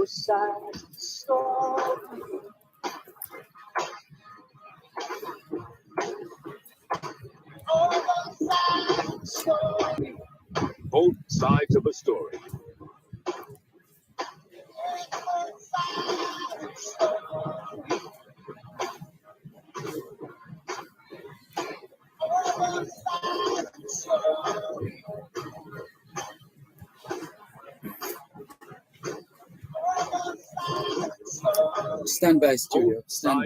Both sides of a story. Stand by, studio. Stand by.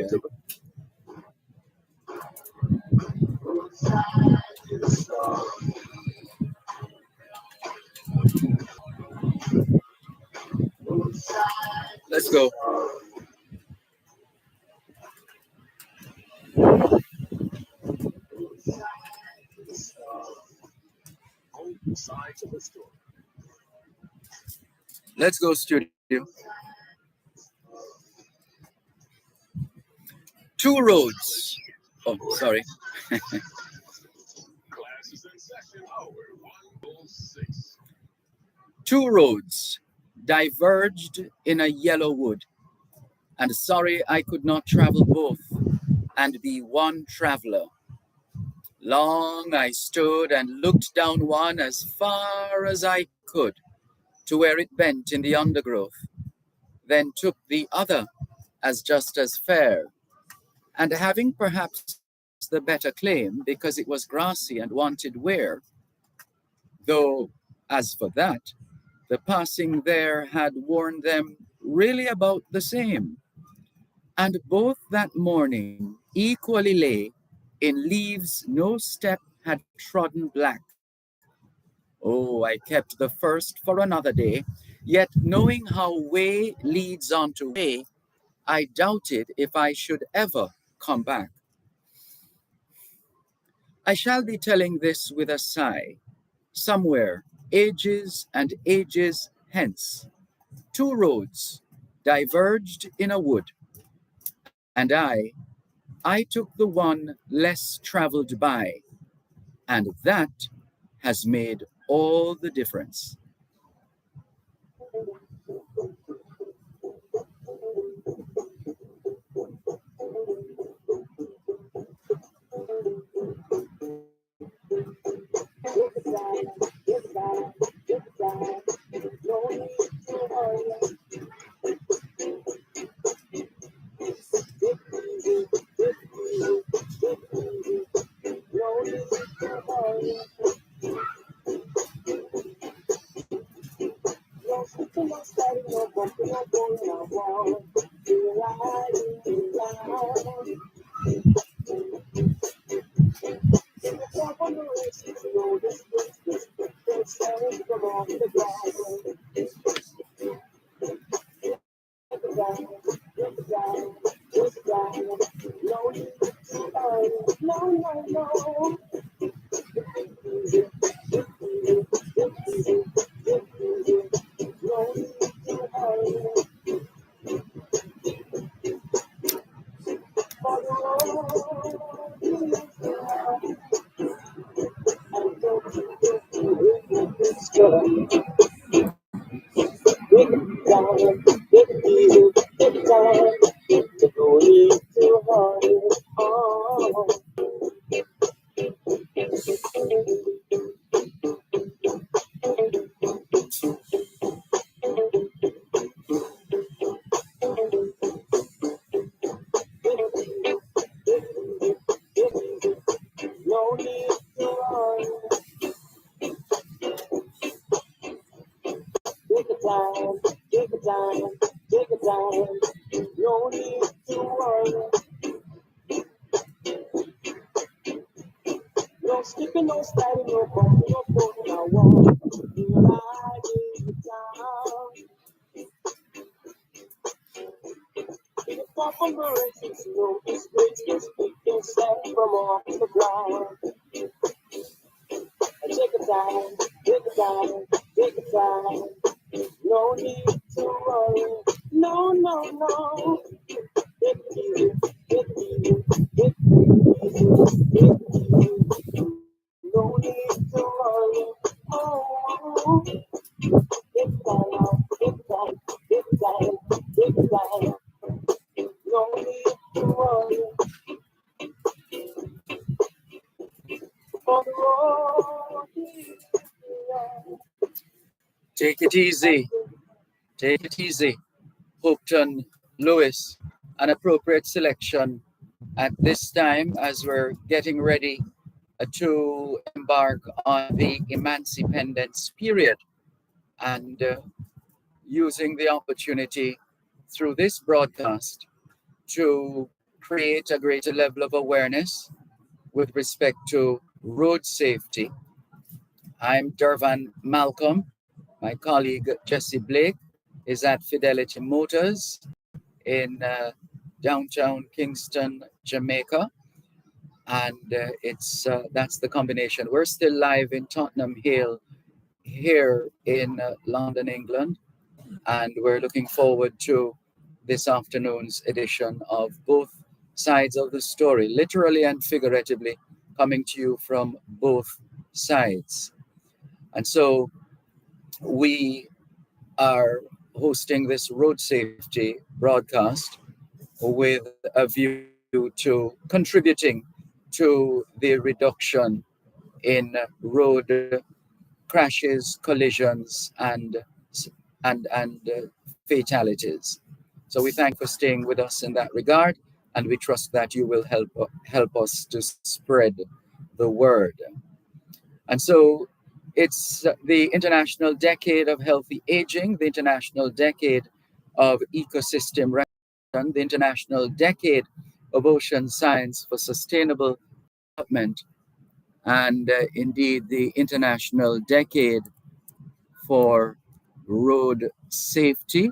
Let's go. Both sides of a story. Let's go, studio. Two roads. Oh, sorry. Classes in session, hour 106. Two roads diverged in a yellow wood, and sorry I could not travel both and be one traveler. Long I stood and looked down one as far as I could to where it bent in the undergrowth, then took the other as just as fair, and having perhaps the better claim because it was grassy and wanted wear, though as for that, the passing there had worn them really about the same, and both that morning equally lay in leaves no step had trodden black. Oh, I kept the first for another day, yet knowing how way leads on to way, I doubted if I should ever come back. I shall be telling this with a sigh, somewhere, ages and ages hence. Two roads diverged in a wood, and I took the one less traveled by, and that has made all the difference. Take it easy. Take it easy. Hopeton, Lewis, an appropriate selection at this time as we're getting ready to embark on the emancipendence period and using the opportunity through this broadcast to create a greater level of awareness with respect to road safety. I'm Dervan Malcolm. My colleague Jesse Blake is at Fidelity Motors in downtown Kingston, Jamaica. And it's that's the combination. We're still live in Tottenham Hale here in London, England. And we're looking forward to this afternoon's edition of both sides of the story, literally and figuratively, coming to you from both sides. And so we are hosting this road safety broadcast with a view to contributing to the reduction in road crashes, collisions, and fatalities. So we thank for staying with us in that regard, and we trust that you will help us to spread the word. And so it's the International Decade of Healthy Aging, the International Decade of Ecosystem Restoration, the International Decade of Ocean Science for Sustainable Development, and indeed the International Decade for Road Safety,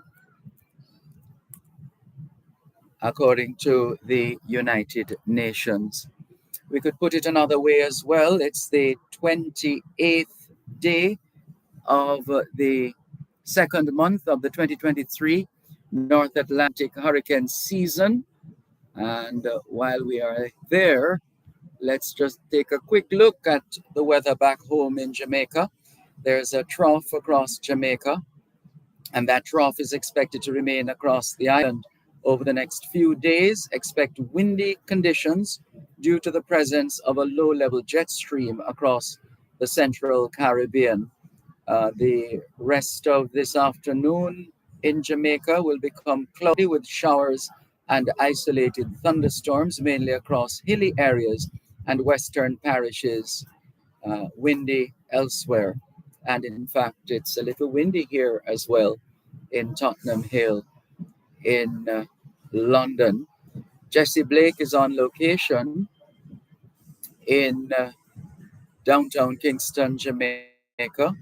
according to the United Nations. We could put it another way as well. It's the 28th day of the second month of the 2023 North Atlantic hurricane season. And while we are there, let's just take a quick look at the weather back home in Jamaica. There's a trough across Jamaica, and that trough is expected to remain across the island over the next few days. Expect windy conditions due to the presence of a low-level jet stream across the central Caribbean. The rest of this afternoon in Jamaica will become cloudy with showers and isolated thunderstorms, mainly across hilly areas and western parishes, windy elsewhere. And in fact, it's a little windy here as well in Tottenham Hale in London. Jesse Blake is on location in downtown Kingston, Jamaica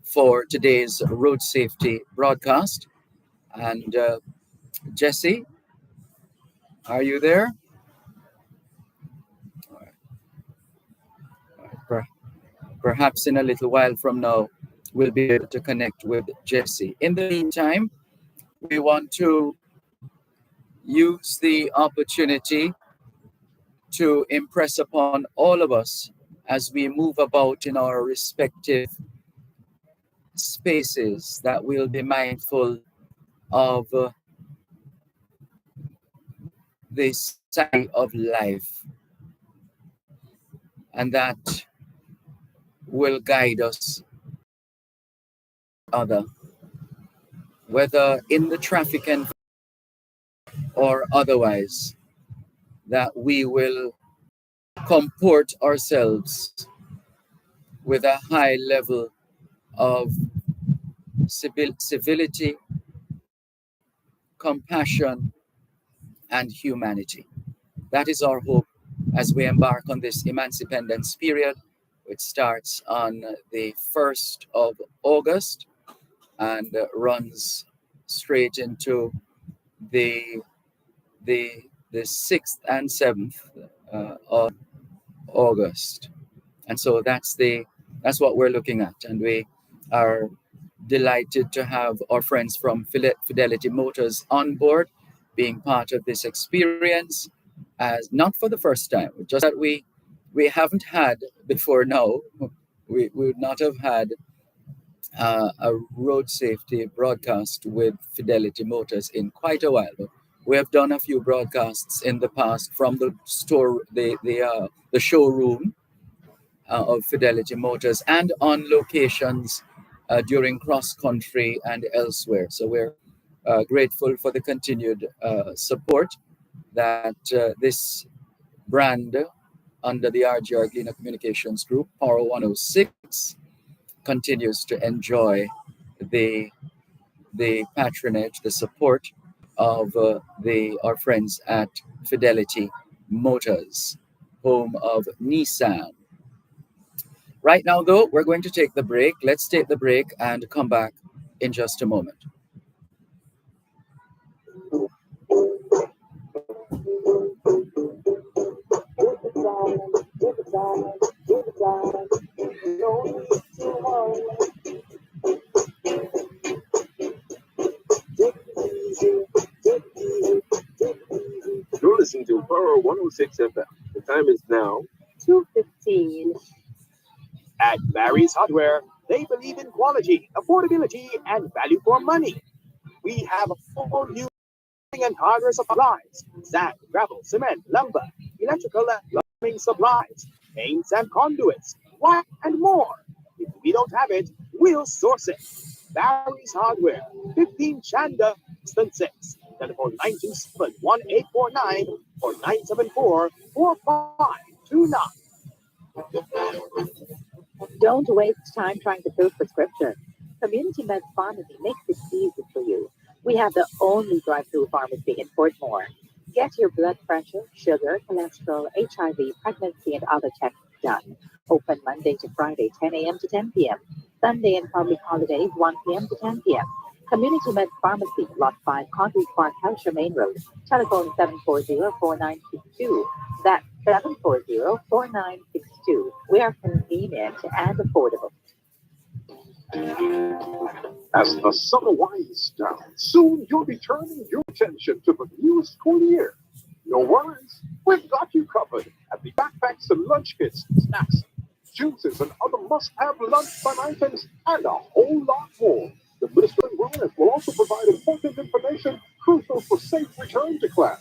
for today's road safety broadcast. And Jesse, are you there? Perhaps in a little while from now, we'll be able to connect with Jesse. In the meantime, we want to use the opportunity to impress upon all of us as we move about in our respective spaces that we'll be mindful of the cycle of life, and that will guide us other, whether in the traffic environment or otherwise, that we will comport ourselves with a high level of civility, compassion, and humanity. That is our hope as we embark on this emancipendence period, which starts on the 1st of August and runs straight into the 6th and 7th of August. And so that's what we're looking at. And we are delighted to have our friends from Fidelity Motors on board, being part of this experience, as not for the first time, just that we haven't had before now. We would not have had a road safety broadcast with Fidelity Motors in quite a while. We have done a few broadcasts in the past from the store, the showroom of Fidelity Motors, and on locations during cross country and elsewhere. So we're grateful for the continued support that this brand under the RGR Gleaner Communications Group, Power 106, continues to enjoy the patronage, the support of our friends at Fidelity Motors, home of Nissan. Right now, though, we're going to take the break. Let's take the break and come back in just a moment. You're listening to Power 106 FM. The time is now 2:15. At Barry's Hardware, they believe in quality, affordability, and value for money. We have all new and hardware supplies, sand, gravel, cement, lumber, electrical and plumbing supplies, paints and conduits, wire, and more. If we don't have it, we'll source it. Barry's Hardware, 15 Chanda, Houston 6. Telephone 927-1849 or 974-4529. Don't waste time trying to fill prescriptions. Community Med Pharmacy makes it easy for you. We have the only drive-through pharmacy in Portmore. Get your blood pressure, sugar, cholesterol, HIV, pregnancy, and other checks done. Open Monday to Friday, 10 a.m. to 10 p.m. Sunday and public holidays, 1 p.m. to 10 p.m. Community Med Pharmacy, Lot 5, Concrete Park, Hampshire Main Road. Telephone 740-4962. That's 740-4962. We are convenient and affordable. As the summer winds down, soon you'll be turning your attention to the new school year. No worries, we've got you covered at the backpacks and lunch kits, snacks, juices, and other must-have lunchtime items, and a whole lot more. The Ministry of Wellness will also provide important information crucial for safe return to class.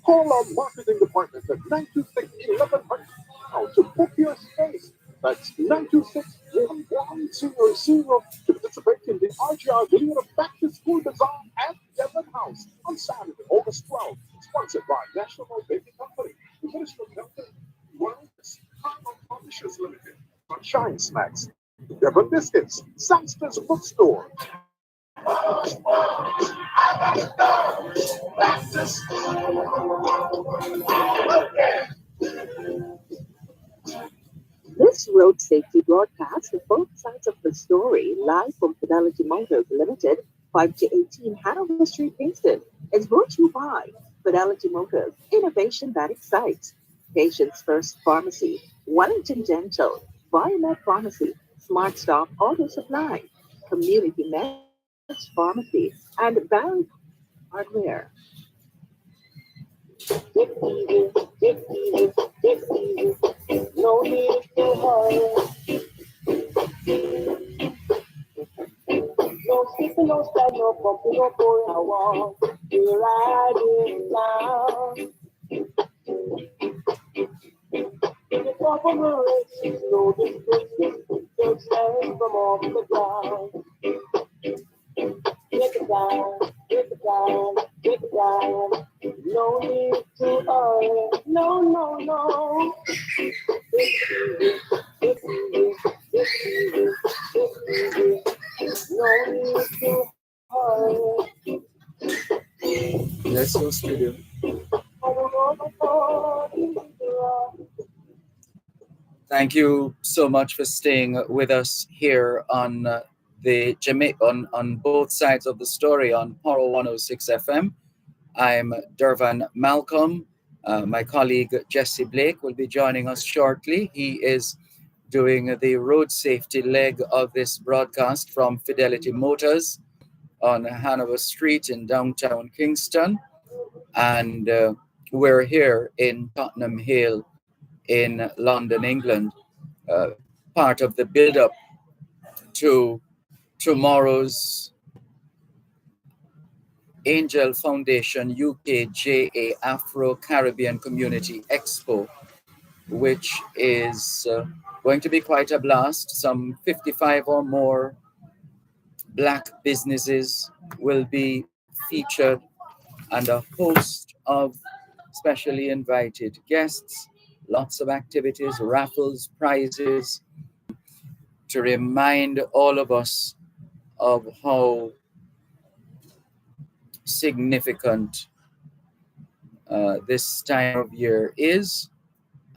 Call our marketing department at 926-1100 now to book your space. That's 926-1100 to participate in the RGR Gleaner Back to School Bazaar at Dervan House on Saturday, August 12th. Sponsored by National Baby Company, the Ministry of Health and Wellness, Harvard Publishers Limited, Sunshine Snacks, Dervan Biscuits, Sangster's Bookstore. This road safety broadcast with both sides of the story, live from Fidelity Motors Limited, 5 to 18 Hanover Street, Kingston, is brought to you by Fidelity Motors, innovation that excites. Patients First Pharmacy, Wellington Dental, Biomed Pharmacy, Smart Stop Auto Supply, Community Med Pharmacy, and Barry Hardware. No need to hurry. No skipping, no stand, no bumping, no going a walk. We're riding down. In the top of the race, no distance, just stand from off the ground. Get it down, get it down, get it down. No need to hurry. No, no, no. It's easy, it's easy, it's easy. No need to hurry. Let's go, studio. Thank you so much for staying with us here on on both sides of the story on Power 106 FM. I'm Dervan Malcolm. My colleague Jesse Blake will be joining us shortly. He is doing the road safety leg of this broadcast from Fidelity Motors on Hanover Street in downtown Kingston. And we're here in Tottenham Hale in London, England, part of the build-up to tomorrow's Angel Foundation UKJA Afro-Caribbean Community Expo, which is going to be quite a blast. Some 55 or more Black businesses will be featured, and a host of specially invited guests, lots of activities, raffles, prizes, to remind all of us of how significant this time of year is,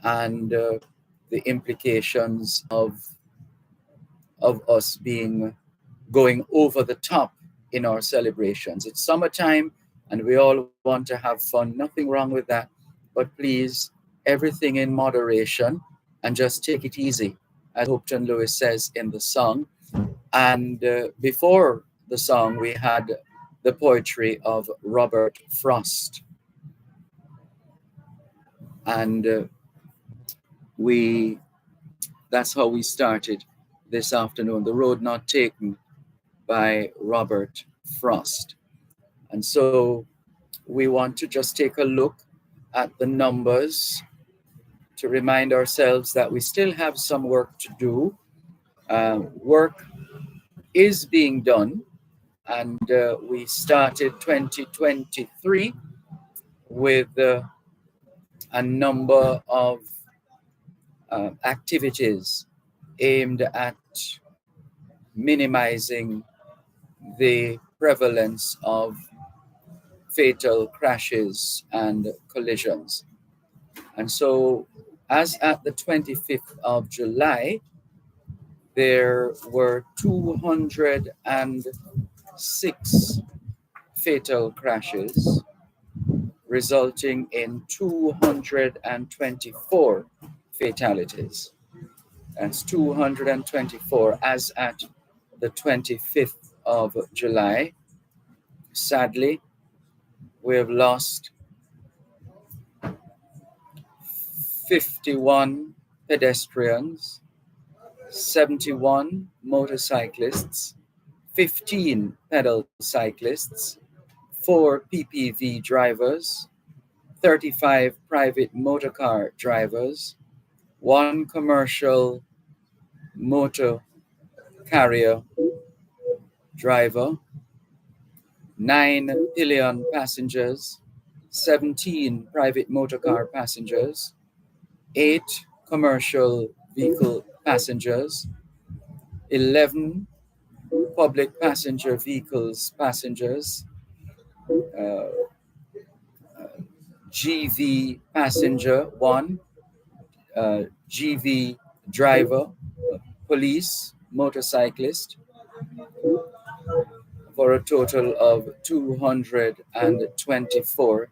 and the implications of us being going over the top in our celebrations. It's summertime and we all want to have fun. Nothing wrong with that. But please, everything in moderation and just take it easy, as Hopeton Lewis says in the song. And before the song, we had the poetry of Robert Frost. And that's how we started this afternoon, The Road Not Taken by Robert Frost. And so we want to just take a look at the numbers to remind ourselves that we still have some work to do. Work is being done, and we started 2023 with a number of activities aimed at minimizing the prevalence of fatal crashes and collisions. And so, as at the 25th of July, there were 206 fatal crashes, resulting in 224 fatalities. That's 224 as at the 25th of July. Sadly, we have lost 51 pedestrians, 71 motorcyclists, 15 pedal cyclists, 4 PPV drivers, 35 private motorcar drivers, 1 commercial motor carrier driver, 9 pillion passengers, 17 private motorcar passengers, 8 commercial vehicle passengers, 11 public passenger vehicles passengers, GV passenger 1, GV driver, police, motorcyclist, for a total of 224.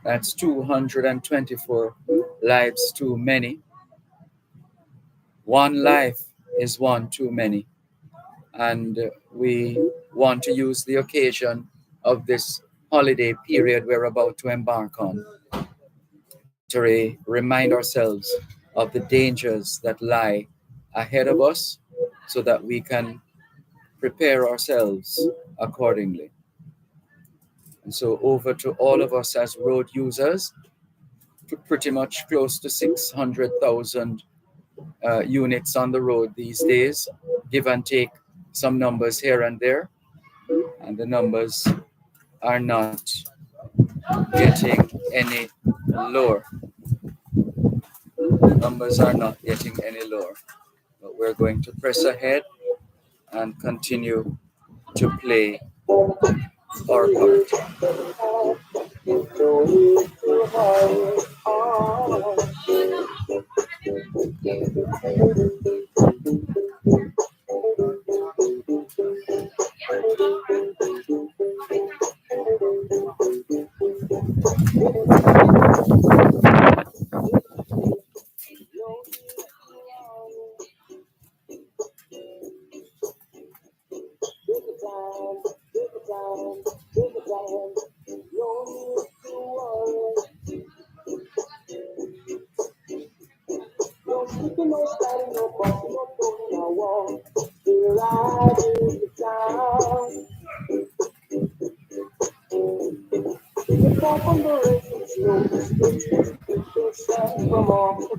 That's 224 lives too many. One life is one too many. And we want to use the occasion of this holiday period we're about to embark on to remind ourselves of the dangers that lie ahead of us so that we can prepare ourselves accordingly. And so over to all of us as road users, pretty much close to 600,000 units on the road these days, give and take some numbers here and there, and the numbers are not getting any lower. Numbers are not getting any lower, but we're going to press ahead and continue to play our part.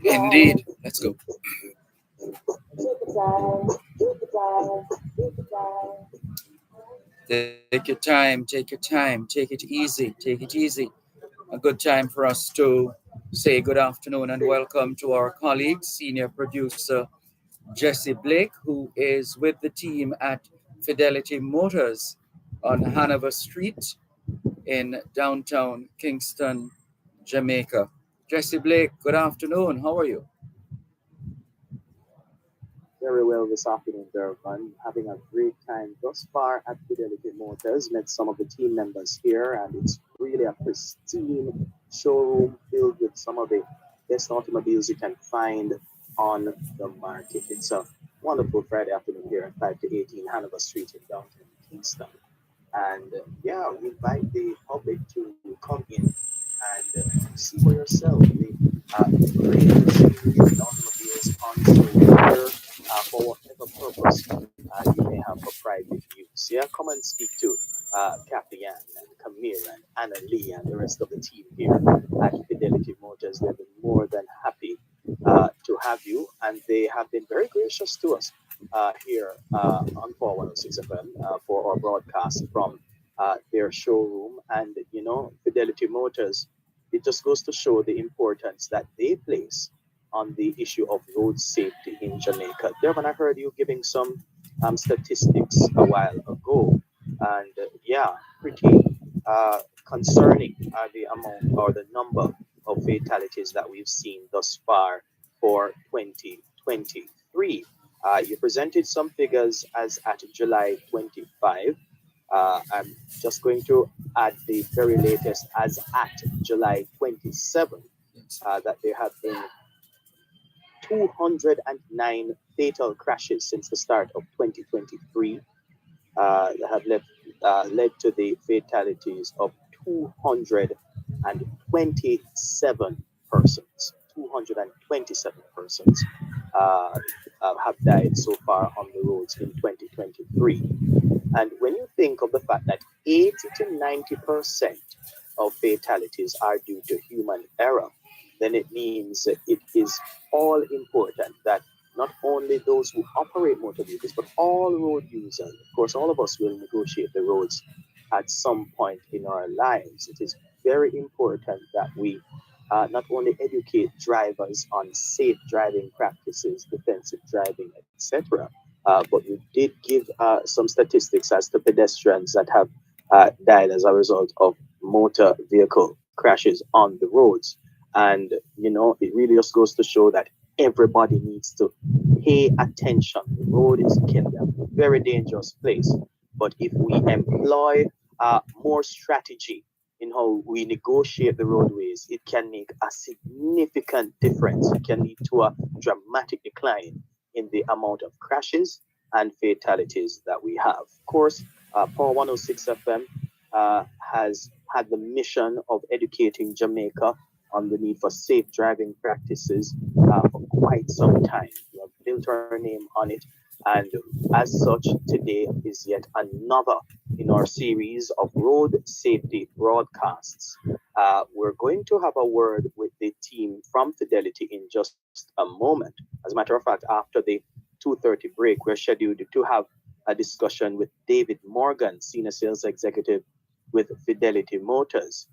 Indeed. Let's go. Take your time, take your time, take it easy, take it easy. A good time for us to say good afternoon and welcome to our colleague, senior producer Jesse Blake, who is with the team at Fidelity Motors on Hanover Street in downtown Kingston, Jamaica. Jesse Blake, good afternoon. How are you? Very well this afternoon, Dervan. Having a great time thus far at Fidelity Motors. Met some of the team members here, and it's really a pristine showroom filled with some of the best automobiles you can find on the market. It's a wonderful Friday afternoon here at 5 to 18 Hanover Street in downtown Kingston. And yeah, we invite the public to come in and see for yourself the great machinery and automobiles on show here for whatever purpose you may have for private use. Yeah, come and speak to Kathy Ann and Camille and Anna Lee and the rest of the team here at Fidelity Motors. They've been more than happy to have you, and they have been very gracious to us here on 4106 FM for our broadcast from their showroom. And you know, Fidelity Motors, it just goes to show the importance that they place on the issue of road safety in Jamaica. Dervan, I heard you giving some statistics a while ago, and yeah, pretty concerning are the amount or the number of fatalities that we've seen thus far for 2023. You presented some figures as at July 25. I'm just going to add the very latest as at July 27, that there have been 209 fatal crashes since the start of 2023 that have led to the fatalities of 227 persons. 227 persons have died so far on the roads in 2023. And when you think of the fact that 80 to 90% of fatalities are due to human error, then it means it is all important that not only those who operate motor vehicles, but all road users, of course, all of us will negotiate the roads at some point in our lives. It is very important that we not only educate drivers on safe driving practices, defensive driving, etc., but we did give some statistics as to pedestrians that have died as a result of motor vehicle crashes on the roads. And, you know, it really just goes to show that everybody needs to pay attention. The road can be a very dangerous place. But if we employ more strategy in how we negotiate the roadways, it can make a significant difference. It can lead to a dramatic decline in the amount of crashes and fatalities that we have. Of course, Power 106 FM has had the mission of educating Jamaica on the need for safe driving practices for quite some time. We have built our name on it, and as such, today is yet another in our series of road safety broadcasts. We're going to have a word with the team from Fidelity in just a moment. As a matter of fact, after the 2:30 break, we're scheduled to have a discussion with David Morgan, Senior Sales Executive with Fidelity Motors.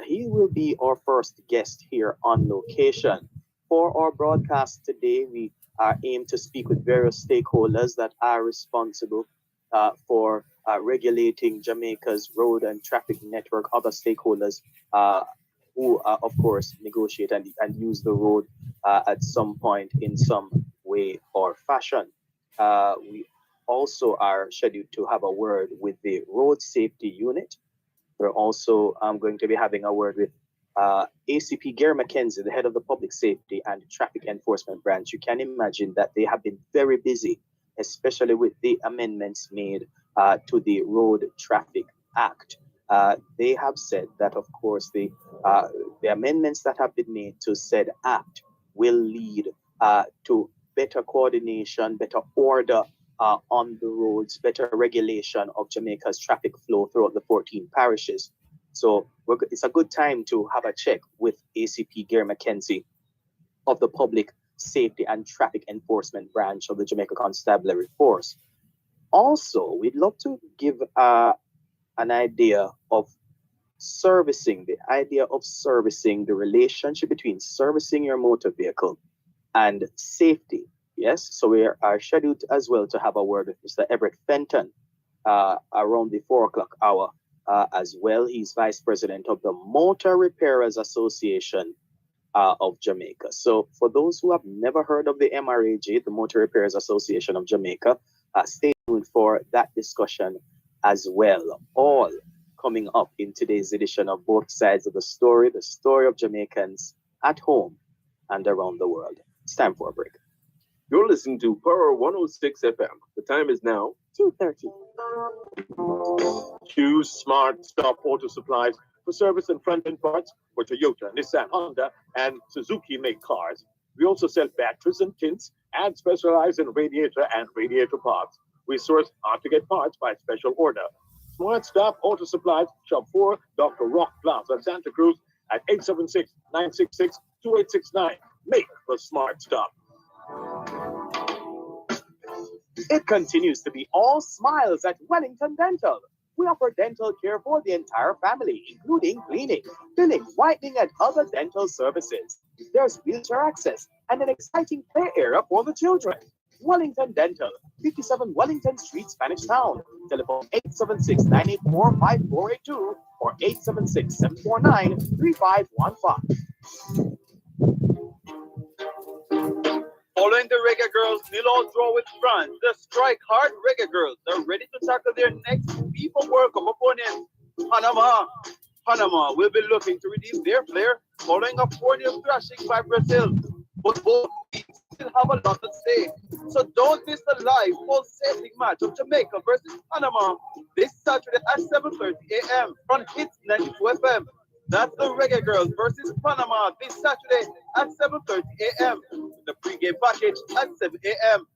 He will be our first guest here on location. For our broadcast today, we aim to speak with various stakeholders that are responsible for regulating Jamaica's road and traffic network, other stakeholders who, of course, negotiate and use the road at some point in some way or fashion. We also are scheduled to have a word with the road safety unit. We're also going to be having a word with ACP Gary McKenzie, the head of the Public Safety and Traffic Enforcement Branch. You can imagine that they have been very busy, especially with the amendments made to the Road Traffic Act. They have said that, of course, the amendments that have been made to said act will lead to better coordination, better order on the roads, better regulation of Jamaica's traffic flow throughout the 14 parishes. So it's a good time to have a check with ACP Gary McKenzie of the Public Safety and Traffic Enforcement Branch of the Jamaica Constabulary Force. Also, we'd love to give an idea of servicing, the relationship between servicing your motor vehicle and safety. Yes, so we are scheduled as well to have a word with Mr. Everett Fenton around the 4 o'clock hour as well. He's vice president of the Motor Repairers Association of Jamaica. So, for those who have never heard of the MRAJ, the Motor Repairers Association of Jamaica, stay tuned for that discussion as well. All coming up in today's edition of Both Sides of the Story of Jamaicans at home and around the world. It's time for a break. You're listening to Power 106 FM. The time is now 2:30. Choose Smart Stop Auto Supplies for service and front-end parts for Toyota, Nissan, Honda, and Suzuki make cars. We also sell batteries and tints and specialize in radiator and radiator parts. We source hard-to-get parts by special order. Smart Stop Auto Supplies, Shop 4, Dr. Rock Plaza, Santa Cruz, at 876-966-2869. Make the Smart Stop. It continues to be all smiles at Wellington Dental. We offer dental care for the entire family, including cleaning, filling, whitening, and other dental services. There's wheelchair access and an exciting play area for the children. Wellington Dental, 57 Wellington Street, Spanish Town. Telephone 876-984-5482 or 876-749-3515. Following the Reggae Girls' nil-all draw with France, the Strike Hard Reggae Girls are ready to tackle their next FIFA World Cup opponent, Panama will be looking to redeem their flair following a 4-0 thrashing by Brazil. But both teams still have a lot to say, so don't miss the live pulsating match of Jamaica versus Panama this Saturday at 7:30 a.m. on Hits 92 FM. That's the Reggae Girls versus Panama this Saturday at 7:30 a.m. The pregame package at 7 a.m.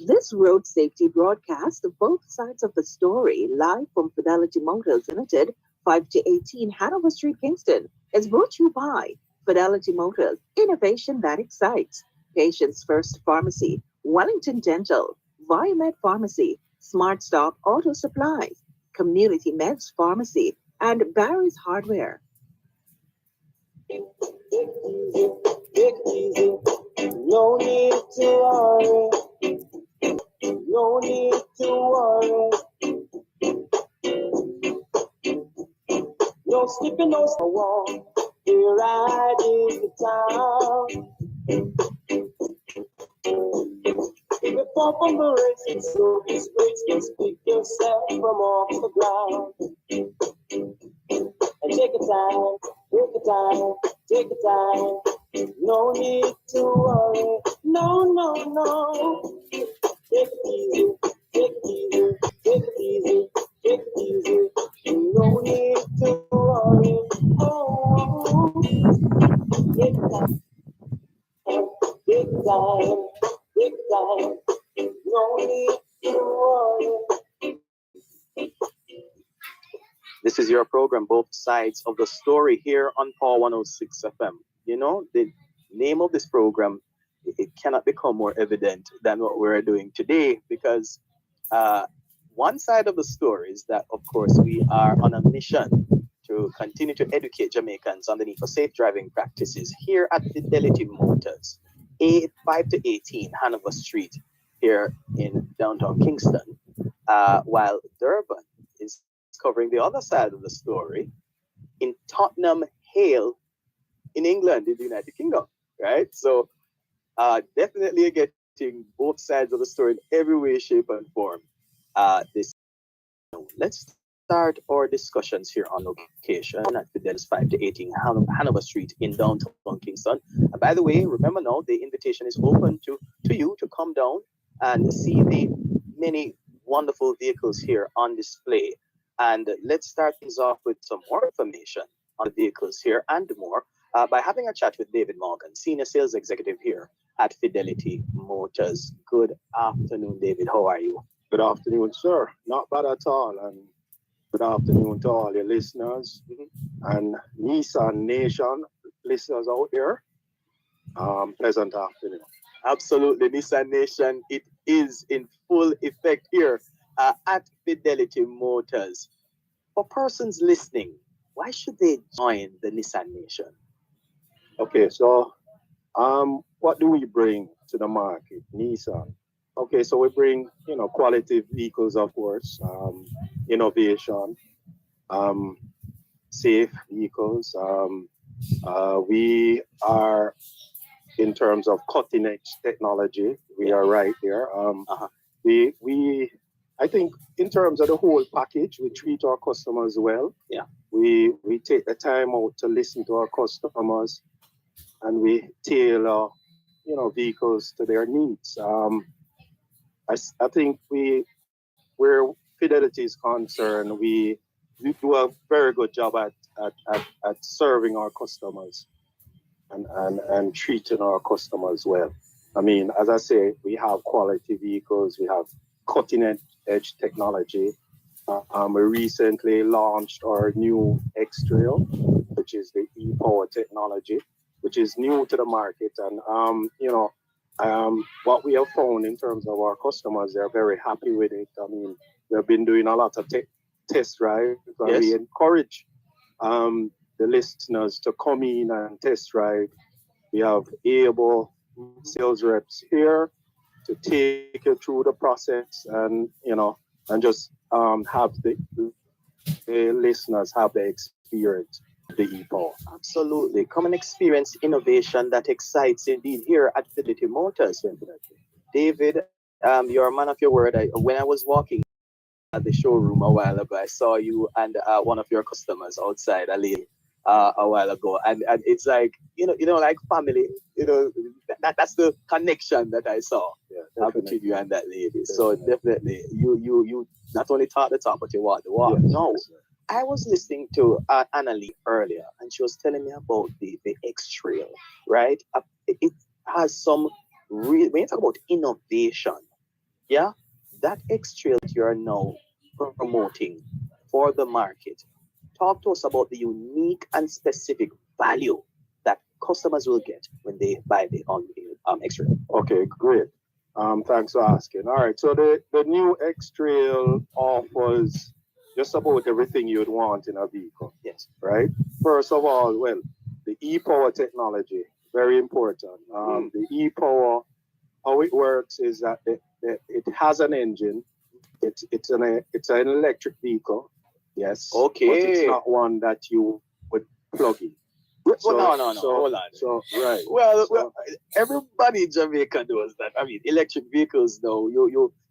This road safety broadcast of Both Sides of the Story, live from Fidelity Motors Limited, 5 to 18 Hanover Street, Kingston, is brought to you by Fidelity Motors, innovation that excites. Patients First Pharmacy, Wellington Dental, Viomed Pharmacy, Smart Stop Auto Supplies, Community Meds Pharmacy, and Barry's Hardware. No need to worry. No need to worry. No skipping, no walk. Here riding the town. If you fall from the racing, so disgrace, just pick yourself from off the ground. And take your time, take your time, take your time. No need to worry, no, no, no. Take it easy, take it easy, take it easy, take it easy. No need to worry, oh. Take time, take time, take time. No need to worry. This is your program, Both Sides of the Story, here on Power 106 FM. You know, the name of this program, it cannot become more evident than what we're doing today, because one side of the story is that, of course, we are on a mission to continue to educate Jamaicans on the need for safe driving practices here at Fidelity Motors, 5 to 18 Hanover Street here in downtown Kingston, while Dervan is covering the other side of the story in Tottenham Hale in England, in the United Kingdom, right? So definitely getting both sides of the story in every way, shape, and form. Let's start our discussions here on location at Fidelis 5 to 18 Hanover Street in downtown Kingston. And by the way, remember now, the invitation is open to you to come down and see the many wonderful vehicles here on display. And let's start things off with some more information on the vehicles here and more by having a chat with David Morgan, Senior Sales Executive here at Fidelity Motors. Good afternoon, David. How are you? Good afternoon, sir. Not bad at all. And good afternoon to all your listeners and Nissan Nation listeners out there. Pleasant afternoon. Absolutely, Nissan Nation. It is in full effect here at Fidelity Motors. For persons listening, why should they join the Nissan Nation? Okay, so what do we bring to the market? Nissan. Okay, so we bring, quality vehicles, of course, innovation, um, safe vehicles. We are, in terms of cutting edge technology, we are right there. We, I think, in terms of the whole package, we treat our customers well. Yeah. We take the time out to listen to our customers, and we tailor, vehicles to their needs. I think where Fidelity is concerned, we do a very good job at serving our customers and treating our customers well. I mean, as I say, we have quality vehicles, we have cutting edge technology. We recently launched our new X-Trail, which is the e-power technology, which is new to the market. And, what we have found in terms of our customers, they're very happy with it. I mean, we've been doing a lot of test drive, and Yes. we encourage the listeners to come in and test drive. We have able sales reps here to take you through the process, and just have the listeners have the experience of the e-power. Absolutely. Come and experience innovation that excites indeed here at Fidelity Motors. David, you're a man of your word. When I was walking at the showroom a while ago, I saw you and one of your customers outside, a lady, a while ago, and it's like like family. That's the connection that I saw between you and that lady. So definitely, you not only taught the talk, but you walked the walk. Yes, No, yes, yes. I was listening to Annalie earlier, and she was telling me about the X-Trail, right? It has some real, when you talk about innovation, yeah, that X-Trail that you are now promoting for the market. Talk to us about the unique and specific value that customers will get when they buy the X-Trail. Okay, great. Thanks for asking. All right, so the new X-Trail offers just about everything you'd want in a vehicle. Yes. Right? First of all, well, the e-power technology, very important. The e-power, how it works is that it has an engine. It's an electric vehicle, yes. Okay. But it's not one that you would plug in. No. So, Hold on. So right. Well, everybody in Jamaica knows that. I mean, electric vehicles, though,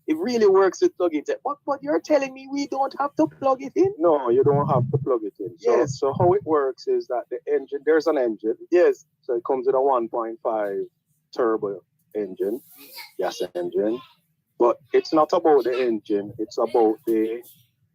it really works with plug-in. But you're telling me we don't have to plug it in? No, you don't have to plug it in. Yes. So how it works is that the engine, there's an engine. Yes. So it comes with a 1.5 turbo engine, gas engine. But it's not about the engine. It's about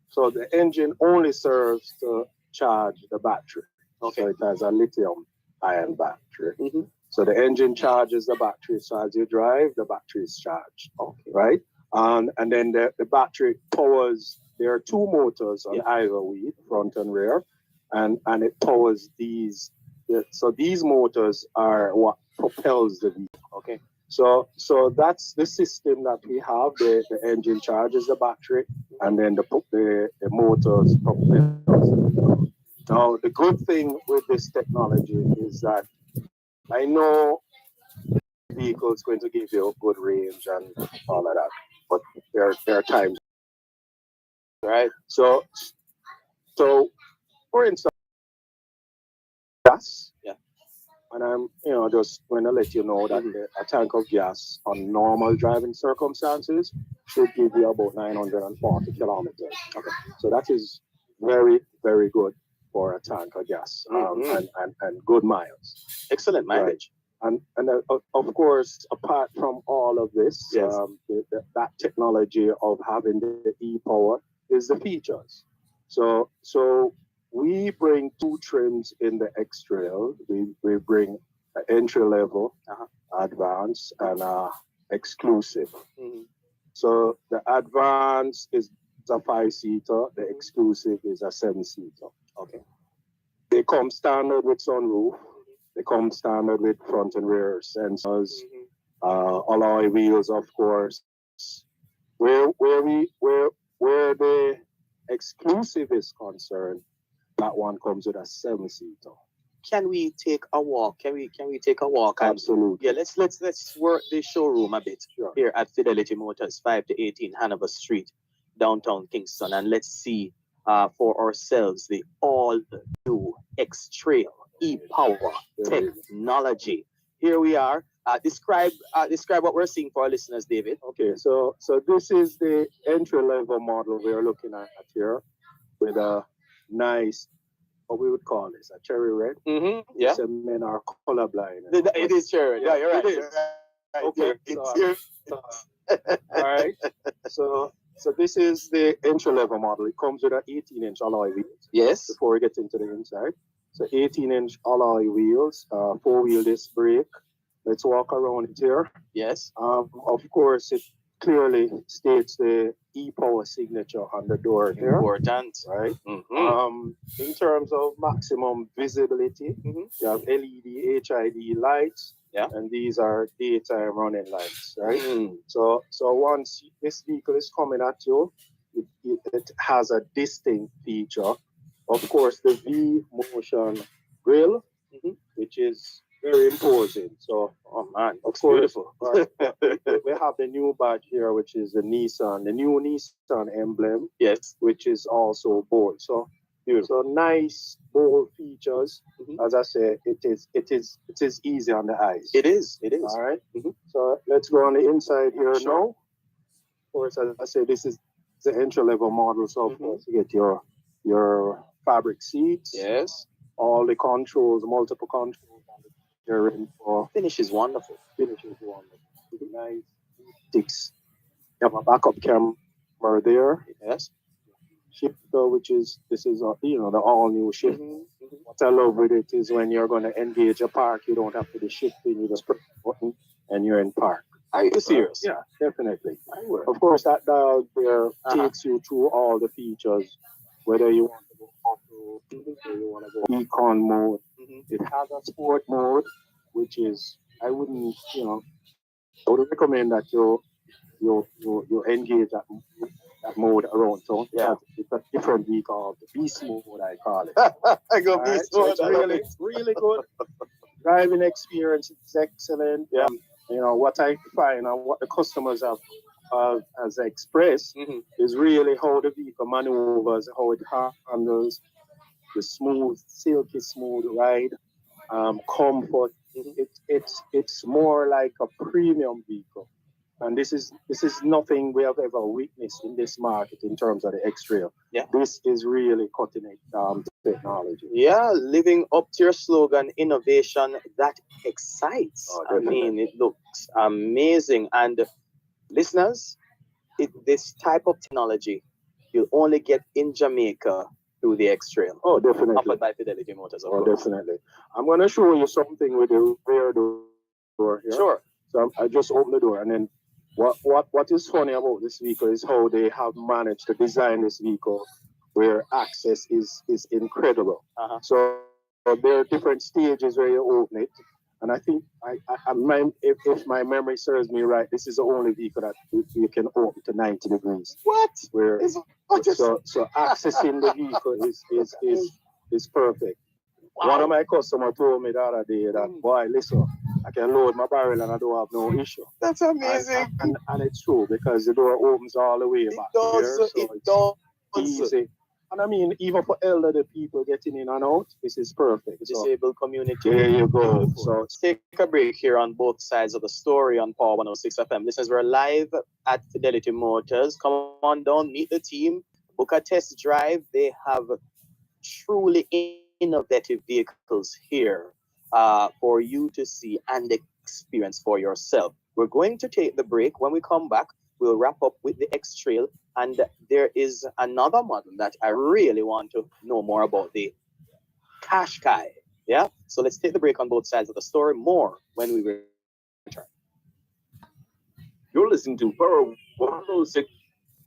so the engine only serves to charge the battery. Okay. So it has a lithium ion battery. Mm-hmm. So the engine charges the battery. So as you drive, the battery is charged. Okay. Right? And then the battery powers, there are two motors on either wheel, front and rear, and it powers these. So these motors are what propels the vehicle. Okay. So that's the system that we have. The engine charges the battery, and then the motors propels the vehicle. Now, the good thing with this technology is that I know the vehicle is going to give you a good range and all of that, but there are times, right? So for instance, gas. Yeah. And I'm just going to let you know that a tank of gas on normal driving circumstances should give you about 940 kilometers. Okay. So that is very, very good for a tank of gas, and good miles. Excellent mileage. Right. And of course, apart from all of this, yes. That technology of having the e-power is the features. So we bring two trims in the X-Trail. We bring an entry level, advanced, and exclusive. Mm-hmm. So the advanced is a 5-seater. The exclusive is a 7-seater. Okay. They come standard with sunroof. They come standard with front and rear sensors, alloy wheels, of course. where the exclusive is concerned, that one comes with a 7-seater. Can we take a walk? Can we take a walk? Absolutely. Yeah, let's work the showroom a bit Sure. here at Fidelity Motors, 5 to 18 Hanover Street, downtown Kingston, and let's see for ourselves the all new X-Trail e-power technology. Here we are. Describe what we're seeing for our listeners, David. Okay, so this is the entry level model we're looking at here, with a nice, what we would call this, a cherry red. Yeah. Some men are colorblind. It is cherry red. Yeah, you're right. It is. Okay. All right. So this is the entry level model. It comes with an 18-inch alloy wheels. Yes. Before we get into the inside, so 18-inch alloy wheels, 4-wheel disc brake. Let's walk around it here. Yes. Of course, it clearly states the e-power signature on the door here. Important. Right. In terms of maximum visibility, you have LED, HID lights. Yeah. And these are daytime running lights, right? So once this vehicle is coming at you, it has a distinct feature. Of course, the V-motion grille, which is very imposing. So, oh man, of it's course, beautiful. we have the new badge here, which is the new Nissan emblem. Yes. Which is also bold. So beautiful. So nice, bold features. As I say, it is easy on the eyes. It is. All right. So let's go on the inside here now. Of course, as I say, this is the entry level model. So of course, you get your fabric seats. Yes. All the controls, multiple controls. Finish is wonderful. Nice. You have a backup camera there. Yes. Shifter, this is the all new shift. What I love with it is when you're going to engage a park, you don't have to be shifting. You just press the button and you're in park. Are you serious? Yeah, definitely. Of course, that dial there takes you through all the features, whether you want to go off-road, whether you want to go econ mode. It has a sport mode, which is, I would recommend that you engage that mode around town. Yeah. It's a different vehicle, the beast mode, I call it. I go beast mode. So it's really good. Driving experience is excellent. Yeah. What I find and what the customers have as expressed is really how the vehicle maneuvers, how it handles, the silky smooth ride, comfort. It's more like a premium vehicle. And this is nothing we have ever witnessed in this market in terms of the X-Trail. Yeah. This is really cutting edge technology. Yeah, living up to your slogan, innovation that excites. Oh, it looks amazing. And listeners, this type of technology you'll only get in Jamaica through the X-Trail. Oh, definitely. Offered by Fidelity Motors, of course. Definitely. I'm going to show you something with the rear door here. Sure. So I just opened the door, and then what is funny about this vehicle is how they have managed to design this vehicle where access is incredible. So there are different stages where you open it, and I think if my memory serves me right, this is the only vehicle that you can open to 90 degrees. What? So accessing the vehicle is perfect. Wow. One of my customers told me the other day that, boy, listen, I can load my barrel and I don't have no issue. That's amazing. And it's true, because the door opens all the way back here. So it's easy. And I mean, even for elderly people getting in and out, this is perfect. The disabled community. There you go. So let's take a break here on both sides of the story on Power 106 FM. Listeners, we're live at Fidelity Motors. Come on down, meet the team, book a test drive. They have truly innovative vehicles here for you to see and experience for yourself. We're going to take the break. When we come back, we'll wrap up with the X-Trail, and there is another model that I really want to know more about, the Qashqai. Yeah? So let's take the break on both sides of the story. More when we return. You're listening to Power 106.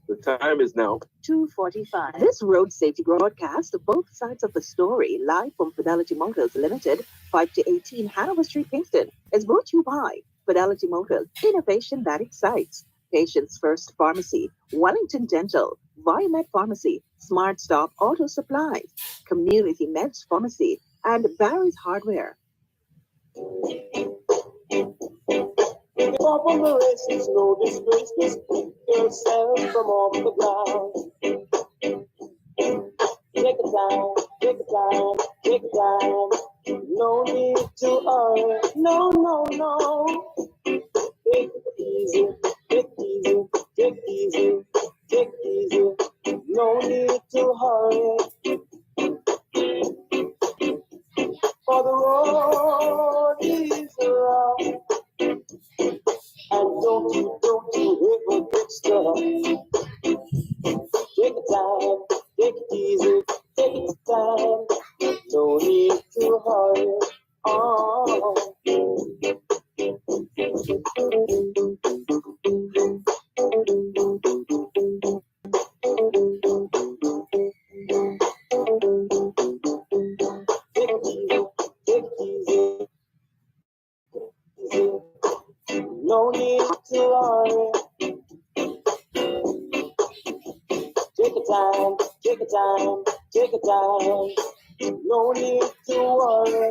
The time is now 2:45. This road safety broadcast of both sides of the story, live from Fidelity Motors Limited, 5 to 18 Hanover Street, Kingston, is brought to you by Fidelity Motors, innovation that excites. Patients First Pharmacy, Wellington Dental, Biomed Pharmacy, Smart Stop Auto Supplies, Community Meds Pharmacy, and Barry's Hardware. Give up on the race, it's no disgrace. Just pick yourself from off the ground. Take a time, take a time, take a time. No need to hurry, no, no, no. Take it easy, take it easy, take it easy, take it easy. No need to hurry. For the road is rough. And don't you ever get stuck. Take the time, take it easy, take the time. No need to hurry. Oh. Take it easy, take it easy. No need to hurry. Take a time, take a time, take a time. No need to worry.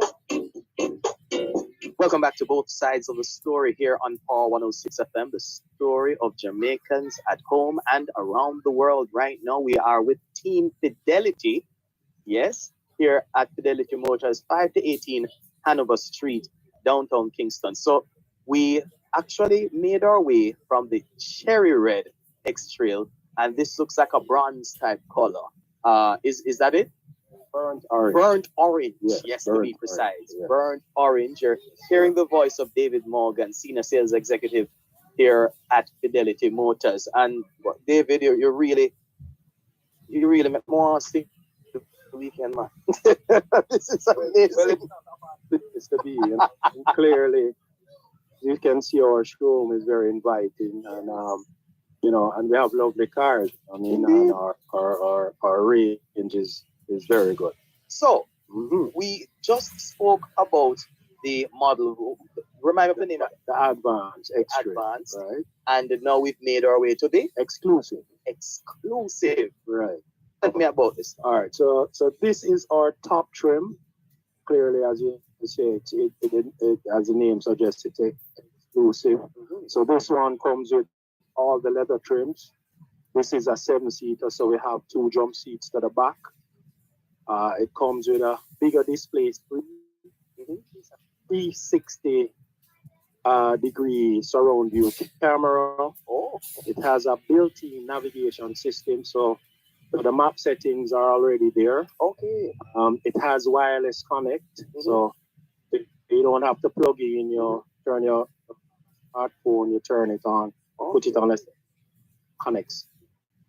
Welcome back to Both Sides of the Story here on Power 106 FM, the story of Jamaicans at home and around the world. Right now, we are with Team Fidelity. Yes, here at Fidelity Motors, 5 to 18 Hanover Street, downtown Kingston. So we actually made our way from the cherry red X Trail, and this looks like a bronze type color. Is that it? Burnt orange. Burnt orange, Yeah, yes, burnt to be precise. orange, yeah. Burnt orange. You're hearing the voice of David Morgan, Senior Sales Executive here at Fidelity Motors. And David, you really make more stick the weekend, man. This is amazing. It's to be, you know, and clearly, you can see our showroom is very inviting, and you know, and we have lovely cars. I mean, and our range is very good. So, we just spoke about the model. Remind me of the name. The Advance X-Ray, Advance. right? And now we've made our way to the Exclusive, exclusive. right? Tell me about this. All right. So this is our top trim. Clearly, as you say, it as the name suggests, it's exclusive. So this one comes with all the leather trims. This is a 7-seater, so we have 2 jump seats to the back. It comes with a bigger display screen, 360 degree surround view camera. Oh, it has a built-in navigation system, so the map settings are already there. okay. It has wireless connect, so you don't have to plug in turn your smartphone, you turn it on, put it on, it connects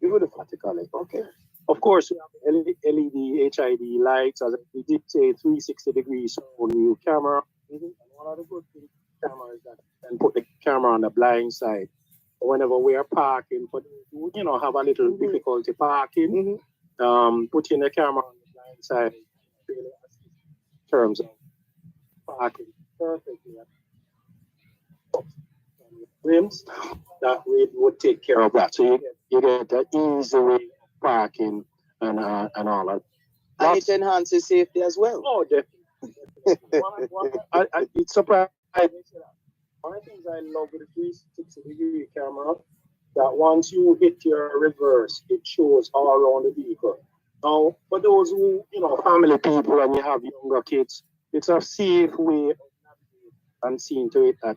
automatically. Okay. Of course, we have LED, HID lights, as we did say, 360 degrees surround view camera. And one of the good things with the camera is that you can put the camera on the blind side. Whenever we are parking, for those who have a little difficulty parking, putting the camera on the blind side really assists in terms of parking perfectly. Rims, that would take care of that. So you get an easy way of parking and all that. And it enhances safety as well. Oh, definitely. It's surprising. One of the things I love with the 360 degree camera, that once you hit your reverse, it shows all around the vehicle. Now, for those who, family people and you have younger kids, it's a safe way of navigating and seeing to it that,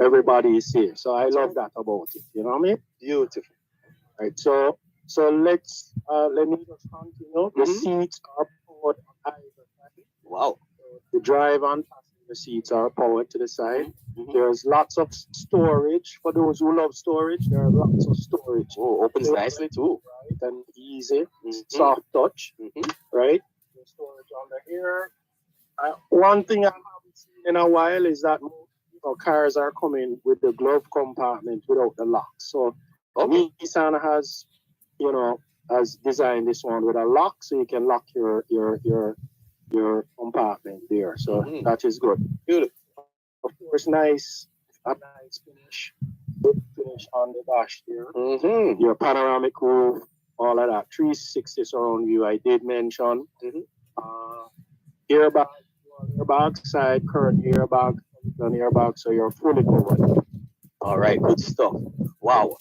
everybody is safe. So I love that about it. You know what I mean? Beautiful. Right. So let me just continue. The seats are powered on either side. Wow. The driver and passenger seats are powered to the side. There's lots of storage. For those who love storage, there are lots of storage. Oh, opens nicely too. Right, and easy, soft touch. Right? There's storage under here. One thing I haven't seen in a while is that cars are coming with the glove compartment without the lock. So Nissan has designed this one with a lock, so you can lock your compartment there. So that is good. Beautiful. Of course, nice finish. finish on the dash there. Mm-hmm. Your panoramic roof, all of that. 360 surround view, I did mention. Airbag, airbag side, current airbag, an airbag, so you're fully covered. All right, good stuff. Wow.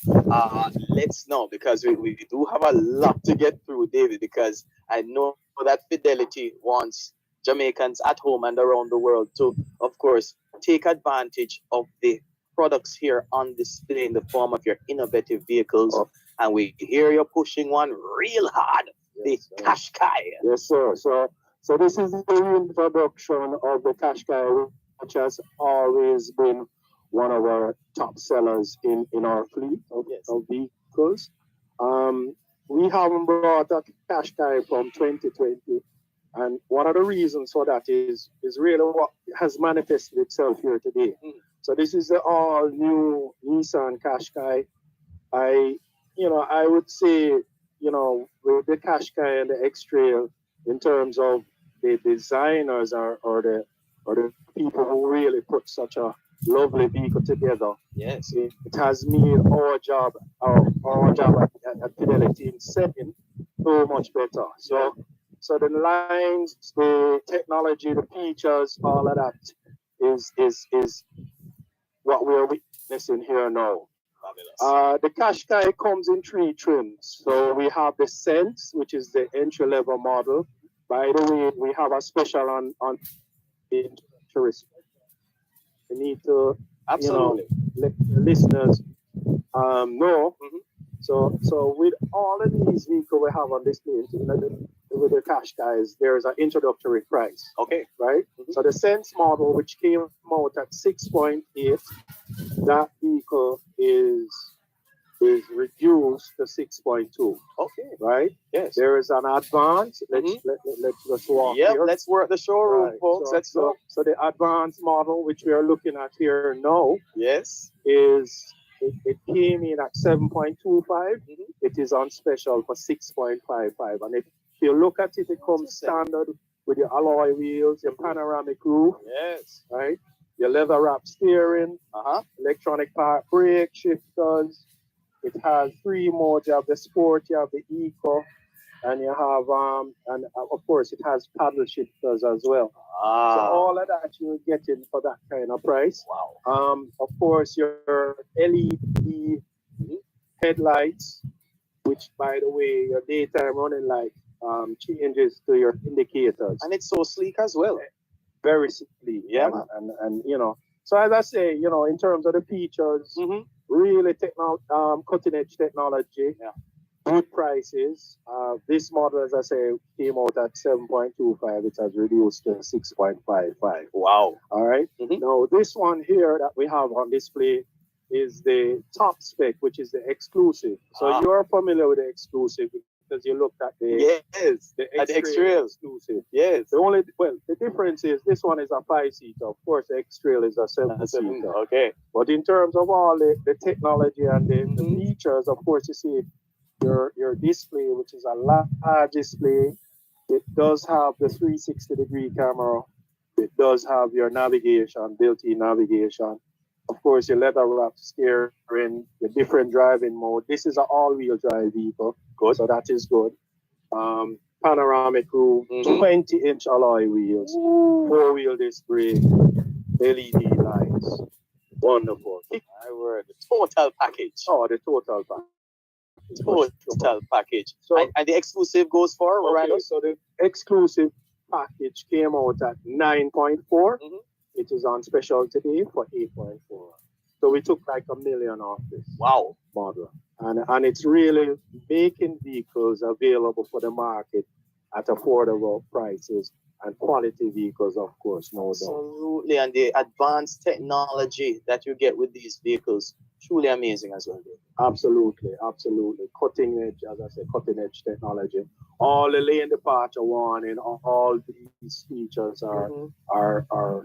Let's know because we do have a lot to get through, David, because I know that Fidelity wants Jamaicans at home and around the world to, of course, take advantage of the products here on display in the form of your innovative vehicles. And we hear you're pushing one real hard, Yes, the Qashqai. Yes, sir. So this is the reintroduction of the Qashqai, which has always been one of our top sellers in our fleet of vehicles. We haven't brought a Qashqai from 2020, and one of the reasons for that is really what has manifested itself here today. So this is the all new Nissan Qashqai. I would say, with the Qashqai and the X-Trail, in terms of the designers or the people who really put such a lovely vehicle together. Yes, it has made our job at Fidelity in setting so much better. So the lines, the technology, the features, all of that is what we're witnessing here now. The Qashqai comes in 3 trims. So we have the Sense, which is the entry level model. By the way, we have a special on the tourist. We need to absolutely let the listeners know. So with all of these vehicles we have on display with the Qashqais, there's an introductory price. Okay. Right? So the Sense model, which came out at 6.8, that vehicle is reduced to 6.2. Okay. Right? Yes. There is an Advance. Let's walk here. Let's work the showroom, right. folks. Let's go. So the Advance model, which we are looking at here now, yes, it came in at 7.25. It is on special for 6.55. And if you look at it, it comes standard with your alloy wheels, your panoramic roof. Yes. Right? Your leather wrap steering, electronic park brake, shifters. It has 3 modes. You have the Sport, you have the Eco, and you have and of course it has paddle shifters as well. So all of that you're getting for that kind of price. Wow. Of course your LED headlights, which by the way your daytime running light changes to your indicators. And it's so sleek as well. Very sleek. Yeah. And so as I say, in terms of the features, really cutting edge technology. Yeah. Good prices. This model, as I say, came out at 7.25. It has reduced to 6.55. Wow. All right. Now, this one here that we have on display is the top spec, which is the exclusive. So you're familiar with the exclusive because you looked at the X-Trail exclusive. Yes. The difference is this one is a 5-seater. Of course, the X-Trail is a 7-seater. Okay. But in terms of all the technology and the features, of course, you see your display, which is a large display. It does have the 360-degree camera. It does have your navigation, built-in navigation. Of course, your leather wrap steering, your different driving mode. This is an all-wheel drive vehicle. Good. So that is good. Panoramic roof, 20-inch alloy wheels, 4-wheel disc brake, LED lights. Wonderful. I word the total package. Oh, the total package. Total package. So, and the exclusive goes for okay, so the exclusive package came out at 9.4. It is on special today for 8.4. So we took like $1 million off this model. And it's really making vehicles available for the market at affordable prices and quality vehicles, of course, no doubt. Absolutely. And the advanced technology that you get with these vehicles, truly amazing as well. Absolutely. Cutting edge, as I said, cutting edge technology. All the lane departure warning, all these features are more or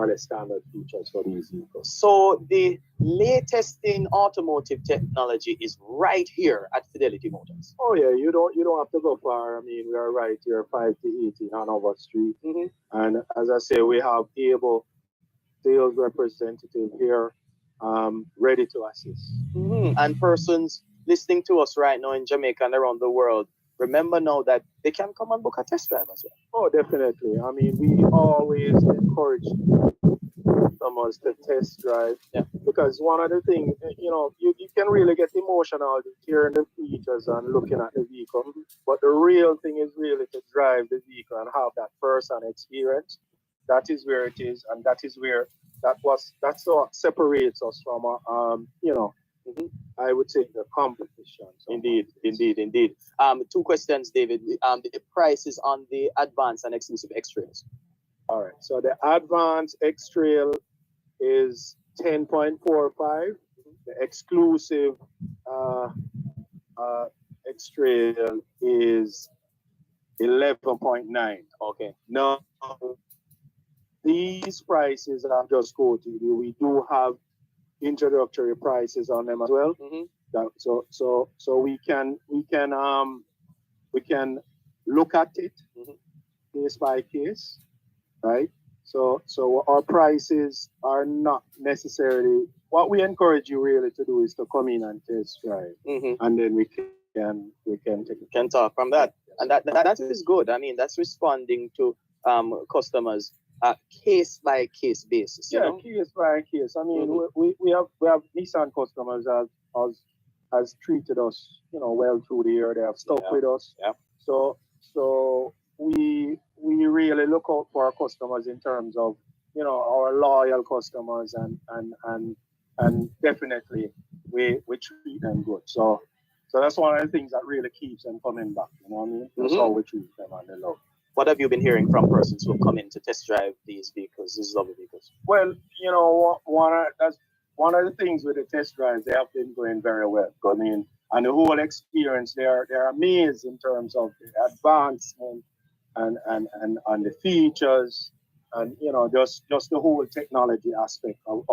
less standard features for these vehicles. So the latest in automotive technology is right here at Fidelity Motors. Oh yeah, you don't have to go far. I mean, we are right here, 5 to 18 Hanover Street. And as I say, we have able sales representative here ready to assist. And persons listening to us right now in Jamaica and around the world, remember now that they can come and book a test drive as well. Oh, definitely. I mean, we always encourage customers to test drive. Yeah. Because one of the things, you can really get emotional hearing the features and looking at the vehicle. But the real thing is really to drive the vehicle and have that first-hand experience. That is where it is, and that is where that's what separates us from, I would say, the competition. So Indeed. Two questions, David. The prices on the advanced and exclusive X-Trails. All right. So the advanced X-Trail is 10.45. The exclusive X-Trail is 11.9. Okay. Now, these prices I've just quoted you, we do have introductory prices on them as well. So we can look at it case by case, right? So our prices are not necessarily what we encourage you really to do is to come in and test drive, and then we can talk from that, and that is good. I mean, that's responding to customers case by case basis. Case by case. I mean, we have Nissan customers has treated us well through the year. They have stuck with us. Yeah. So we really look out for our customers in terms of our loyal customers and definitely we treat them good. So that's one of the things that really keeps them coming back. You know what I mean? That's how we treat them and they love. What have you been hearing from persons who have come in to test drive these vehicles, these lovely vehicles? Well, one of the things with the test drives, they have been going very well. I mean, and the whole experience, they're amazed in terms of the advancement and the features and just the whole technology aspect of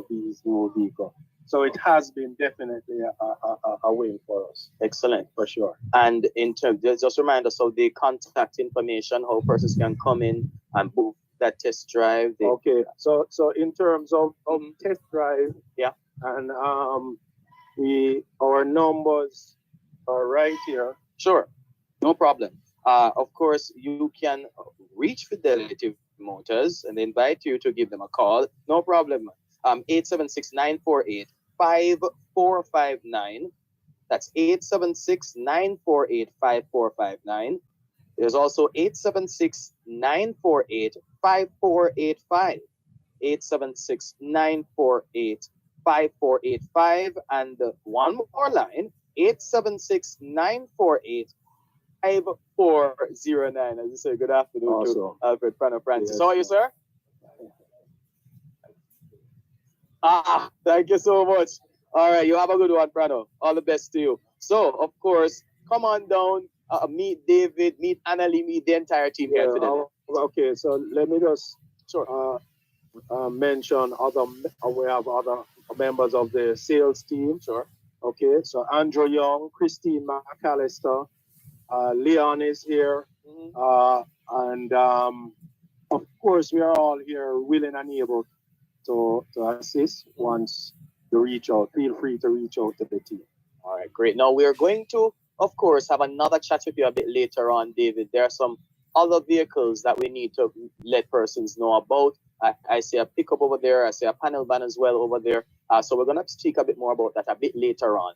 these new vehicles. So it has been definitely a win for us. Excellent. For sure. And in terms, just remind us of the contact information, how persons can come in and book that test drive. Okay. So in terms of test drive, yeah, and our numbers are right here. Sure. No problem. Of course, you can reach Fidelity Motors and invite you to give them a call. No problem. 876-948-5459. That's 876-948-5459. There's also 876-948-5485. 876-948-5485. And one more line, 876-948-5409. As you say, good afternoon to Alfred Prano Francis. Yes. How are you, sir? Thank you so much. All right, you have a good one, Prano. All the best to you. So, of course, come on down, meet David, meet Annalie, meet the entire team here today. Okay, so let me just mention we have other members of the sales team. Sure. Okay, so Andrew Young, Christine McAllister, Leon is here, and of course we are all here willing and able to assist. Once you reach out, feel free to reach out to the team. All right, great. Now we are going to, of course, have another chat with you a bit later on, David. There are some other vehicles that we need to let persons know about. I see a pickup over there. I see a panel van as well over there. So we're going to speak a bit more about that a bit later on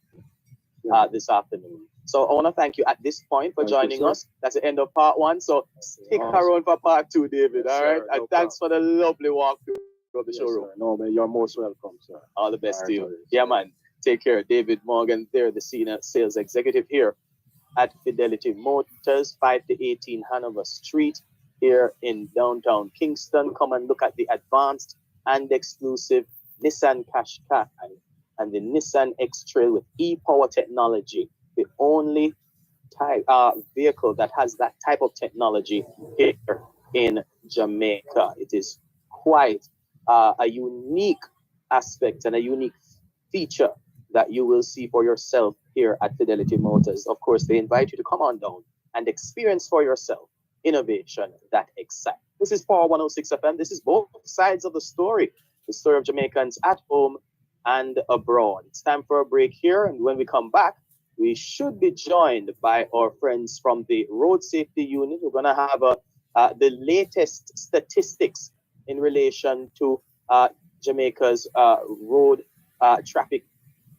this afternoon. So I want to thank you at this point for joining us. That's the end of part one. So stick around for part two, David. All right. And thanks for the lovely walkthrough of the showroom. Sir. No, man, you're most welcome, sir. All the best to you. Yeah, man. Take care. David Morgan there, the senior sales executive here at Fidelity Motors, 5 to 18 Hanover Street here in downtown Kingston. Come and look at the advanced and exclusive Nissan Qashqai and the Nissan X-Trail with e-power technology, the only vehicle that has that type of technology here in Jamaica. It is quite a unique aspect and a unique feature that you will see for yourself here at Fidelity Motors. Of course, they invite you to come on down and experience for yourself innovation that excites. This is Power 106 FM. This is both sides of the story of Jamaicans at home and abroad. It's time for a break here, and when we come back, we should be joined by our friends from the Road Safety Unit. We're going to have the latest statistics in relation to Jamaica's road traffic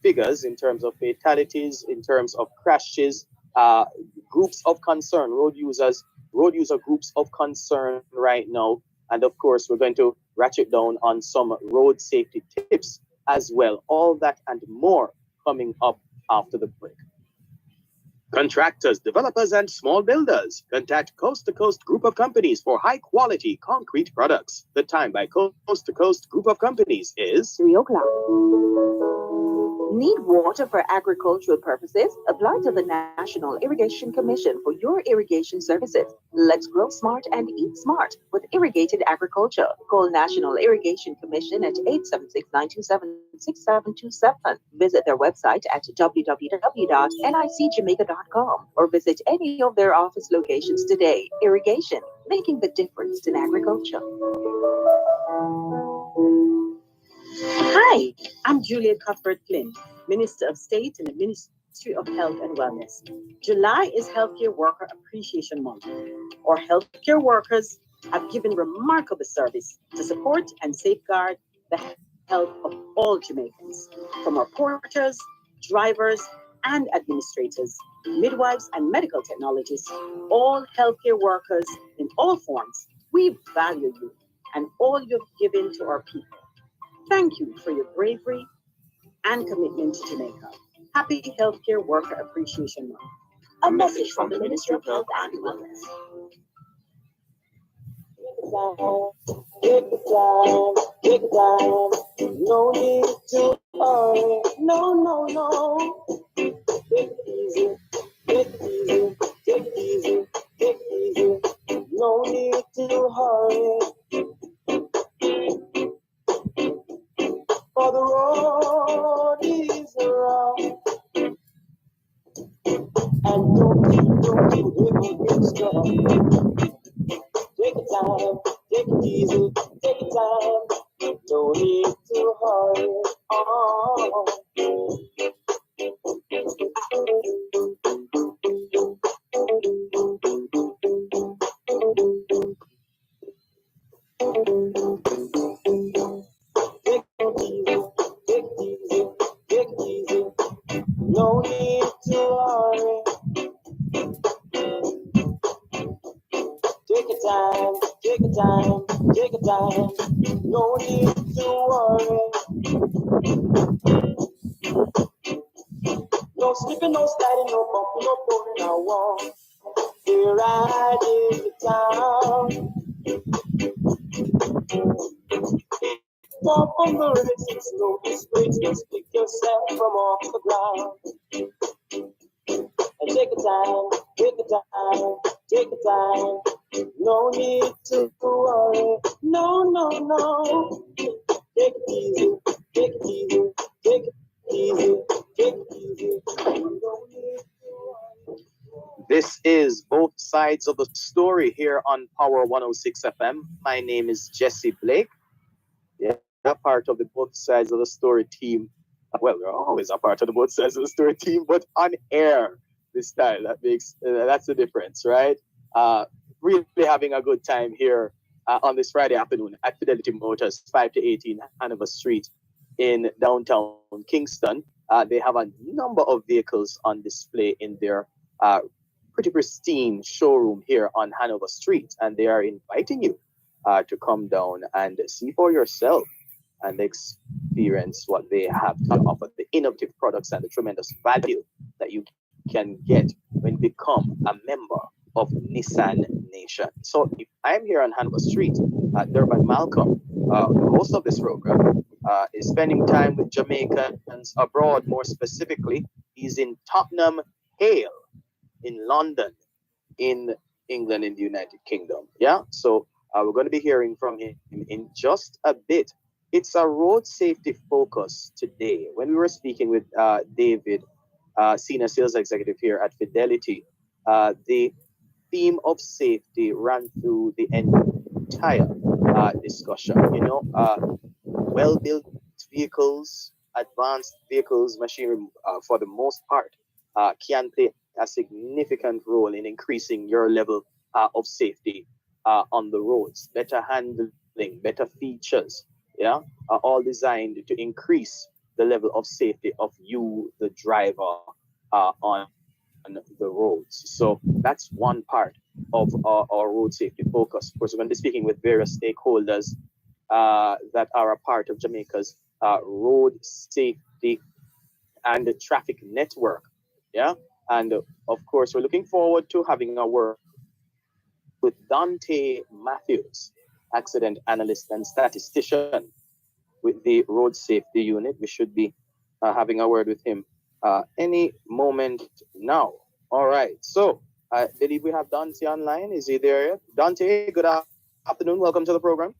figures in terms of fatalities, in terms of crashes, uh, groups of concern, road user groups of concern right now. And of course, we're going to ratchet down on some road safety tips as well. All that and more coming up after the break. Contractors, developers, and small builders. Contact Coast to Coast Group of Companies for high quality concrete products. The time by Coast to Coast Group of Companies is 3 o'clock. Need water for agricultural purposes? Apply to the National Irrigation Commission for your irrigation services. Let's grow smart and eat smart with irrigated agriculture. Call National Irrigation Commission at 876-927-6727. Visit their website at www.nicjamaica.com or visit any of their office locations today. Irrigation, making the difference in agriculture. Hi, I'm Juliet Cuthbert Flynn, Minister of State in the Ministry of Health and Wellness. July is Healthcare Worker Appreciation Month. Our healthcare workers have given remarkable service to support and safeguard the health of all Jamaicans, from our porters, drivers, and administrators, midwives, and medical technologists, all healthcare workers in all forms. We value you and all you've given to our people. Thank you for your bravery and commitment to Jamaica. Happy Healthcare Worker Appreciation Month. A message from the Ministry of Health and Wellness. Take the time, take the time. No need to hurry. No, no, no. Take it easy, take it easy, take it easy, take it easy. No need to hurry. For the road is rough, and don't ever get stuck. Take your time, take it easy, take your time. No need to hurry. Oh. Take it easy, take it easy, take it easy. No need to hurry. Take your time, take your time, take your time. No need to worry. No slipping, no sliding, no bumping, no pulling, no walk. We're riding the town. Stop on the races, no disgrace, just pick yourself from off the ground. And take your time, take your time, take your time. No need to worry, no, no, no. Take it easy, take it easy, take it easy, take it easy. No need to worry. This is Both Sides of the Story here on Power 106 FM. My name is Jesse Blake. Yeah, part of the Both Sides of the Story team. Well, we're always a part of the Both Sides of the Story team, but on air this time. That's the difference, right? Really having a good time here on this Friday afternoon at Fidelity Motors, 5 to 18 Hanover Street in downtown Kingston. They have a number of vehicles on display in their pretty pristine showroom here on Hanover Street, and they are inviting you to come down and see for yourself and experience what they have to offer, the innovative products and the tremendous value that you can get when you become a member of Nissan Nation. So if I'm here on Hanover Street, Dervan Malcolm, the host of this program, is spending time with Jamaicans abroad. More specifically, he's in Tottenham Hale in London, in England, in the United Kingdom. Yeah, so we're going to be hearing from him in just a bit. It's a road safety focus today. When we were speaking with David, senior sales executive here at Fidelity, the theme of safety ran through the entire discussion. You know, well-built vehicles, advanced vehicles, machinery, for the most part, can play a significant role in increasing your level of safety on the roads. Better handling, better features, yeah, are all designed to increase the level of safety of you, the driver, on the roads. So that's one part of our road safety focus. Of course, we're going to be speaking with various stakeholders that are a part of Jamaica's road safety and the traffic network. Yeah. And of course, we're looking forward to having a word with Dante Matthews, accident analyst and statistician with the road safety unit. We should be having a word with him any moment now. All right. So I believe we have Dante online. Is he there yet? Dante, good afternoon. Welcome to the program.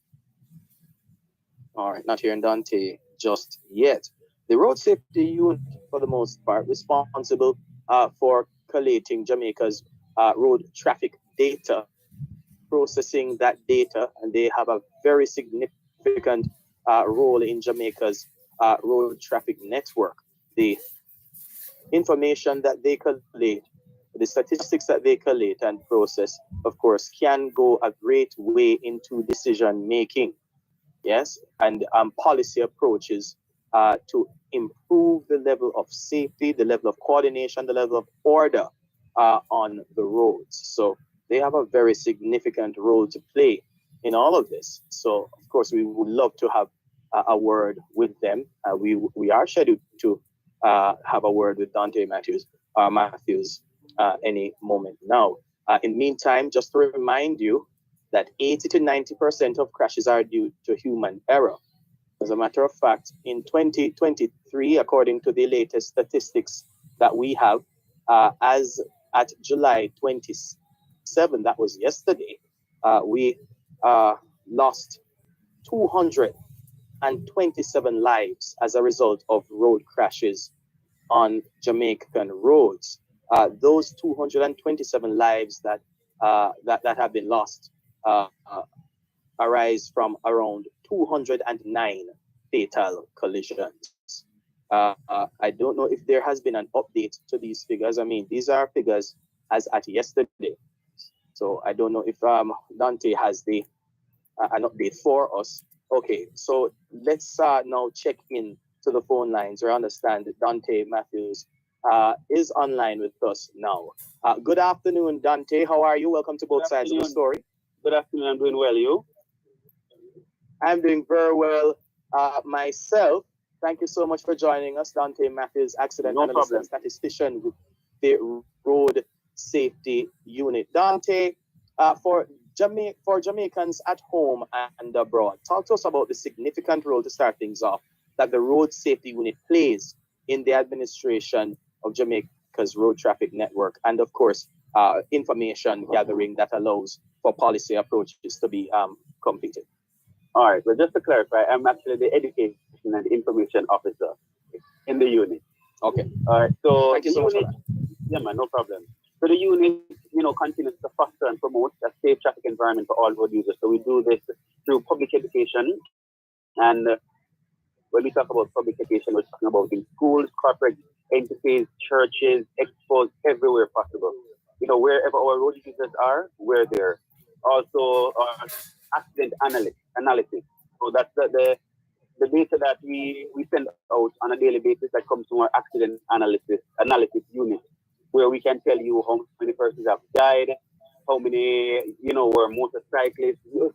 All right, not hearing Dante just yet. The road safety unit, for the most part, responsible for collating Jamaica's road traffic data, processing that data, and they have a very significant role in Jamaica's road traffic network. The information that they collate, the statistics that they collate and process, of course, can go a great way into decision making. Yes, and policy approaches to improve the level of safety, the level of coordination, the level of order on the roads. So they have a very significant role to play in all of this. So of course, we would love to have a word with them. We are scheduled to have a word with Dante Matthews any moment now. In the meantime, just to remind you that 80 to 90% of crashes are due to human error. As a matter of fact, in 2023, according to the latest statistics that we have, as at July 27, that was yesterday, we lost 227 lives as a result of road crashes on Jamaican roads. Those 227 lives that have been lost uh, arise from around 209 fatal collisions. I don't know if there has been an update to these figures. I mean, these are figures as at yesterday. So I don't know if Dante has an update for us. Okay, so let's now check in to the phone lines. I understand that Dante Matthews is online with us now. Good afternoon, Dante. How are you? Welcome to both sides of the story. Good afternoon. I'm doing well. You? I'm doing very well myself. Thank you so much for joining us, Dante Matthews, accident analyst and statistician with the Road Safety Unit. Dante, for Jamaicans at home and abroad, talk to us about the significant role, to start things off, that the Road Safety Unit plays in the administration of Jamaica's road traffic network, and of course, information gathering that allows for policy approaches to be completed. All right. Well, just to clarify, I'm actually the education and information officer in the unit. Okay. All right. So thank you so much for that. Yeah, man, no problem. So the unit, continues to foster and promote a safe traffic environment for all road users. So we do this through public education, and when we talk about public education, we're talking about in schools, corporate entities, churches, expos, everywhere possible. Wherever our road users are, we're there. Also, accident analysis. So that's the data that we send out on a daily basis that comes from our accident analysis unit, where we can tell you how many persons have died, how many, were motorcyclists. We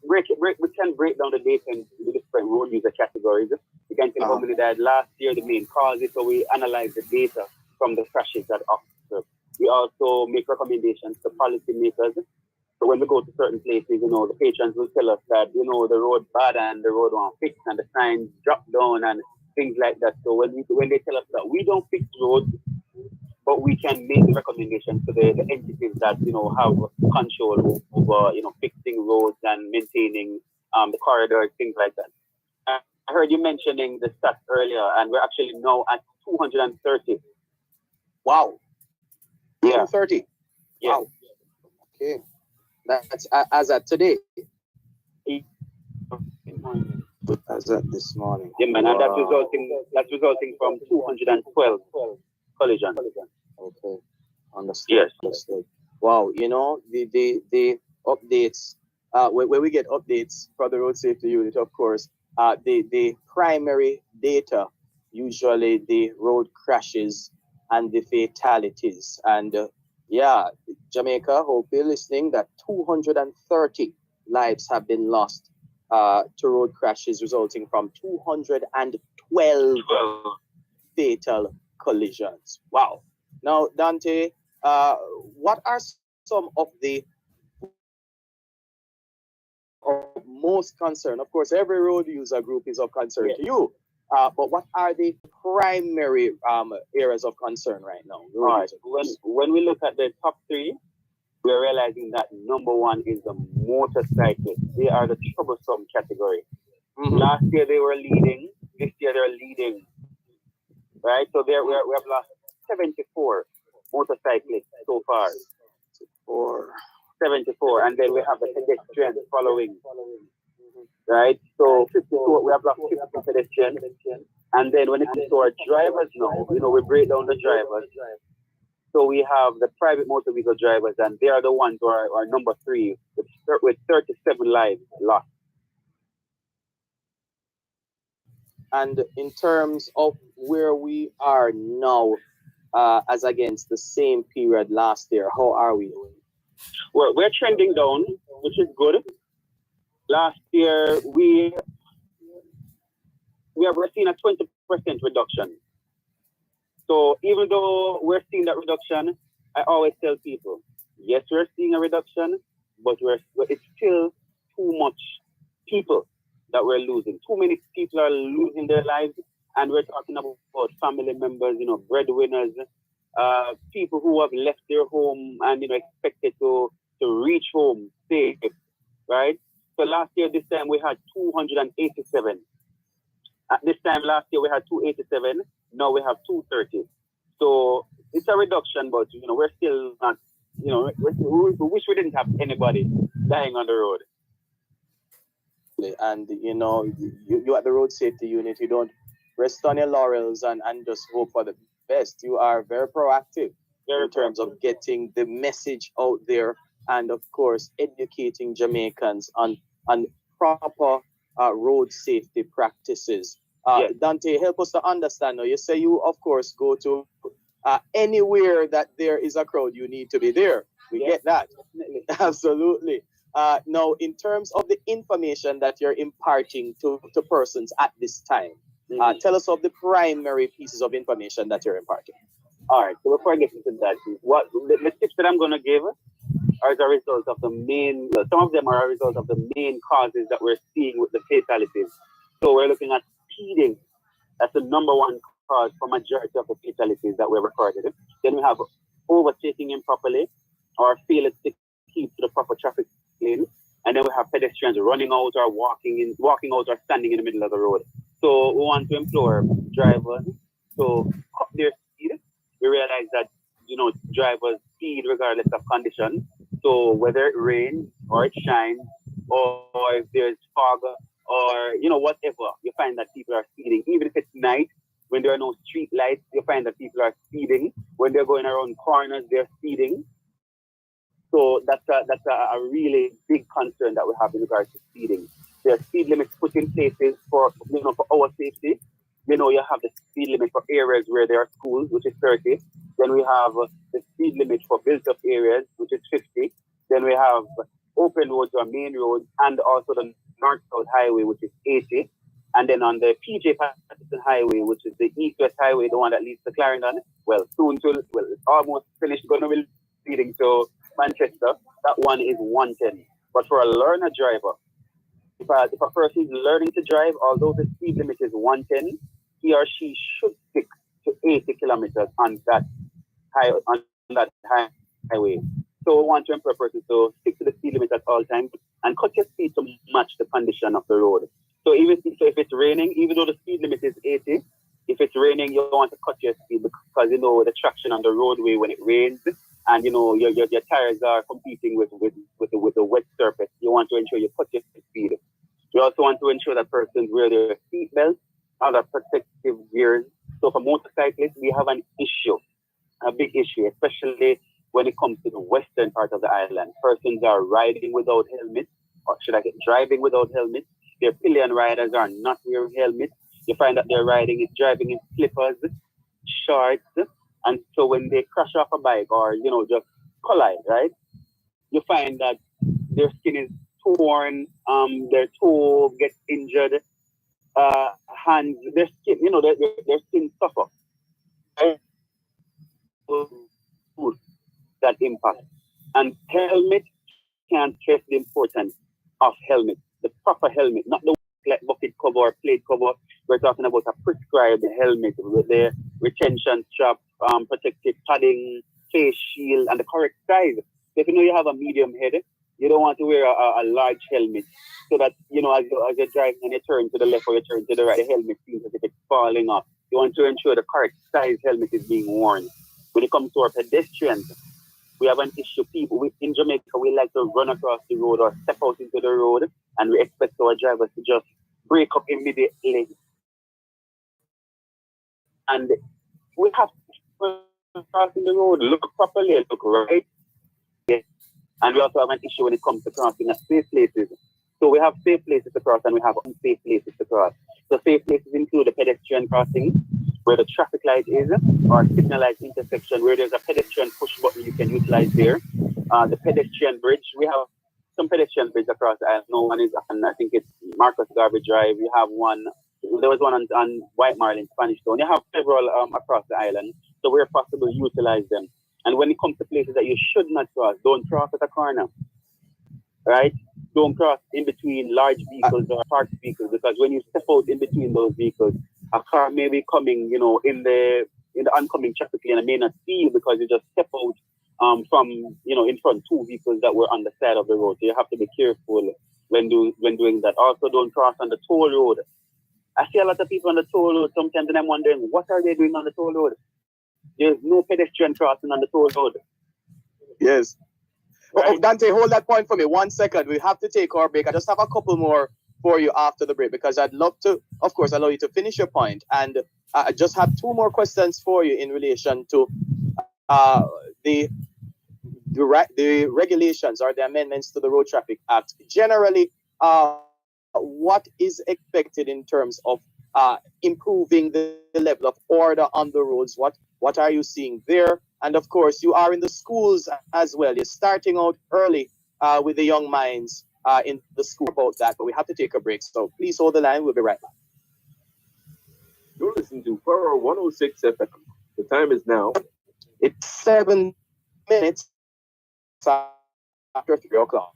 can break down the data into the different road user categories. We can tell how many died last year, the main causes, so we analyze the data from the crashes that occurred. We also make recommendations to policymakers. So when we go to certain places, the patrons will tell us that, the road bad and the road won't fix and the signs drop down and things like that. So when they tell us that we don't fix roads, but we can make the recommendations to the entities that, have control over, fixing roads and maintaining the corridors, things like that. I heard you mentioning the stats earlier, and we're actually now at 230. Wow. Yeah. 230. Yeah. Wow. Okay. That's as at today. As at this morning. Yeah, man, and that's resulting from 212 collisions. Okay. Understood. Yes. Understood. Wow, the updates, when we get updates from the road safety unit, of course, the primary data, usually the road crashes and the fatalities. And yeah, Jamaica, hope you're listening, that 230 lives have been lost to road crashes, resulting from 212 fatal collisions. Wow. Now, Dante, what are some of the of most concern? Of course, every road user group is of concern to you. But what are the primary areas of concern right now? All right. When we look at the top three, we're realizing that number one is the motorcyclists. They are the troublesome category. Last year they were leading. This year they're leading. Right? So we have lost 74 motorcyclists so far. Or 74. And then we have the pedestrians following. Right? So 54, we have lost 50 pedestrians. And then when it comes to our drivers now, we break down the drivers. So we have the private motor vehicle drivers, and they are the ones who are number three with 37 lives lost. And in terms of where we are now, as against the same period last year, how are we doing? Well, we're trending down, which is good. Last year, we're seeing a 20% reduction. So even though we're seeing that reduction, I always tell people, yes, we're seeing a reduction, but it's still too much people that we're losing. Too many people are losing their lives, and we're talking about family members, breadwinners, people who have left their home and expected to reach home safe, right? So last year, this time we had 287. At this time last year we had 287. Now we have 230. So it's a reduction, but we're still not. We wish we didn't have anybody dying on the road. And you at the road safety unit, you don't rest on your laurels and just hope for the best. You are very proactive in terms of getting the message out there, and of course educating Jamaicans on proper road safety practices. Dante, help us to understand now. You say you of course go to anywhere that there is a crowd, you need to be there. We get that. Absolutely. Now, in terms of the information that you're imparting to persons at this time, tell us of the primary pieces of information that you're imparting. All right. So before I get into that, the tips that I'm going to give are as a result of some of them are a result of the main causes that we're seeing with the fatalities. So we're looking at speeding. That's the number one cause for majority of the fatalities that we're recorded. Then we have overtaking improperly or failing to keep to the proper traffic lane. And then we have pedestrians running out or walking out or standing in the middle of the road. So we want to implore drivers to cut their speed. We realize that drivers speed regardless of condition. So whether it rains or it shines or if there's fog or whatever, you find that people are speeding. Even if it's night, when there are no street lights, you find that people are speeding. When they're going around corners, they're speeding. So that's a really big concern that we have in regards to speeding. There are speed limits put in places for our safety. You have the speed limit for areas where there are schools, which is 30. Then we have the speed limit for built-up areas, which is 50. Then we have open roads or main roads, and also the North-South Highway, which is 80. And then on the PJ Patterson Highway, which is the East-West Highway, the one that leads to Clarendon, it's almost finished, going to be leading to Manchester. That one is 110. But for a learner driver, if a person is learning to drive, although the speed limit is 110, he or she should stick to 80 kilometers on that highway. So we want to empower persons to stick to the speed limit at all times and cut your speed to match the condition of the road. So if it's raining, even though the speed limit is 80, if it's raining, you want to cut your speed because the traction on the roadway when it rains, and your tires are competing with the wet surface. You want to ensure you cut your speed. We also want to ensure that persons wear their seatbelts, other protective gears. So for motorcyclists, we have an issue, a big issue, especially when it comes to the western part of the island. Persons are riding without helmets, or should I say driving without helmets. Their pillion riders are not wearing helmets. You find that they're driving in slippers, shorts, and so when they crash off a bike or, just collide, right? You find that their skin is torn, their toe gets injured, hands, their skin, their skin suffer. Right? That impact. And helmet can't stress the importance of helmet, the proper helmet, not the like bucket cover or plate cover. We're talking about a prescribed helmet with the retention strap, protective padding, face shield, and the correct size. So if you know you have a medium head, you don't want to wear a large helmet so that, as you're driving and you turn to the left or you turn to the right, the helmet seems as if it's falling off. You want to ensure the correct size helmet is being worn. When it comes to our pedestrians, we have an issue. In Jamaica, we like to run across the road or step out into the road, and we expect our drivers to just break up immediately. And we have to crossing the road, look properly, look right. Yeah. And we also have an issue when it comes to crossing at safe places. So we have safe places to cross and we have unsafe places to cross. So safe places include the pedestrian crossing, where the traffic light is, or signalized intersection, where there's a pedestrian push button you can utilize there. The pedestrian bridge, we have some pedestrian bridge across the island. No one is, and I think it's Marcus Garvey Drive. We have one, there was one on White Marl in Spanish Town. You have several across the island. So where possible, utilize them. And when it comes to places that you should not cross, don't cross at a corner, right? Don't cross in between large vehicles or parked vehicles, because when you step out in between those vehicles, a car may be coming, in the oncoming traffic lane and may not see you because you just step out from, in front two vehicles that were on the side of the road. So you have to be careful when doing that. Also, don't cross on the toll road. I see a lot of people on the toll road sometimes, and I'm wondering, what are they doing on the toll road? There's no pedestrian crossing on the toll road. Yes. Right? Oh, Dante, hold that point for me 1 second. We have to take our break. I just have a couple more for you after the break, because I'd love to, of course, allow you to finish your point. And I just have two more questions for you in relation to the regulations or the amendments to the Road Traffic Act. Generally, what is expected in terms of improving the level of order on the roads? What are you seeing there? And of course, you are in the schools as well. You're starting out early with the young minds in the school about that. But we have to take a break. So please hold the line. We'll be right back. You're listening to Power 106 FM. The time is now. It's 7 minutes after 3 o'clock.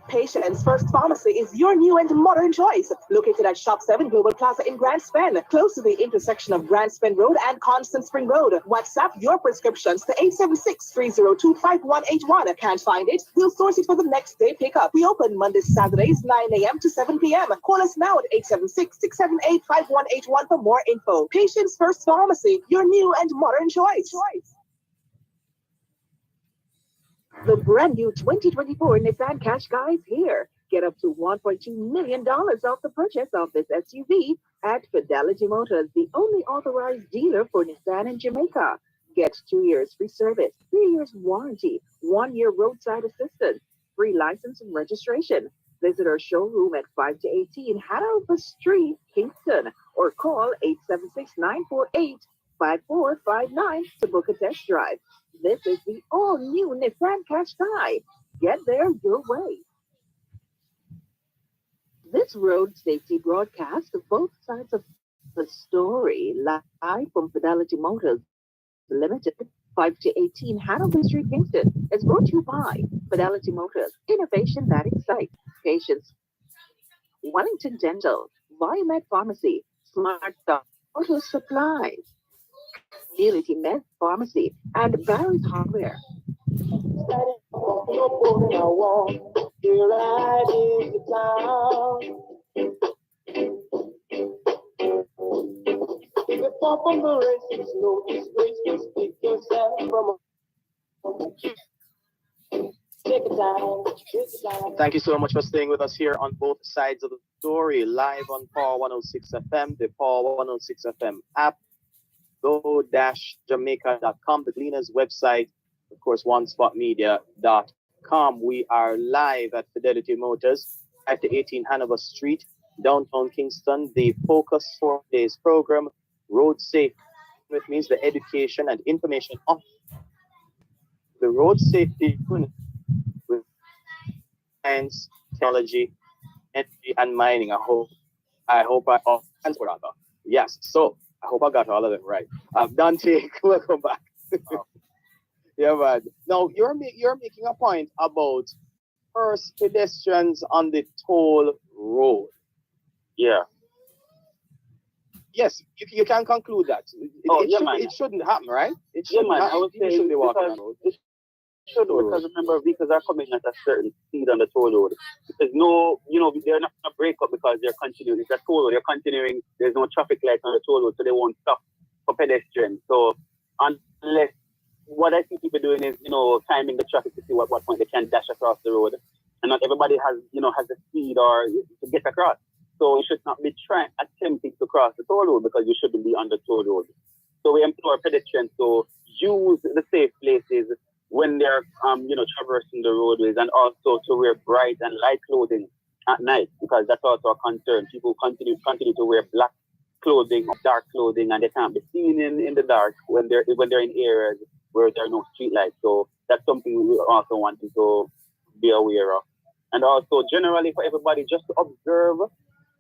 Patients First Pharmacy is your new and modern choice. Located at Shop 7 Global Plaza in Grand Spen, close to the intersection of Grand Spen Road and Constant Spring Road. WhatsApp your prescriptions to 876-302-5181. Can't find it? We'll source it for the next day pickup. We open Mondays, Saturdays, 9 a.m. to 7 p.m. Call us now at 876-678-5181 for more info. Patients First Pharmacy, your new and modern choice. The brand new 2024 Nissan Qashqai is here. Get up to $1.2 million off the purchase of this SUV at Fidelity Motors, the only authorized dealer for Nissan in Jamaica. Get 2 years free service, 3 years warranty, 1 year roadside assistance, free license and registration. Visit our showroom at 5 to 18 Hanover Street, Kingston, or call 876-948-5459 to book a test drive. This is the all-new Nissan Qashqai. Get there your way. This road safety broadcast of both sides of the story, live from Fidelity Motors Limited, 5 to 18 Hanover Street, Kingston, is brought to you by Fidelity Motors, innovation that excites. Patients, Wellington Dental, Biomed Pharmacy, Smart Auto Supplies, Community Med Pharmacy, and Barry's Hardware. If you fall from the race, it's no disgrace. Just pick yourself from a take your time, take your time. Thank you so much for staying with us here on both sides of the story, live on Power 106 FM, the Power 106 FM app, go-jamaica.com, the Gleaners website, of course, onespotmedia.com. We are live at Fidelity Motors, 5 to 18 Hanover Street, downtown Kingston. The Focus for today's program, Road Safety, which means the education and information of the road safety unit with science, technology, energy, and mining. Transport rather. Yes, so I hope I got all of them right. Dante, welcome back. Yeah, man. Now you're making a point about first pedestrians on the toll road. Yeah. Yes, you can conclude that. It shouldn't happen, right? It shouldn't happen. I would say People should be walking on the road. it should, because remember, vehicles are coming at a certain speed on the toll road. There's no, they're not going to break up because they're continuing. It's a toll road. They're continuing. There's no traffic lights on the toll road, so they won't stop for pedestrians. So unless, what I see people doing is, timing the traffic to see what point they can dash across the road. And not everybody has the speed or to get across. So you should not be attempting to cross the toll road because you shouldn't be on the toll road. So we implore pedestrians to use the safe places when they're, traversing the roadways, and also to wear bright and light clothing at night, because that's also a concern. People continue to wear black clothing or dark clothing, and they can't be seen in the dark when they're in areas where there are no street lights. So that's something we also want to be aware of. And also generally for everybody just to observe,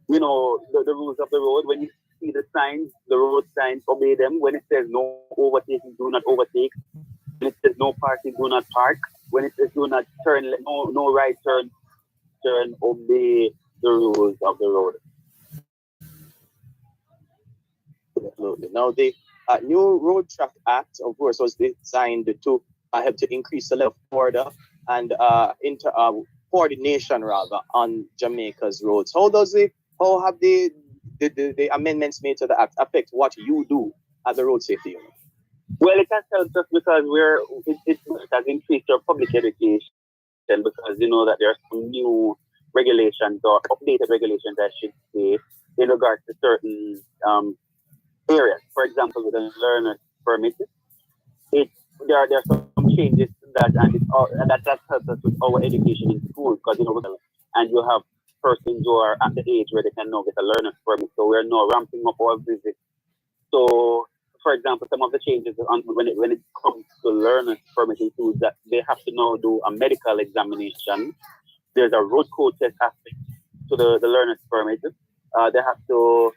the rules of the road. When you see the signs, the road signs, obey them. When it says no overtaking, do not overtake. When it says no parking, do not park. When it says do not turn, no right turn, obey the rules of the road. Absolutely. Now, the new Road Traffic Act, of course, was designed to help to increase the level of order and coordination rather on Jamaica's roads. How have the amendments made to the act affect what you do as a road safety unit? Well, it has helped us because it has increased our public education, because that there are some new regulations or updated regulations, I should say, in regards to certain areas. For example, with the learner permit, there are some changes to that, and that helps us with our education in schools, because and you have persons who are at the age where they can now get a learner's permit. So we're now ramping up our visits. So, for example, some of the changes when it comes to learner's permit includes that they have to now do a medical examination. There's a road code test aspect to the learner's permit. They have to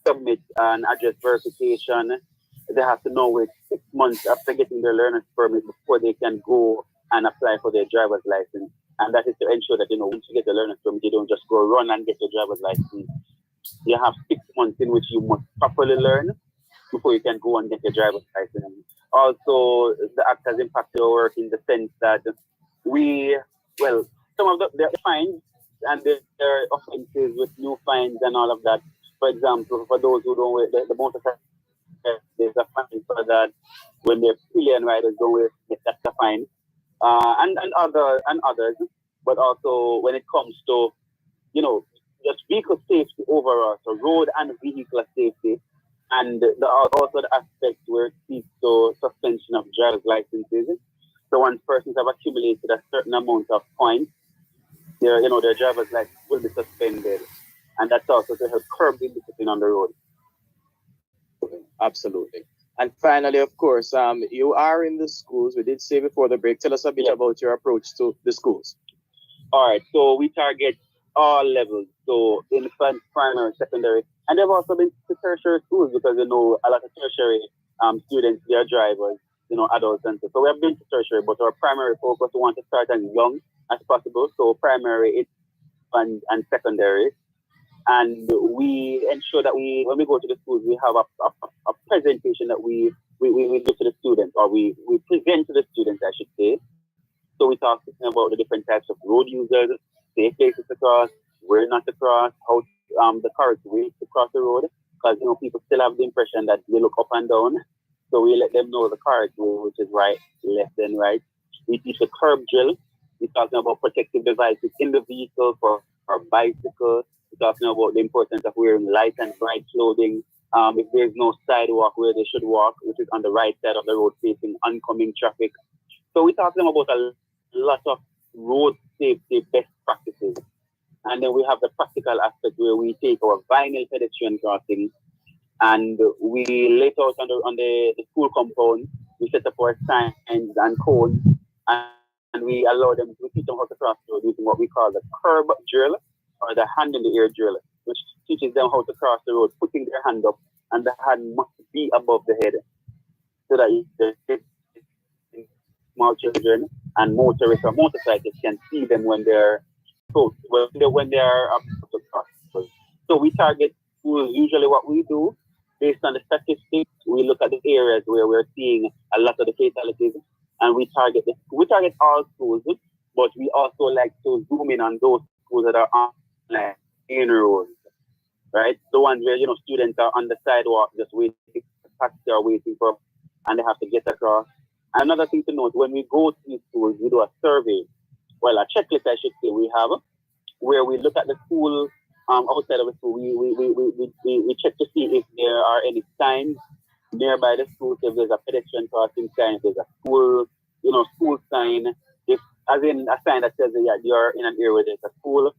submit an address verification. They have to know wait 6 months after getting their learner's permit before they can go and apply for their driver's license. And that is to ensure that, once you get the learner's permit, you don't just go run and get your driver's license. You have 6 months in which you must properly learn before you can go and get your driver's license. Also, the act has impacted our work in the sense that some of the fines and there are offenses with new fines and all of that. For example, for those who don't wear the motorcycle, there's a fine for that. When they're pillion riders don't wear, that's a fine. And others. But also when it comes to, just vehicle safety overall, so road and vehicle safety, and also the aspect where it speaks to suspension of driver's licenses. So once persons have accumulated a certain amount of points, their driver's license will be suspended, and that's also to help curb the discipline on the road. Absolutely. And finally, of course, you are in the schools. We did say before the break. Tell us a bit about your approach to the schools. All right. So we target all levels. So infant, primary, secondary, and they've also been to tertiary schools, because a lot of tertiary students, they are drivers, adults and so. So we have been to tertiary, but our primary focus, we want to start as young as possible. So primary and secondary. And we ensure that when we go to the schools, we have a presentation that we do to the students, or we present to the students, I should say. So we talk about the different types of road users, safe places to cross, where not to cross, how the correct way to cross the road, because people still have the impression that they look up and down. So we let them know the correct way, which is right, left, and right. We teach the curb drill. We're talking about protective devices in the vehicle for bicycles. We're talking about the importance of wearing light and bright clothing. If there's no sidewalk where they should walk, which is on the right side of the road facing oncoming traffic. So we're talking about a lot of road safety best practices. And then we have the practical aspect where we take our vinyl pedestrian crossings and we lay it out on the school compound. We set up our signs and cones, and we allow them, we teach them how to cross the road using what we call the curb drill or the hand in the air drill, which teaches them how to cross the road, putting their hand up, and the hand must be above the head so that the small children and motorists or motorcyclists can see them when they're close, when they are up to cross. So we target schools. Usually, what we do, based on the statistics, we look at the areas where we're seeing a lot of the fatalities, and we target all schools, but we also like to zoom in on those schools that are on like main roads, right? The ones where students are on the sidewalk just waiting, taxi are waiting for, and they have to get across. Another thing to note: when we go to these schools, we do a survey. Well, a checklist, I should say, we have where we look at the school outside of the school. We check to see if there are any signs nearby the school. So if there's a pedestrian crossing sign, if there's a school sign, if as in a sign that says that you're in an area where there's a school.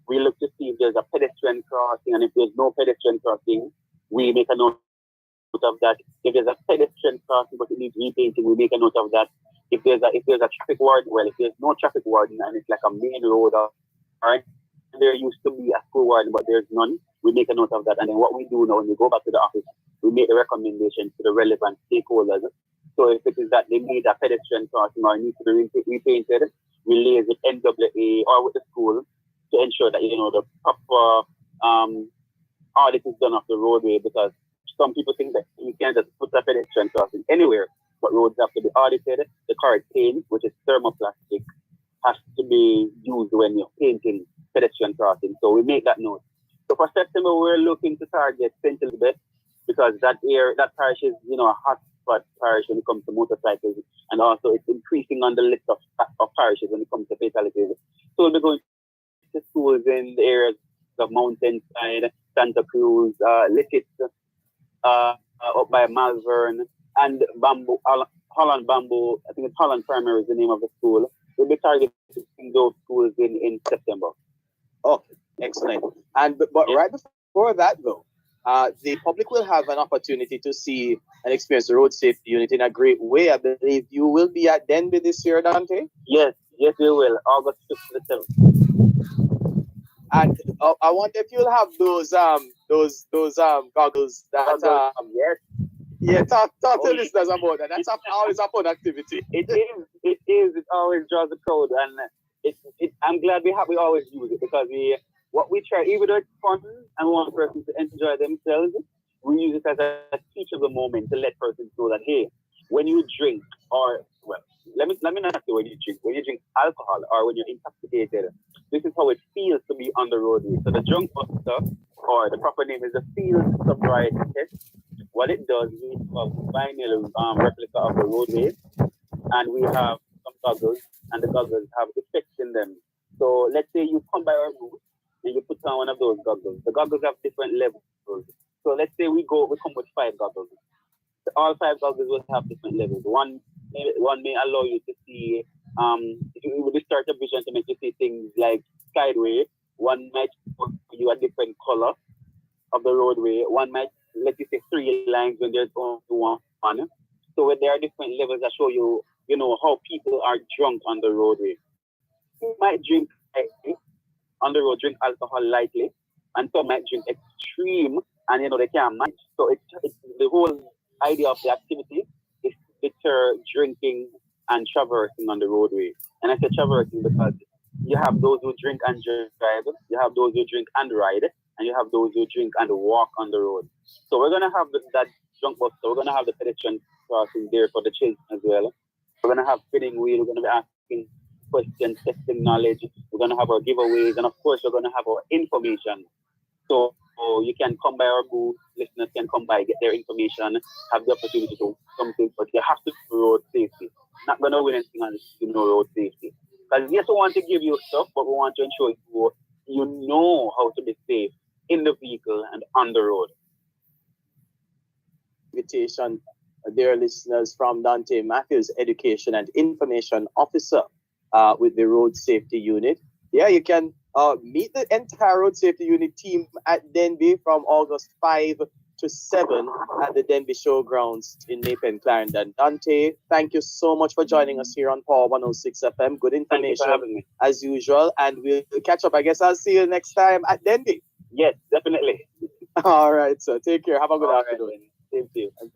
We look to see if there's a pedestrian crossing, and if there's no pedestrian crossing, we make a note of that. If there's a pedestrian crossing but it needs repainting, we make a note of that. If there's a traffic warden, well, if there's no traffic warden and it's like a main road, or there used to be a school warden but there's none, we make a note of that. And then what we do now when we go back to the office, we make the recommendations to the relevant stakeholders. So if it is that they need a pedestrian crossing or needs to be repainted, we liaise with NWA or with the school to ensure that the proper audit is done of the roadway, because some people think that you can't just put a pedestrian crossing anywhere, but roads have to be audited. The correct paint, which is thermoplastic, has to be used when you're painting pedestrian crossing. So we make that note. So for September, we're looking to target St. Elizabeth, because that parish is a hotspot parish when it comes to motorcycles, and also it's increasing on the list of parishes when it comes to fatalities. So we'll be going to schools in the areas of Mountainside, Santa Cruz, Lickett, up by Malvern, and Bamboo, Holland Bamboo. I think it's Holland Primary is the name of the school. We'll be targeting those schools in September. Okay, excellent. And but right before that though, the public will have an opportunity to see and experience the road safety unit in a great way. I believe you will be at Denby this year, Dante. Yes, we will. August 6th to the 7th. And I wonder if you'll have those goggles that yes. Yeah, talk to the listeners about that. That's always a fun activity. It is. It always draws a crowd, and I'm glad we always use it, because what we try, even though it's fun and we want a person to enjoy themselves, we use it as a teachable moment to let persons know that, hey, when you drink, or well, let me not say when you drink alcohol or when you're intoxicated, this is how it feels to be on the roadway. So the drunk buster, or the proper name is the field sobriety test. What it does is we have a vinyl replica of the roadway, and we have some goggles, and the goggles have effects in them. So let's say you come by our booth and you put on one of those goggles. The goggles have different levels. So let's say we come with 5 goggles. All 5 goggles will have different levels. One may allow you to see, it will distort your vision to make you see things like skyway. One might show you a different color of the roadway. One might let you see 3 lines when there's only one. So there are different levels that show you, how people are drunk on the roadway. Some might drink lightly on the road, drink alcohol lightly, and some might drink extreme, and they can't manage. So it's the whole idea of the activity is to deter drinking and traversing on the roadway. And I say traversing because you have those who drink and drive, you have those who drink and ride, and you have those who drink and walk on the road. So we're gonna have that drunk bus. So we're gonna have the pedestrian crossing there for the children as well. We're gonna have spinning wheel. We're gonna be asking questions, testing knowledge. We're gonna have our giveaways, and of course, we're gonna have our information. So you can come by our booth. Listeners can come by, get their information, have the opportunity to do something, but you have to do road safety. Not gonna win anything on road safety. Because yes, we want to give you stuff, but we want to ensure you know how to be safe in the vehicle and on the road. Invitation, dear listeners, from Dante Matthews, Education and Information Officer with the Road Safety Unit. Yeah, you can meet the entire Road Safety Unit team at Denby from August 5 to 7 at the Denby Showgrounds in Napen, Clarendon. Dante, thank you so much for joining us here on Power 106 FM. Good information as usual, and we'll catch up. I guess I'll see you next time at Denby. Yes, definitely. All right, so take care. Have a good afternoon. Right, same to you. And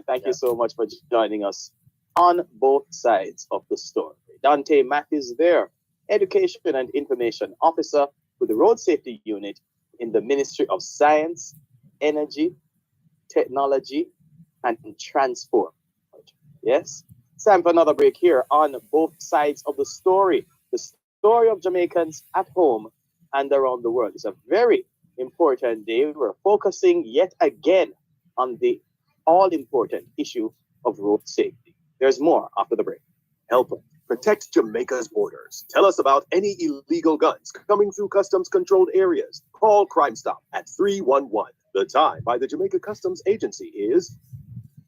thank you so much for joining us on both sides of the story. Dante Matthews there, Education and Information Officer with the Road Safety Unit in the Ministry of Science, Energy, Technology, and Transport. Yes? Time for another break here on both sides of the story. The story of Jamaicans at home and around the world. It's a very important day. We're focusing yet again on the all-important issue of road safety. There's more after the break. Help protect Jamaica's borders. Tell us about any illegal guns coming through customs controlled areas. Call Crime Stop at 311. The time by the Jamaica Customs Agency is...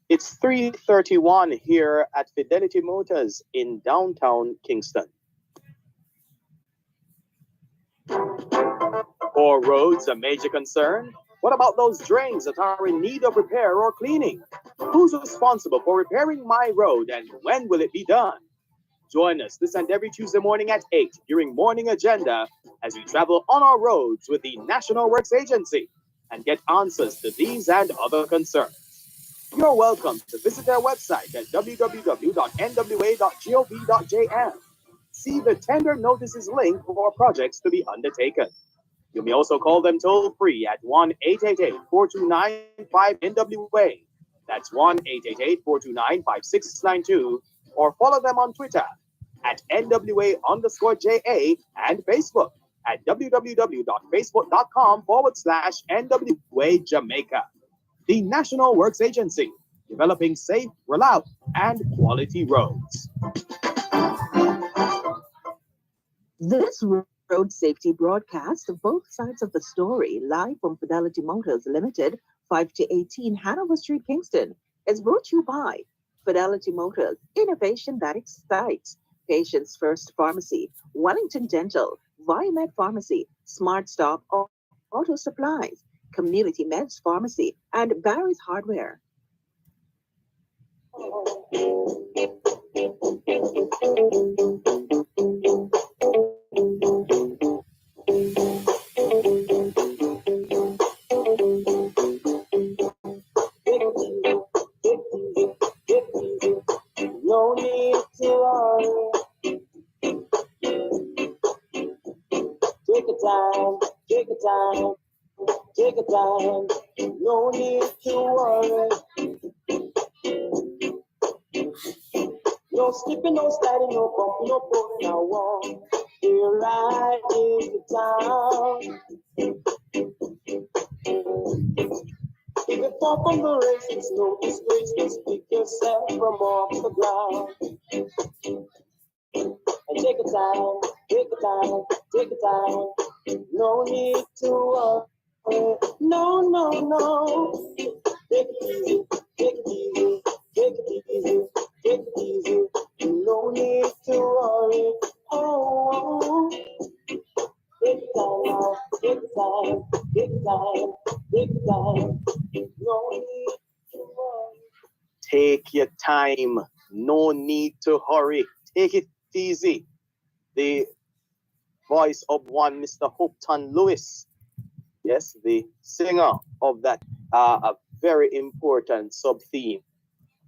It's 3:31 here at Fidelity Motors in downtown Kingston. Are roads a major concern? What about those drains that are in need of repair or cleaning? Who's responsible for repairing my road and when will it be done? Join us this and every Tuesday morning at 8 during Morning Agenda as we travel on our roads with the National Works Agency and get answers to these and other concerns. You're welcome to visit their website at www.nwa.gov.jm. See the tender notices link for projects to be undertaken. You may also call them toll-free at 1-888-429-5NWA. That's 1-888-429-5692. Or follow them on Twitter at NWA_JA and Facebook at www.facebook.com/NWA Jamaica. The National Works Agency, developing safe, reliable, and quality roads. This road safety broadcast of both sides of the story, live from Fidelity Motors Limited, 5 to 18 Hanover Street, Kingston, is brought to you by Fidelity Motors, innovation that excites. Patients First Pharmacy, Wellington Dental, Viomed Pharmacy, Smart Stop Auto Supplies, Community Meds Pharmacy, and Barry's Hardware. No need to worry. Take your time, take your time, take your time. No need to worry. No skipping, no sliding, no bumping, no pulling, no walk. Here right is the town. If you fall from the race, it's no disgrace. Just pick yourself from off the ground. And take your time, take your time, take your time. No need to worry. No, no, no. Take it easy, take it easy, take it easy, take it easy. No need to worry. Oh, take your time now, take your time, take your time, take your time. No need to worry. Take your time. No need to hurry. Take it easy. The voice of one Mr. Hopton Lewis. Yes, the singer of that a very important sub-theme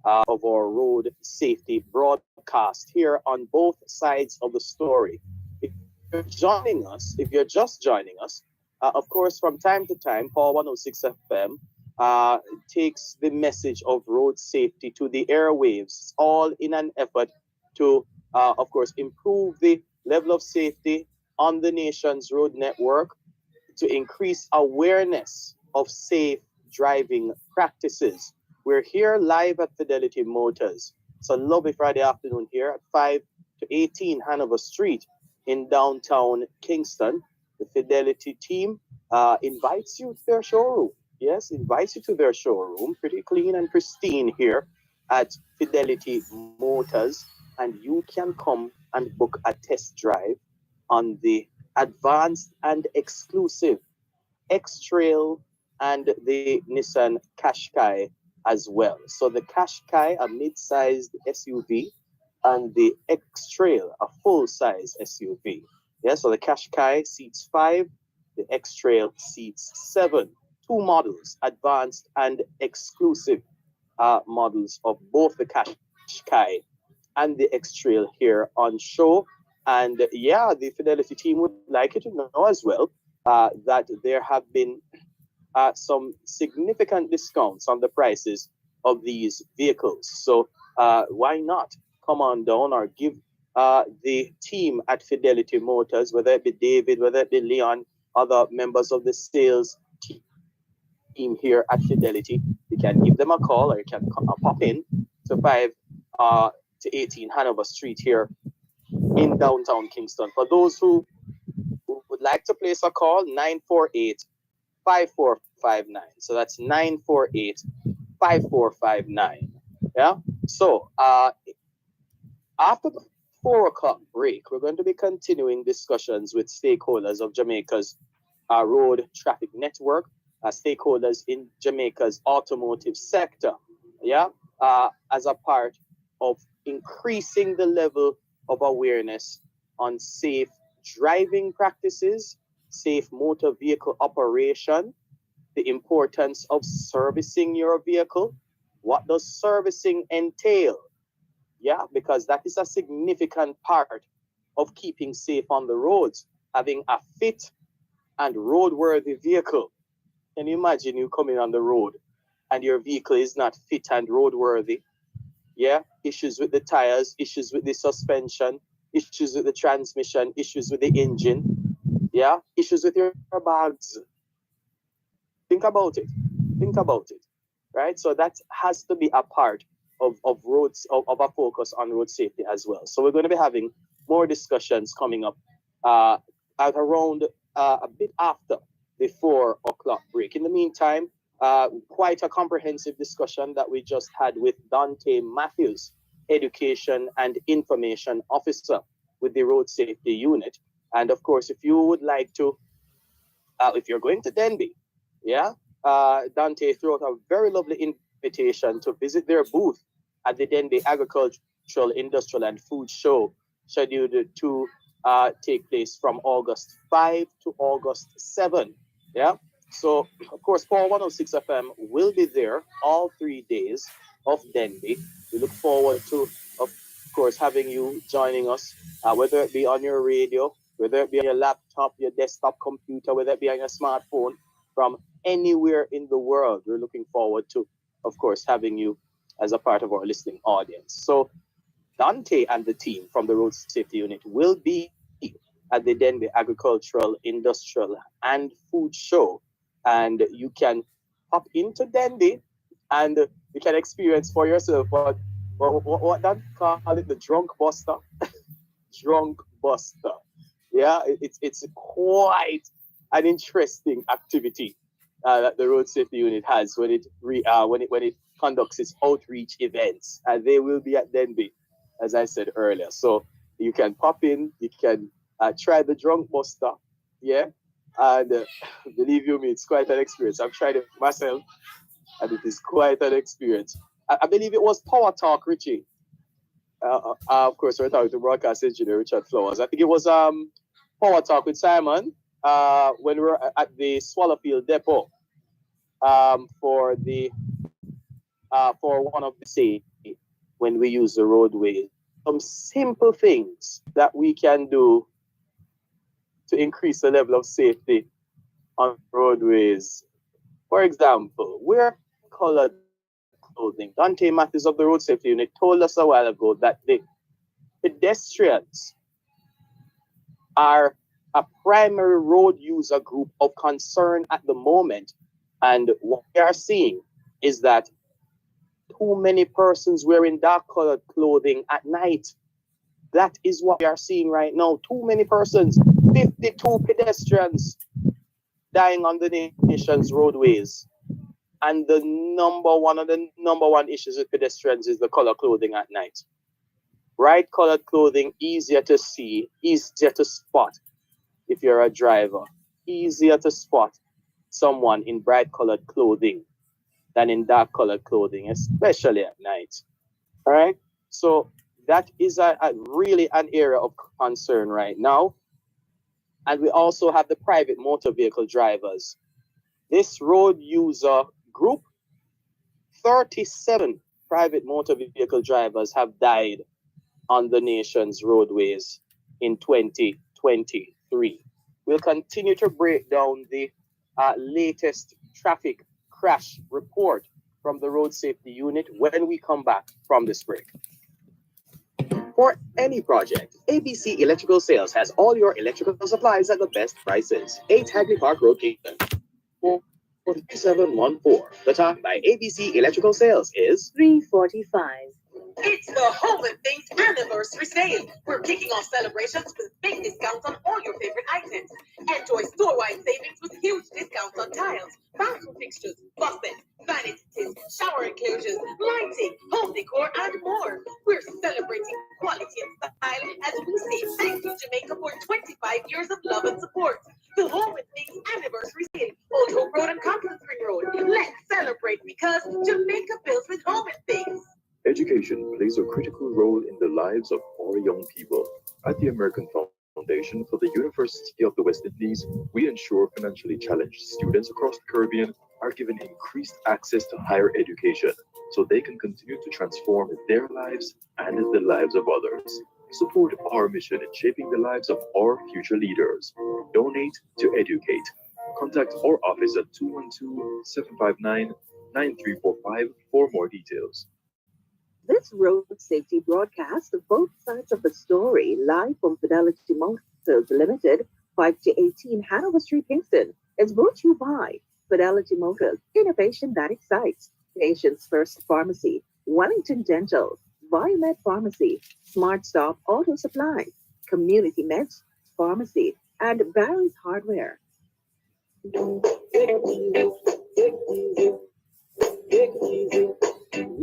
of our road safety broadcast here on both sides of the story. If you're joining us, if you're just joining us, of course, from time to time, Power 106 FM takes the message of road safety to the airwaves, all in an effort to, of course, improve the level of safety on the nation's road network, to increase awareness of safe driving practices. We're here live at Fidelity Motors. It's a lovely Friday afternoon here at 5 to 18 Hanover Street in downtown Kingston. The Fidelity team invites you to their showroom. Yes, invites you to their showroom, pretty clean and pristine here at Fidelity Motors, and you can come and book a test drive on the advanced and exclusive X Trail and the Nissan Qashqai as well. So the Qashqai, a mid-sized SUV, and the X Trail, a full-size SUV. Yeah, so the Qashqai seats five, the X Trail seats seven. Two models, advanced and exclusive models of both the Qashqai and the X Trail here on show. And yeah, the Fidelity team would like you to know as well that there have been some significant discounts on the prices of these vehicles. So why not come on down or give the team at Fidelity Motors, whether it be David, whether it be Leon, other members of the sales team here at Fidelity, you can give them a call or you can pop in to 5 to 18 Hanover Street here in downtown Kingston. For those who would like to place a call, 948 5459. So that's 948 5459. Yeah. So after the 4 o'clock break, we're going to be continuing discussions with stakeholders of Jamaica's road traffic network, stakeholders in Jamaica's automotive sector. Yeah. As a part of increasing the level of awareness on safe driving practices, safe motor vehicle operation, the importance of servicing your vehicle. What does servicing entail? Yeah, because that is a significant part of keeping safe on the roads, having a fit and roadworthy vehicle. Can you imagine you coming on the road and your vehicle is not fit and roadworthy? Yeah, issues with the tires, issues with the suspension, issues with the transmission, issues with the engine. Yeah, issues with your bags. Think about it. Think about it. Right? So that has to be a part of roads of a focus on road safety as well. So we're going to be having more discussions coming up at around a bit after the 4 o'clock break. In the meantime, quite a comprehensive discussion that we just had with Dante Matthews, Education and Information Officer with the Road Safety Unit. And of course, if you would like to, if you're going to Denby, yeah, Dante threw out a very lovely invitation to visit their booth at the Denby Agricultural, Industrial and Food Show, scheduled to take place from August 5 to August 7. Yeah. So, of course, Power 106 FM will be there all 3 days of Denby. We look forward to, of course, having you joining us, whether it be on your radio, whether it be on your laptop, your desktop computer, whether it be on your smartphone, from anywhere in the world. We're looking forward to, of course, having you as a part of our listening audience. So Dante and the team from the Road Safety Unit will be at the Denby Agricultural, Industrial and Food Show. And you can hop into Denby and you can experience for yourself what that call it, the drunk buster. Drunk buster. Yeah, it's quite an interesting activity that the Road Safety Unit has when it conducts its outreach events, and they will be at Denby, as I said earlier. So you can pop in, you can try the drunk buster, yeah, and believe you me, it's quite an experience. I've tried it myself, and it is quite an experience. I believe it was Power Talk, Richie. Of course, we're talking to broadcast engineer Richard Flowers. I think it was Power Talk with Simon when we were at the Swallowfield Depot for one of the safety when we use the roadways. Some simple things that we can do to increase the level of safety on roadways. For example, wear colored clothing. Dante Matthews of the Road Safety Unit told us a while ago that the pedestrians are a primary road user group of concern at the moment. And what we are seeing is that too many persons wearing dark colored clothing at night. That is what we are seeing right now. Too many persons, 52 pedestrians dying on the nation's roadways. And one of the number one issues with pedestrians is the color clothing at night. Bright colored clothing, easier to see, easier to spot if you're a driver. Easier to spot someone in bright colored clothing than in dark colored clothing, especially at night. All right. So that is a really an area of concern right now. And we also have the private motor vehicle drivers. This road user group, 37 private motor vehicle drivers have died on the nation's roadways in 2023. We'll continue to break down the latest traffic crash report from the Road Safety Unit when we come back from this break. For any project, ABC Electrical Sales has all your electrical supplies at the best prices. 8 Hagley Park Road, Kingston. 4714. The time by ABC Electrical Sales is 3:45. It's the Home and Things Anniversary Sale. We're kicking off celebrations with big discounts on all your favorite items. Enjoy store-wide savings with huge discounts on tiles, bathroom fixtures, faucets, vanities, shower enclosures, lighting, home decor, and more. We're celebrating quality and style as we say thank you Jamaica for 25 years of love and support. The Home and Things Anniversary Sale, Old Hope Road and Compton Spring Road. Let's celebrate because Jamaica builds with Home and Things. Education plays a critical role in the lives of our young people. At the American Foundation for the University of the West Indies, we ensure financially challenged students across the Caribbean are given increased access to higher education so they can continue to transform their lives and the lives of others. Support our mission in shaping the lives of our future leaders. Donate to educate. Contact our office at 212-759-9345 for more details. This road safety broadcast of both sides of the story, live from Fidelity Motors Limited, 5 to 18 Hanover Street, Kingston, is brought to you by Fidelity Motors, innovation that excites. Patients First Pharmacy, Wellington Dental, Biomed Pharmacy, Smart Stop Auto Supply, Community Meds Pharmacy, and Barry's Hardware.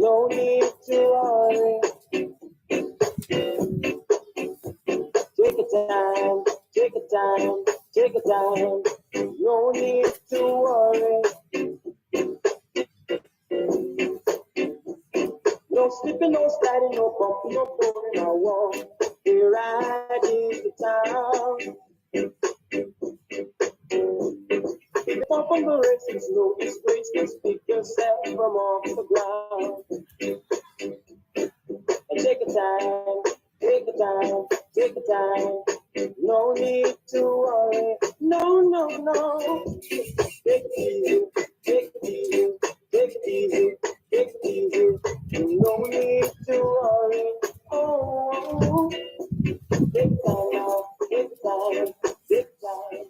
No need to worry. Take your time, take your time, take your time. No need to worry. No slipping, no sliding, no bumping, no falling, no walk. Here I is the town. Up on the race, it's no disgrace. Just pick yourself from off the ground. And take your time, take your time, take your time. No need to worry. No, no, no. Take it easy, take it easy, take it easy, take it easy. No need to worry. Oh, take time now, take time, take time.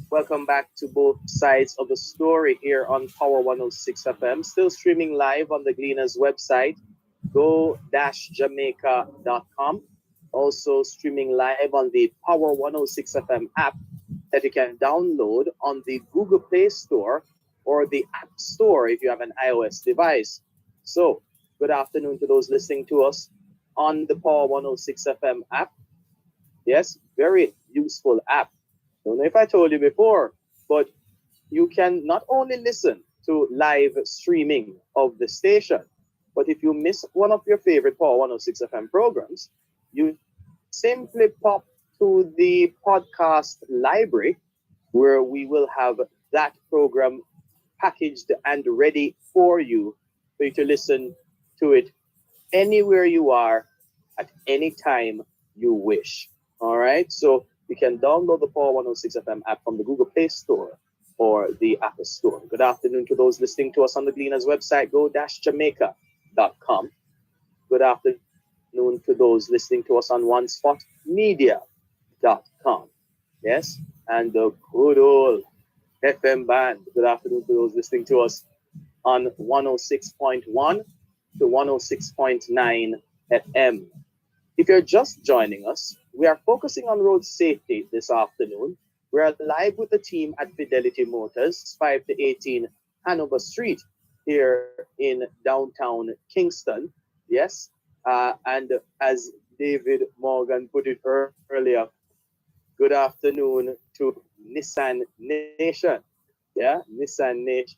Welcome back to both sides of the story here on Power 106 FM. Still streaming live on the Gleaners website, go-jamaica.com. Also streaming live on the Power 106 FM app that you can download on the Google Play Store or the App Store if you have an iOS device. So, good afternoon to those listening to us on the Power 106 FM app. Yes, very useful app. Don't know if I told you before, but you can not only listen to live streaming of the station, but if you miss one of your favorite Power 106 FM programs, you simply pop to the podcast library where we will have that program packaged and ready for you to listen to it anywhere you are at any time you wish. All right, so you can download the Power 106 FM app from the Google Play Store or the Apple Store. Good afternoon to those listening to us on the Gleaners website, go-jamaica.com. Good afternoon to those listening to us on onespotmedia.com. Yes, and the good old FM band. Good afternoon to those listening to us on 106.1 to 106.9 FM. If you're just joining us, we are focusing on road safety this afternoon. We are live with the team at Fidelity Motors, 5 to 18 Hanover Street here in downtown Kingston. Yes, and as David Morgan put it earlier, good afternoon to Nissan Nation. Yeah, Nissan Nation.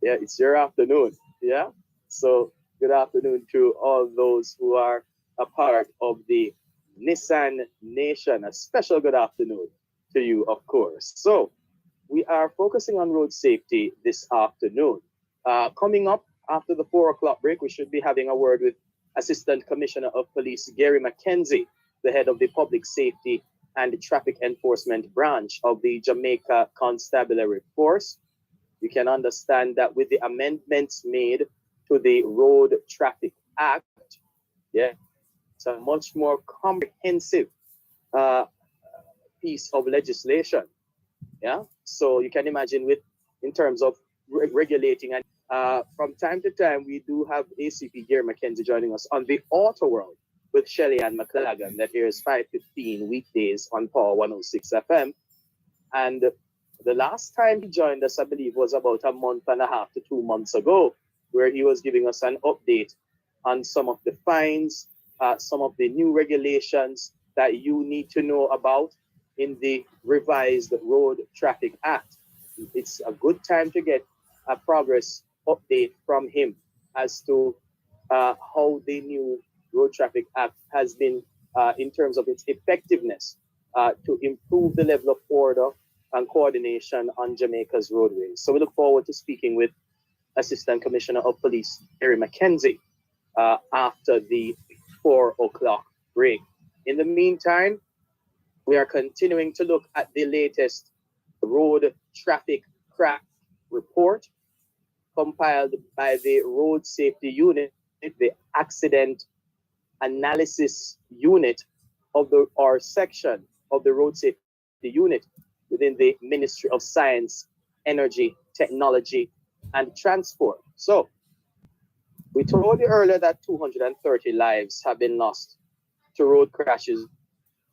Yeah, it's your afternoon. Yeah. So good afternoon to all those who are a part of the Nissan Nation. A special good afternoon to you, of course. So we are focusing on road safety this afternoon. Coming up after the 4 o'clock break, we should be having a word with Assistant Commissioner of Police Gary McKenzie, the head of the Public Safety and Traffic Enforcement Branch of the Jamaica Constabulary Force. You can understand that with the amendments made to the Road Traffic Act, yeah, it's a much more comprehensive uh, piece of legislation. Yeah, so you can imagine with in terms of regulating and from time to time we do have ACP Gary McKenzie joining us on the Auto World with Shelley and McLagan that airs 5:15 weekdays on Power 106 FM. And the last time he joined us, I believe, was about a month and a half to 2 months ago, where he was giving us an update on some of the fines, some of the new regulations that you need to know about in the revised Road Traffic Act. It's a good time to get a progress update from him as to how the new Road Traffic Act has been in terms of its effectiveness to improve the level of order and coordination on Jamaica's roadways. So we look forward to speaking with Assistant Commissioner of Police Gary McKenzie after the 4 o'clock break. In the meantime, we are continuing to look at the latest road traffic crash report compiled by the Road Safety Unit, the Accident Analysis Unit of the or section of the Road Safety Unit within the Ministry of Science, Energy, Technology, and Transport. So, we told you earlier that 230 lives have been lost to road crashes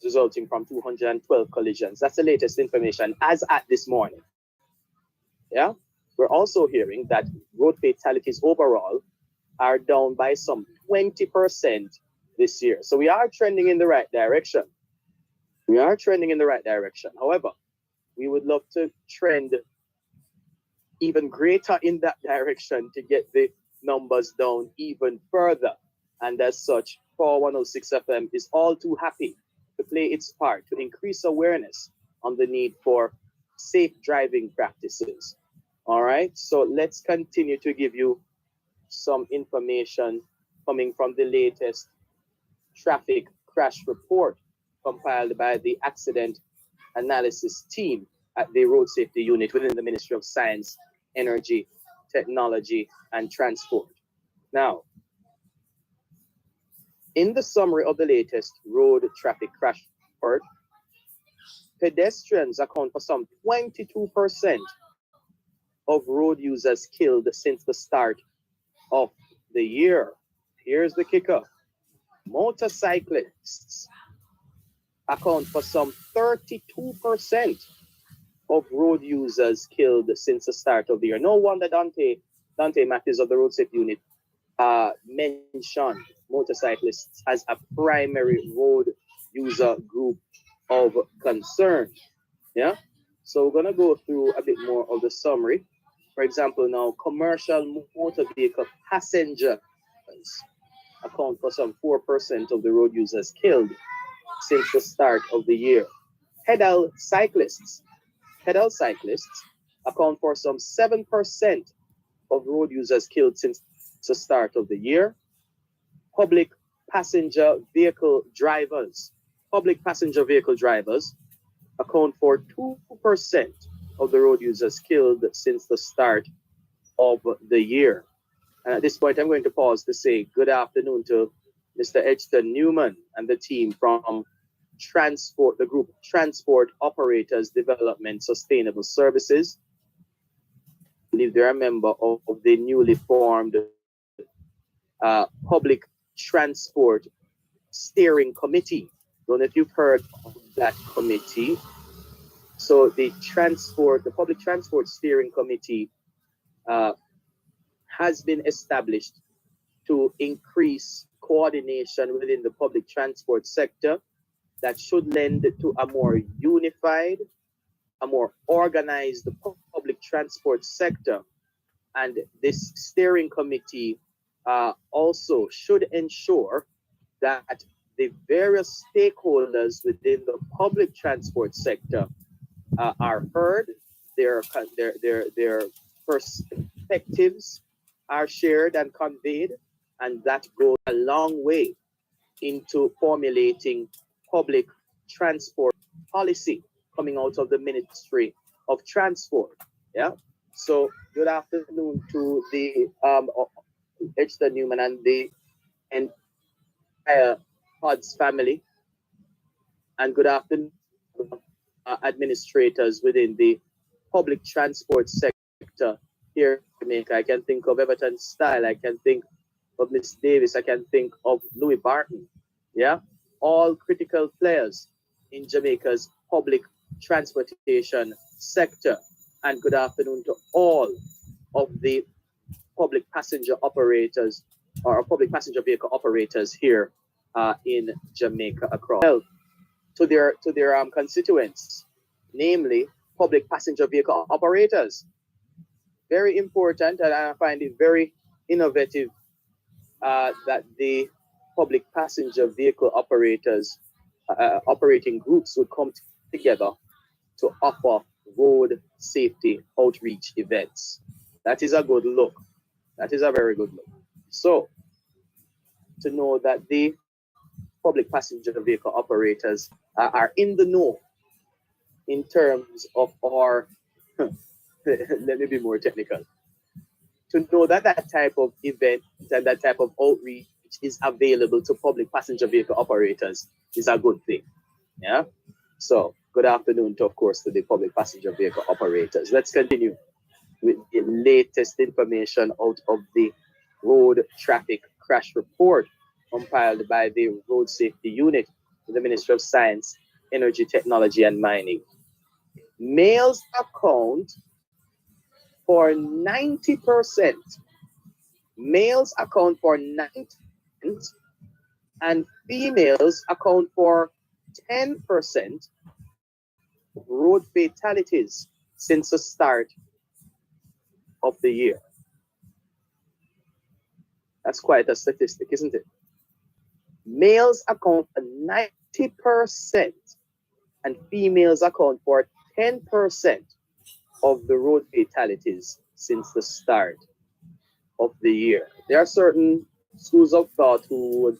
resulting from 212 collisions. That's the latest information as at this morning. Yeah, we're also hearing that road fatalities overall are down by some 20% this year. So we are trending in the right direction. We are trending in the right direction. However, we would love to trend even greater in that direction to get the numbers down even further. And as such, 4106 FM is all too happy to play its part to increase awareness on the need for safe driving practices. All right, so let's continue to give you some information coming from the latest traffic crash report compiled by the Accident Analysis Team at the Road Safety Unit within the Ministry of Science, Energy, Technology, and Transport. Now, in the summary of the latest road traffic crash report, pedestrians account for some 22% of road users killed since the start of the year. Here's the kicker. Motorcyclists account for some 32% of road users killed since the start of the year. No wonder Dante Matthews of the Road Safety Unit mentioned motorcyclists as a primary road user group of concern. Yeah. So we're gonna go through a bit more of the summary. For example, now commercial motor vehicle passengers account for some 4% of the road users killed since the start of the year. Pedal cyclists account for some 7% of road users killed since the start of the year. Public passenger vehicle drivers account for 2% of the road users killed since the start of the year. And at this point, I'm going to pause to say good afternoon to Mr. Edgston Newman and the team from Transport, the group Transport Operators Development Sustainable Services. I believe they're a member of the newly formed Public Transport Steering Committee. Don't know if you've heard of that committee. So the Public Transport Steering Committee uh, has been established to increase coordination within the public transport sector that should lend to a more unified, a more organized public transport sector. And this steering committee also should ensure that the various stakeholders within the public transport sector are heard, their perspectives are shared and conveyed, and that goes a long way into formulating public transport policy coming out of the Ministry of Transport. Yeah. So good afternoon to the Edgston Newman and the entire PODS family, and good afternoon administrators within the public transport sector here in Jamaica. I can think of Everton Style, I can think of Miss Davis, I can think of Louis Barton. Yeah, all critical players in Jamaica's public transportation sector. And good afternoon to all of the public passenger operators or public passenger vehicle operators here in Jamaica across to their constituents, namely public passenger vehicle operators. Very important, and I find it very innovative that the public passenger vehicle operators, operating groups would come together to offer road safety outreach events. That is a good look. That is a very good look. So, to know that the public passenger vehicle operators are in the know in terms of our, let me be more technical, to know that that type of event and that type of outreach is available to public passenger vehicle operators is a good thing. Yeah. So good afternoon to, of course, to the public passenger vehicle operators. Let's continue with the latest information out of the road traffic crash report compiled by the Road Safety Unit in the Ministry of Science, Energy, Technology, and Mining. Males account for 90%. Males account for 90%, and females account for 10% of road fatalities since the start of the year. That's quite a statistic, isn't it? Males account for 90%, and females account for 10% of the road fatalities since the start of the year. There are certain schools of thought who would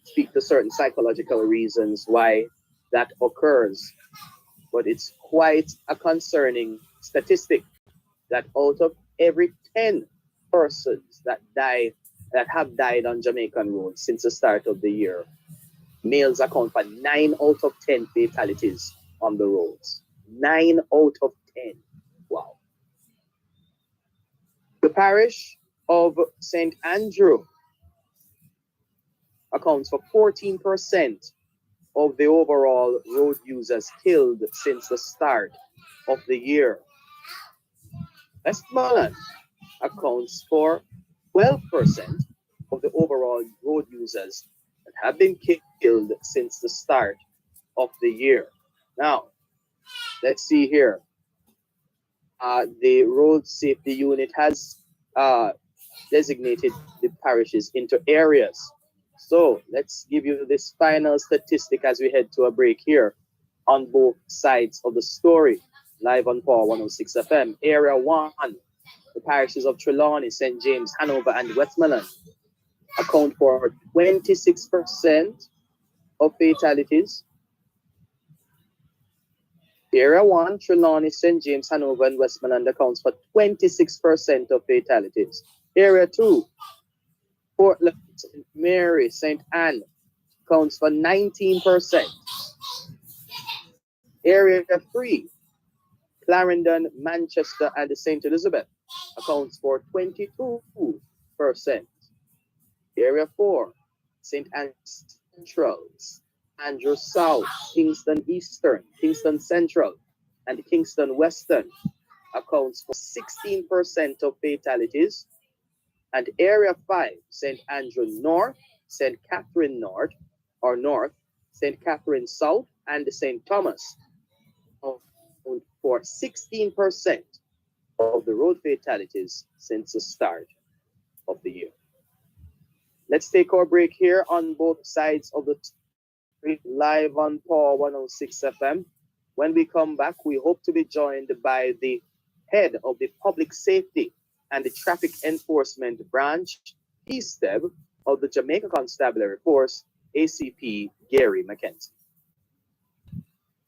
speak to certain psychological reasons why that occurs, but it's quite a concerning statistic that out of every 10 persons that have died on Jamaican roads since the start of the year, males account for 9 out of 10 fatalities on the roads. 9 out of 10. Wow. The parish of St. Andrew accounts for 14% of the overall road users killed since the start of the year. Westmoreland accounts for 12% of the overall road users that have been killed since the start of the year. Now, let's see here. The Road Safety Unit has designated the parishes into areas. So let's give you this final statistic as we head to a break here on both sides of the story, live on Power 106 FM. Area 1, the parishes of Trelawney, St. James, Hanover, and Westmoreland account for 26% of fatalities. Area 1, Trelawney, St. James, Hanover, and Westmoreland accounts for 26% of fatalities. Area 2, Portland, St. Mary, St. Anne accounts for 19%. Area 3, Clarendon, Manchester, and St. Elizabeth accounts for 22%. Area 4, St. Andrews Central, Andrew South, Kingston Eastern, Kingston Central, and Kingston Western accounts for 16% of fatalities, and Area 5, St. Andrew North, St. Catherine North, or North, St. Catherine South, and St. Thomas account for 16% of the road fatalities since the start of the year. Let's take our break here on both sides of the street, live on Power 106 FM. When we come back, we hope to be joined by the head of the Public Safety and the Traffic Enforcement Branch, PSTEB, of the Jamaica Constabulary Force, ACP Gary McKenzie.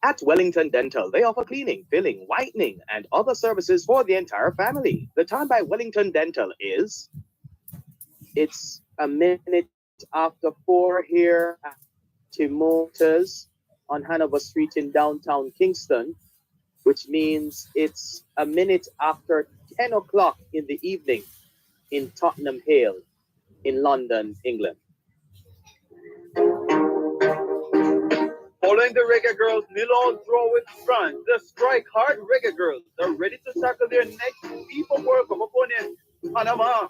At Wellington Dental, they offer cleaning, filling, whitening, and other services for the entire family. The time by Wellington Dental is, it's a minute after 4 here at Motors on Hanover Street in downtown Kingston, which means it's a minute after 10 o'clock in the evening in Tottenham Hale in London, England. Following the Reggae Girls Milan draw with France, the Strike Hard Reggae Girls are ready to tackle their next FIFA World Cup opponent, Panama.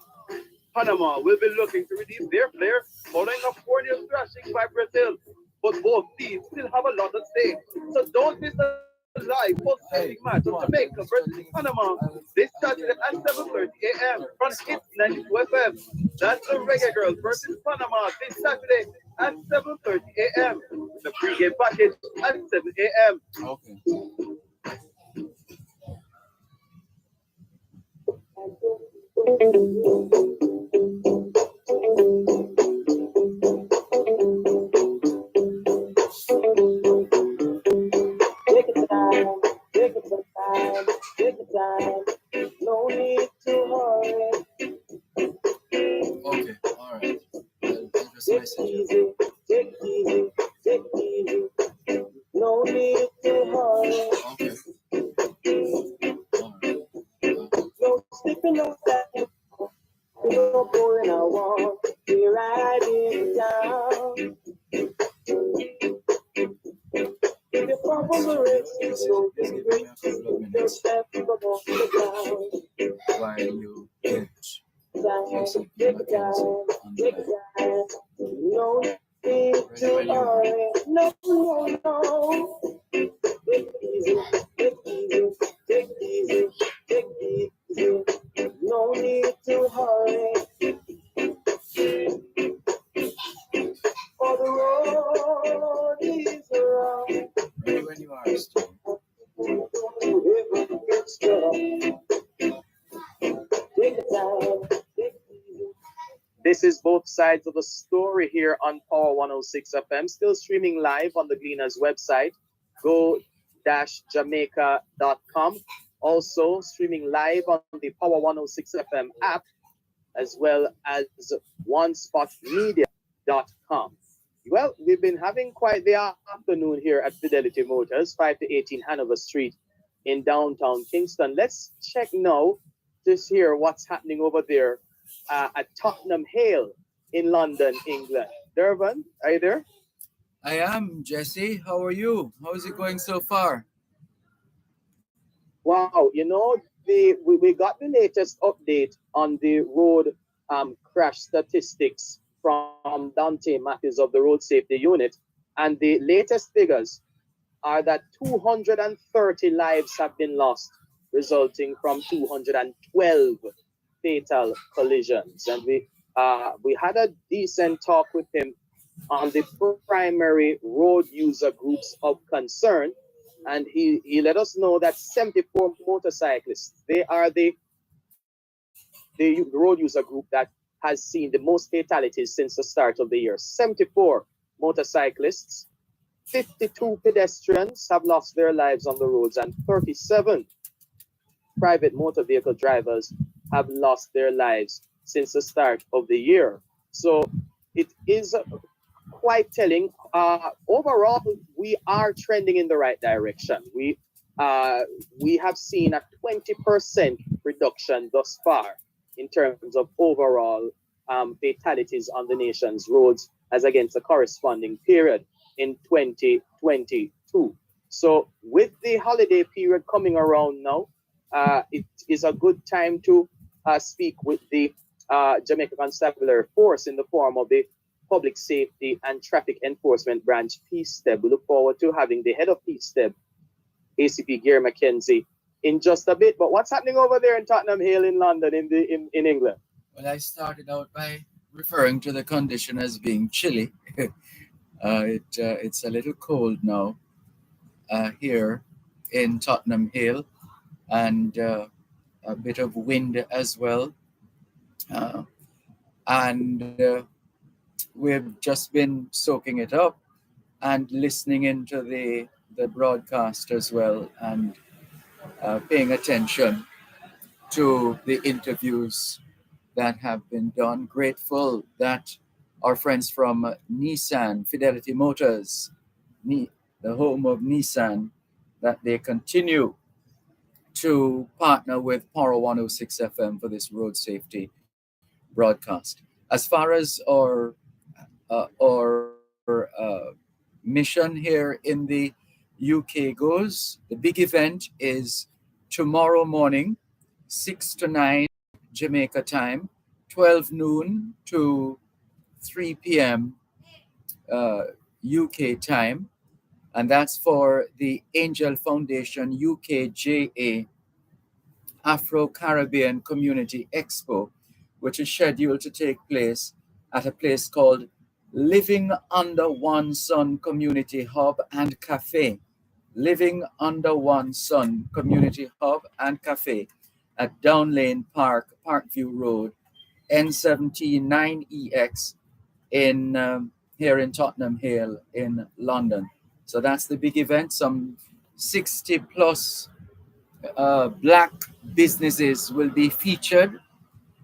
Panama will be looking to redeem their flair following a 4-0 thrashing by Brazil. But both teams still have a lot at stake, so don't miss the live pulsating match of Jamaica versus Panama this Saturday at 7:30 a.m. on Hits 92 FM. That's the Reggae Girls versus Panama this Saturday at 7:30 a.m. The pregame package at 7 a.m. Okay. Take your time, take your time, take your time. No need to hurry. Okay, all right. I'll just Take message it you. easy, take it easy, take it easy. No need to hurry. Okay. All right. No slipping no stacking. No going I want. We're riding down. If you fall from the race, so Just give me a couple of your minutes step from off the ground. while you get Down, ACP take it McKenzie down, on the take line. it down. No need Ready to when you are. hurry. No, no, no. Take it easy, take it easy, take it easy, take it easy. No need to hurry. For the road is around. Ready when you are, Steve. If it gets tough, take it down, take it easy. This is both sides of the story here on Power 106 FM, still streaming live on the Gleaners website, go-jamaica.com. Also streaming live on the Power 106 FM app, as well as onespotmedia.com. Well, we've been having quite the afternoon here at Fidelity Motors, 5 to 18 Hanover Street in downtown Kingston. Let's check now to hear what's happening over there at Tottenham Hale in London, England. Dervan, are you there? I am, Jesse. How are you? How is it going so far? Wow, you know, we got the latest update on the road crash statistics from Dante Matthews of the Road Safety Unit. And the latest figures are that 230 lives have been lost, resulting from 212 fatal collisions. And we had a decent talk with him on the primary road user groups of concern. And he let us know that 74 motorcyclists, they are the road user group that has seen the most fatalities since the start of the year. 74 motorcyclists, 52 pedestrians have lost their lives on the roads, and 37 private motor vehicle drivers have lost their lives since the start of the year. So it is quite telling. Overall, we are trending in the right direction. We have seen a 20% reduction thus far in terms of overall fatalities on the nation's roads. as against the corresponding period in 2022. So, with the holiday period coming around now, it is a good time to speak with the Jamaica Constabulary Force in the form of the Public Safety and Traffic Enforcement Branch, PSTEB. We look forward to having the head of PSTEB, ACP Gary McKenzie, in just a bit. But what's happening over there in Tottenham Hale in London, in England? Well, I started out by referring to the condition as being chilly. It's a little cold now here in Tottenham Hale, and a bit of wind as well. And we've just been soaking it up and listening into the broadcast as well, and paying attention to the interviews that have been done. Grateful that our friends from Nissan, Fidelity Motors, the home of Nissan, that they continue to partner with Power 106 FM for this road safety broadcast. As far as our mission here in the UK goes, the big event is tomorrow morning, 6 to 9 Jamaica time, 12 noon to 3 p.m. UK time, and that's for the Angel Foundation UKJA Afro-Caribbean Community Expo, which is scheduled to take place at a place called Living Under One Sun Community Hub and Cafe. Living Under One Sun Community Hub and Cafe at Down Lane Park, Parkview Road, N17 9EX in here in Tottenham Hale in London. So that's the big event. Some 60 plus black businesses will be featured.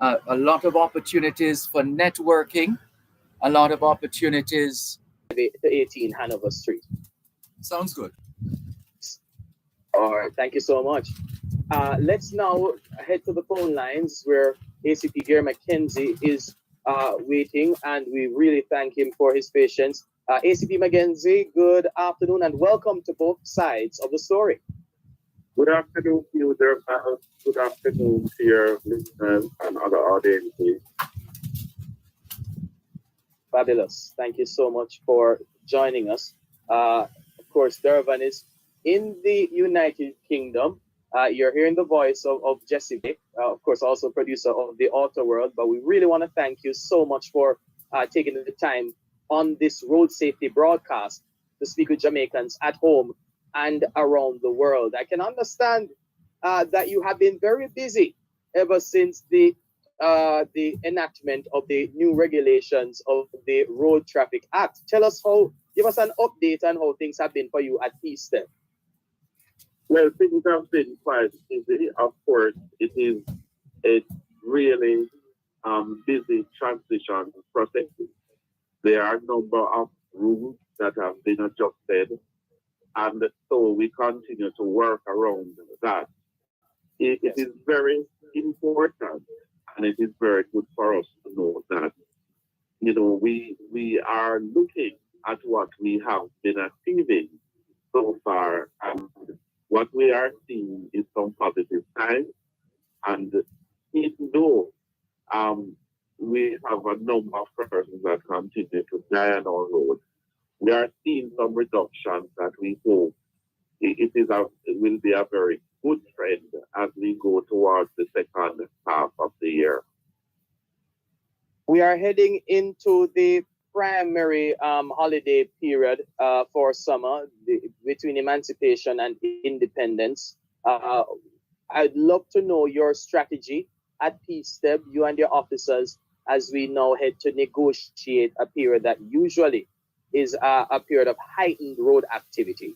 A lot of opportunities for networking, a lot of opportunities. The 18 Hanover Street. Sounds good. All right, thank you so much. Let's now head to the phone lines where ACP Gary McKenzie is waiting, and we really thank him for his patience. ACP McKenzie, good afternoon and welcome to both sides of the story. Good afternoon to you, Dervan. Good afternoon to your listeners and other audiences. Fabulous. Thank you so much for joining us. Of course, Dervan is in the United Kingdom. You're hearing the voice of Jesse Bay, of course, also producer of The Auto World. But we really want to thank you so much for taking the time on this road safety broadcast to speak with Jamaicans at home and around the world. I can understand that you have been very busy ever since the enactment of the new regulations of the Road Traffic Act. Give us an update on how things have been for you at PSTEB. Well, things have been quite busy. Of course, it is a really busy transition process. There are a number of rules that have been adjusted, and so we continue to work around that. It is very important, and it is very good for us to know that, we are looking at what we have been achieving so far, and what we are seeing is some positive signs. And even though we have a number of persons that continue to die on our road, we are seeing some reductions that we hope it will be a very good trend as we go towards the second half of the year. We are heading into the primary holiday period for summer, between emancipation and independence. I'd love to know your strategy at PSTEB, you and your officers, as we now head to negotiate a period that usually is a period of heightened road activity.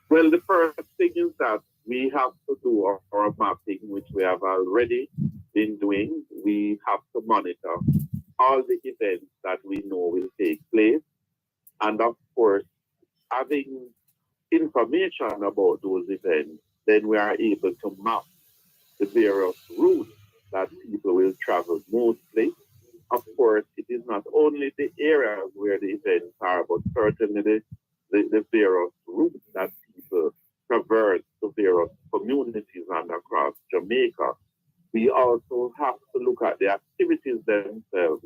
Well, the first thing is that we have to do our mapping, which we have already been doing. We have to monitor all the events that we know will take place. And of course, having information about those events, then we are able to map the various routes that people will travel mostly. of course, it is not only the areas where the events are, but certainly the various routes that people traverse to various communities and across Jamaica. We also have to look at the activities themselves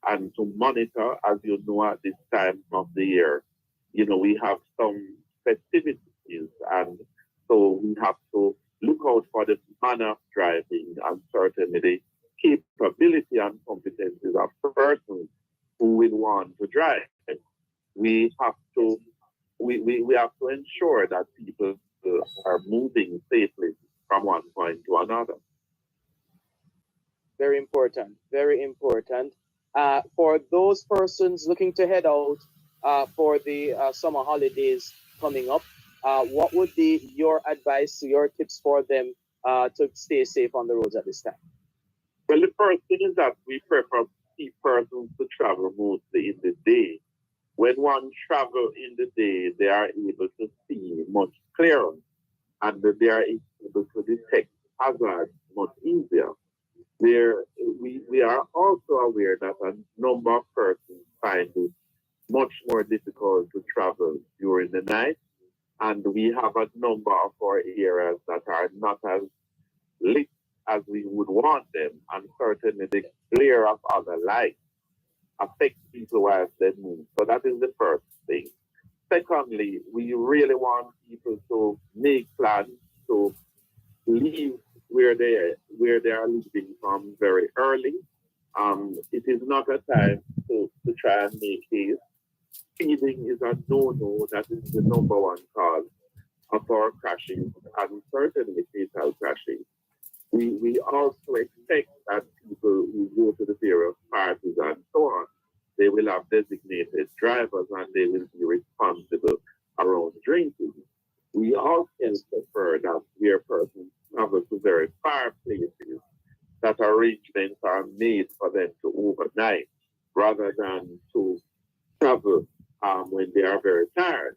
and to monitor, as you know, at this time of the year. You know, we have some festivities, and so we have to look out for the manner of driving and certainly the capability and competencies of persons who will want to drive. We have to we have to ensure that people are moving safely from one point to another. Very important. Very important. For those persons looking to head out for the summer holidays coming up, what would be your advice, your tips for them to stay safe on the roads at this time? Well, the first thing is that we prefer persons to travel mostly in the day. When one travel in the day, they are able to see much clearer and they are able to detect hazards much easier. We are also aware that a number of persons find it much more difficult to travel during the night, and we have a number of our areas that are not as lit as we would want them, and certainly the glare of other lights affects people while they move. So that is the first thing. Secondly, we really want people to make plans to leave where they are living from very early. It is not a time to try and make haste. Speeding is a no-no. That is the number one cause of our crashing and certainly fatal crashing. We also expect that people who go to the various parties and so on, they will have designated drivers and they will be responsible around drinking. We also prefer that where persons travel to very far places, that arrangements are made for them to overnight rather than to travel when they are very tired.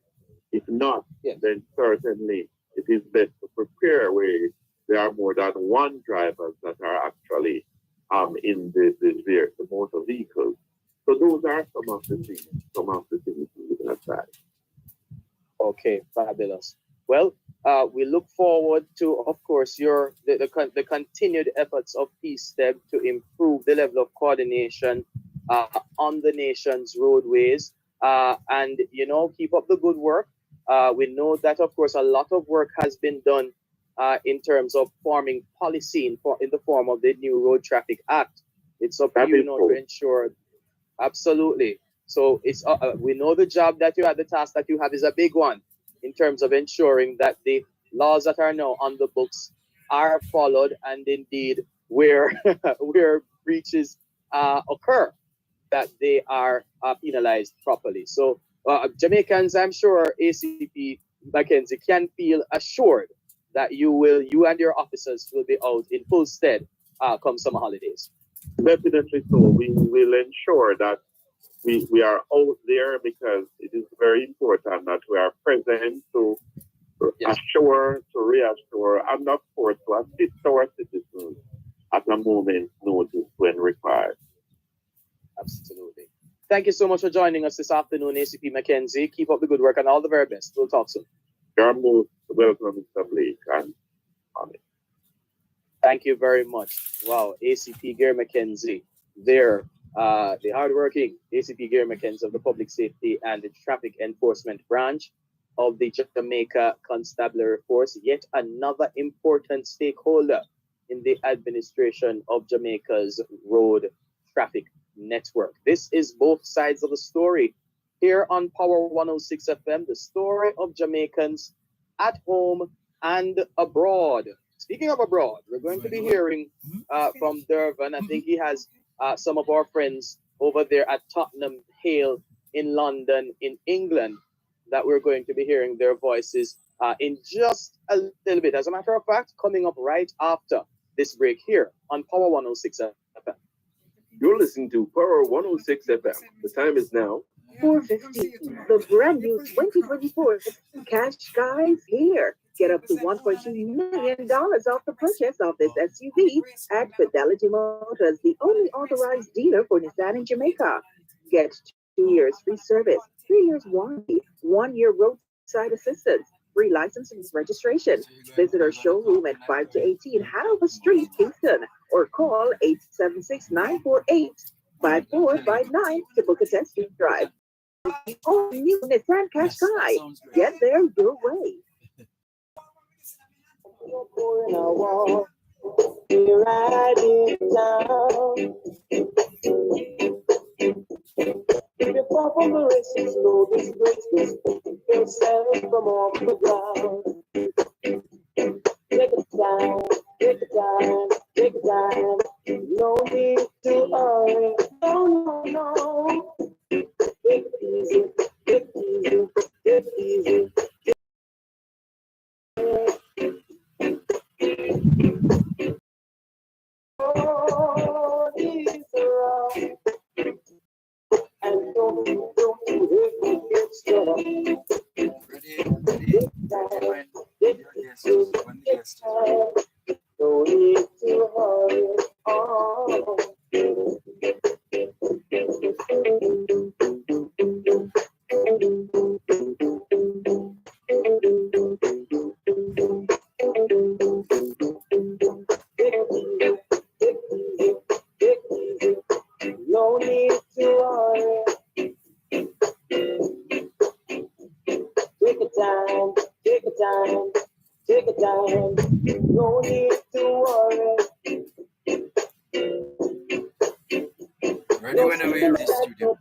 If not, then certainly it is best to prepare where there are more than one drivers that are actually in the motor vehicles. So those are some of the things we can advise. Okay, fabulous. Well, we look forward to, of course, the continued efforts of PSTEB to improve the level of coordination on the nation's roadways, and keep up the good work. We know that, of course, a lot of work has been done in terms of forming policy in the form of the new Road Traffic Act. It's up to you now to ensure. Absolutely. So it's we know the job that you have, the task that you have is a big one in terms of ensuring that the laws that are now on the books are followed, and indeed where where breaches occur, that they are penalized properly. So Jamaicans, I'm sure ACP Mackenzie can feel assured that you and your officers will be out in full stead come summer holidays. Definitely so. We will ensure that we are out there because it is very important that we are present to assure, to reassure, and of course to assist our citizens at a moment's notice when required. Absolutely. Thank you so much for joining us this afternoon, ACP Mackenzie. Keep up the good work and all the very best. We'll talk soon. You're most welcome, Mr. Blake, and thank you very much. Wow, ACP Gary Mackenzie, there, the hardworking ACP Gary Mackenzie of the Public Safety and the Traffic Enforcement Branch of the Jamaica Constabulary Force, yet another important stakeholder in the administration of Jamaica's road traffic network. This is both sides of the story here on Power 106 FM, the story of Jamaicans at home and abroad. Speaking of abroad, we're going to be hearing from Dervan. I think he has some of our friends over there at Tottenham Hale in London, in England, that we're going to be hearing their voices in just a little bit. As a matter of fact, coming up right after this break here on Power 106 FM. You're listening to Power 106 FM. The time is now 4:50. The brand new 2024 Cash Guys here. Get up to $1.2 million off the purchase of this SUV at Fidelity Motors, the only authorized dealer for Nissan in Jamaica. Get 2 years free service, 3 years warranty, 1 year roadside assistance, free license and registration. Visit our showroom at 5 to 18 Hanover Street, Kingston, or call 876-948-5459 to book a test drive. The all new Nissan Qashqai. Get there your way. You're riding down. If you fall from the race, it's slow disgrace. Pick yourself from off the ground. Take it down, take it down, take it down. No need to hurry. No, no, no. Take it easy, take it easy, take it easy. Oh, these are and don't you get stuck. No need to hurry. Oh. No need to worry. Take a time, take a time, take a time. No need to worry. Ready whenever you're ready, studio.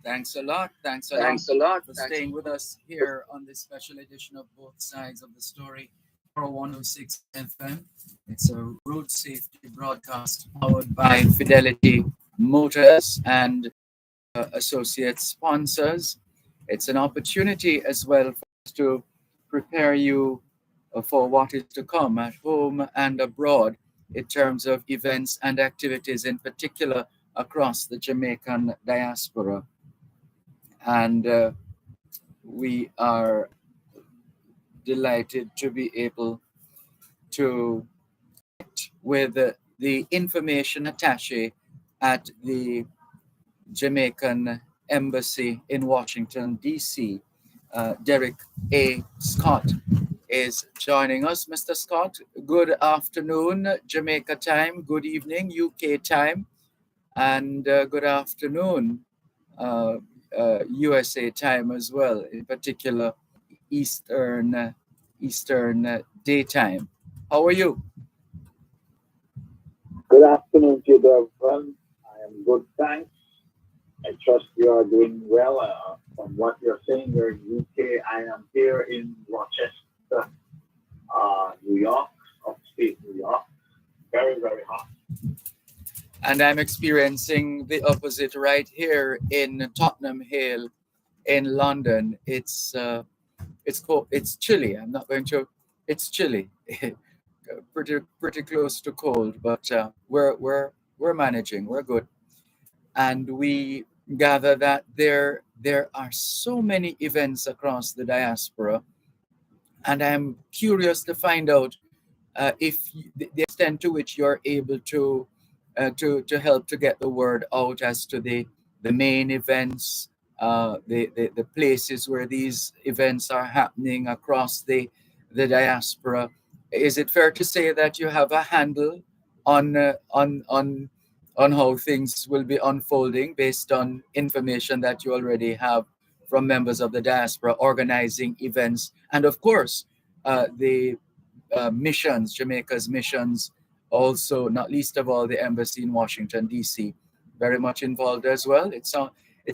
Thanks a lot. Thanks a lot for staying with us here on this special edition of Both Sides of the Story for 106 FM. It's a road safety broadcast powered by Fidelity Motors and associate sponsors. It's an opportunity as well for us to prepare you for what is to come at home and abroad in terms of events and activities, in particular across the Jamaican diaspora. And we are delighted to be able to connect with the information attaché at the Jamaican Embassy in Washington, D.C. Derek A. Scott is joining us. Mr. Scott, good afternoon, Jamaica time, good evening, UK time, and good afternoon, USA time as well, in particular Eastern daytime. How are you? Good afternoon to you, Dervan. I am good, thanks. I trust you are doing well. From what you're saying, you're in UK. I am here in Rochester, New York, upstate New York. Very, very hot. And I'm experiencing the opposite right here in Tottenham Hale, in London. It's cold. It's chilly. I'm not going to. It's chilly. pretty close to cold, but we're managing. We're good. And we gather that there are so many events across the diaspora, and I'm curious to find out if the extent to which you're able to help to get the word out as to the main events, the places where these events are happening across the diaspora. Is it fair to say that you have a handle on how things will be unfolding based on information that you already have from members of the diaspora organizing events, and of course the missions, Jamaica's missions, also not least of all the embassy in Washington D.C. very much involved as well. It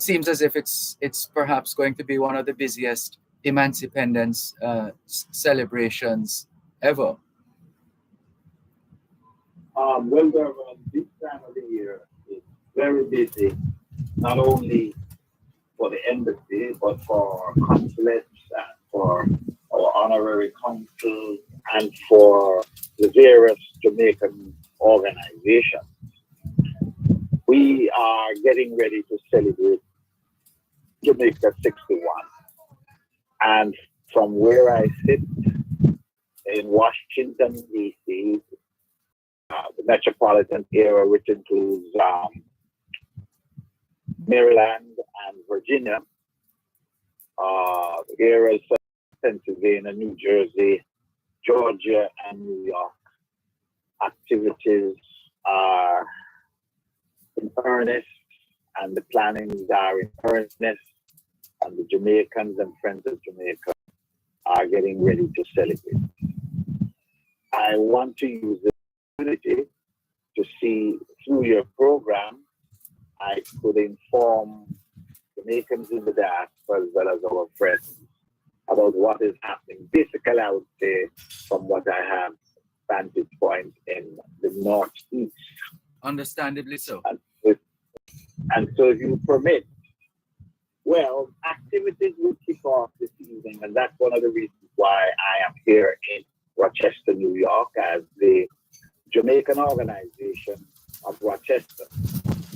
seems as if it's perhaps going to be one of the busiest Emancipendence celebrations ever. Well, Dervan, this time of the year is very busy, not only for the embassy, but for consulates and for our honorary consuls and for the various Jamaican organizations. We are getting ready to celebrate Jamaica 61. And from where I sit in Washington, D.C., the metropolitan area, which includes Maryland and Virginia, areas such as Pennsylvania, New Jersey, Georgia, and New York. Activities are in earnest, and the plannings are in earnest, and the Jamaicans and friends of Jamaica are getting ready to celebrate. I want to use this opportunity to see through your program, I could inform Jamaicans in the diaspora as well as our friends about what is happening. Basically, I would say from what I have vantage point in the Northeast. Understandably so. And so if you permit, well, activities will kick off this evening, and that's one of the reasons why I am here in Rochester, New York, as the Jamaican organization of Rochester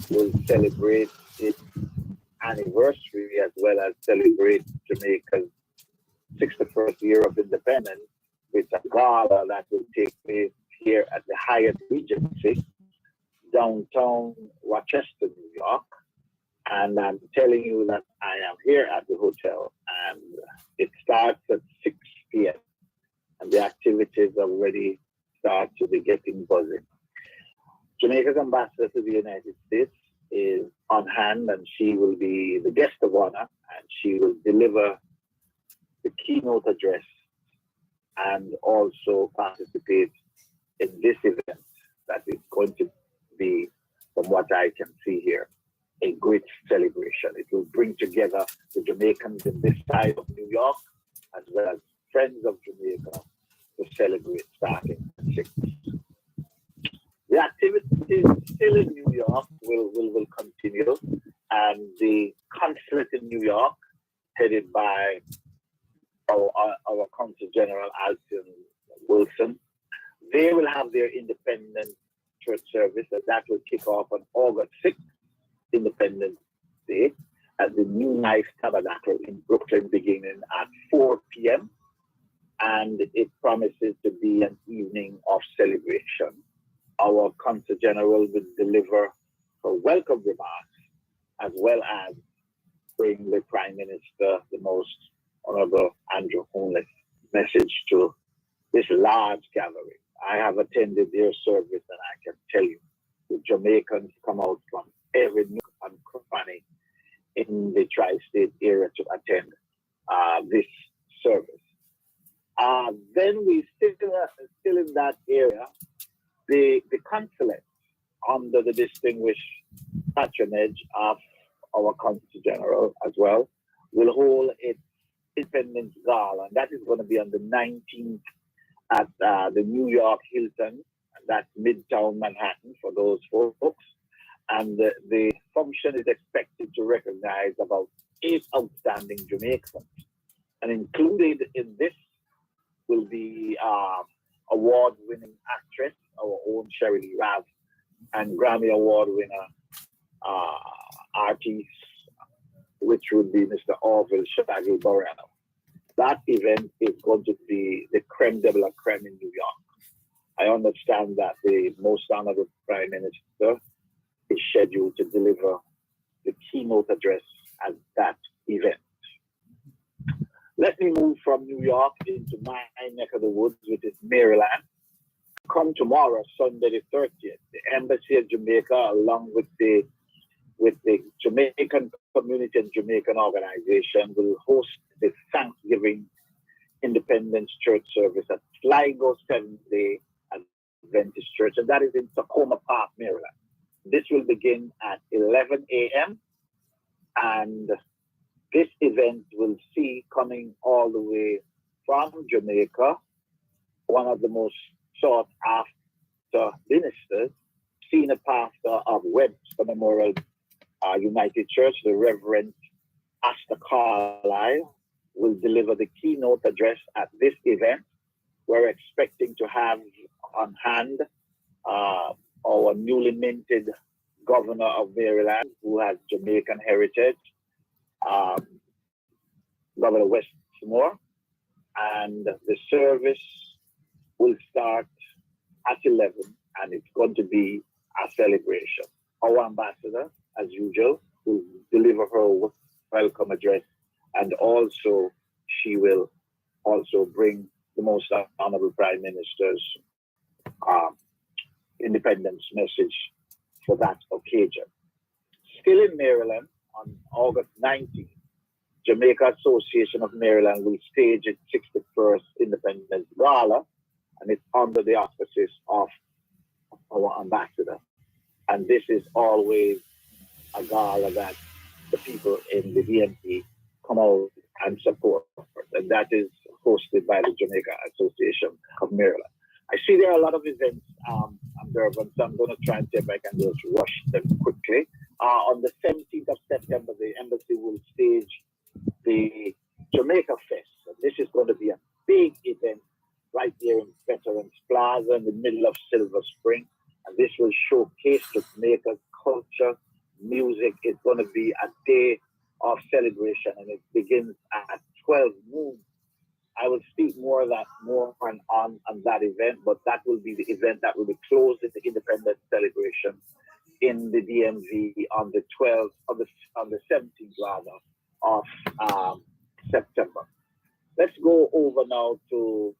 will celebrate its anniversary as well as celebrate Jamaica's 61st year of independence with a gala that will take place here at the Hyatt Regency, downtown Rochester, New York. And I'm telling you that I am here at the hotel, and it starts at 6 p.m. and the activities already start to be getting buzzing. Jamaica's ambassador to the United States is on hand, and she will be the guest of honor, and she will deliver the keynote address and also participate in this event that is going to be, from what I can see here, a great celebration. It will bring together the Jamaicans in this side of New York as well as friends of Jamaica to celebrate starting at 6. The activities still in New York will continue, and the consulate in New York, headed by our Consul General Alton Wilson, they will have their independent church service, and that will kick off on August 6th, Independence Day, at the New Life Tabernacle in Brooklyn, beginning at 4 p.m. And it promises to be an evening of celebration. Our Consul General will deliver her welcome remarks, as well as bring the Prime Minister the most honorable Andrew Holness message to this large gathering. I have attended their service, and I can tell you, the Jamaicans come out from every nook and cranny in the tri-state area to attend this service. Then we still in that area, the consulate, under the distinguished patronage of our Consul General as well, will hold its Independence Gala, and that is going to be on the 19th at the New York Hilton, and that's Midtown Manhattan for those folks. And the function is expected to recognize about 8 outstanding Jamaicans. And included in this will be award-winning actress, our own Sherry Lee Rav, and Grammy Award winner artist, which would be Mr. Orville Shaggy Borano. That event is going to be the creme de la creme in New York. I understand that the most honorable Prime Minister is scheduled to deliver the keynote address at that event. Let me move from New York into my neck of the woods, which is Maryland. Come tomorrow, Sunday the 30th, the Embassy of Jamaica, along with the Jamaican Community and Jamaican Organization, will host the Thanksgiving Independence Church service at Sligo Seventh-day Adventist Church, and that is in Tacoma Park, Maryland. This will begin at 11 a.m. and this event will see coming all the way from Jamaica, one of the most sought after ministers, senior pastor of Webster Memorial United Church, the Reverend Astor Carlisle, will deliver the keynote address at this event. We're expecting to have on hand our newly minted governor of Maryland, who has Jamaican heritage, um, Governor Westmore, and the service will start at 11, and it's going to be a celebration. Our ambassador, as usual, will deliver her welcome address, and also she will also bring the most honorable Prime Minister's um, independence message for that occasion. Still in Maryland, on August 19th, Jamaica Association of Maryland will stage its 61st Independence Gala, and it's under the auspices of our ambassador. And this is always a gala that the people in the DMP come out and support. And that is hosted by the Jamaica Association of Maryland. I see there are a lot of events, Dervan, so I'm going to try and see if I can just rush them quickly. On the 17th of September, the embassy will stage the Jamaica Fest. And this is going to be a big event right there in Veterans Plaza in the middle of Silver Spring. And this will showcase Jamaica's culture, music. It's going to be a day of celebration, and it begins at 12 noon. I will speak more on that event, but that will be the event that will be closing the independence celebration in the DMV on the 12th, on the 17th rather, of September. Let's go over now to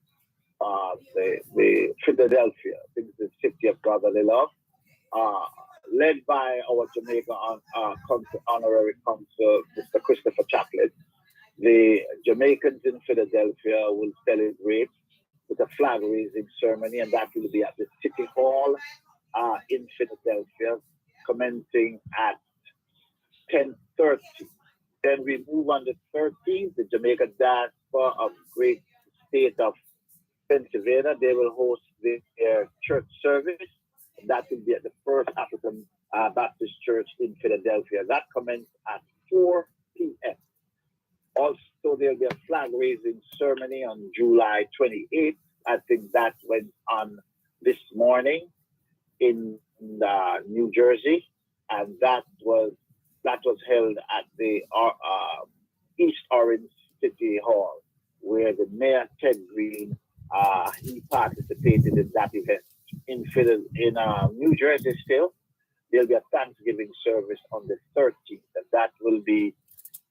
the Philadelphia, I think the city of brotherly love, led by our Jamaica honorary consul, Mr. Christopher Chaplin. The Jamaicans in Philadelphia will celebrate with a flag raising ceremony, and that will be at the City Hall in Philadelphia, commencing at 10:30. Then we move on the 13th, the Jamaica Diaspora of Great State of Pennsylvania. They will host their church service. That will be at the First African Baptist Church in Philadelphia. That commences at 4 p.m. Also, there'll be a flag raising ceremony on July 28th. I think that went on this morning in New Jersey, and that was held at the East Orange City Hall, where the Mayor Ted Green he participated in that event. In New Jersey still, there'll be a Thanksgiving service on the 13th, and that will be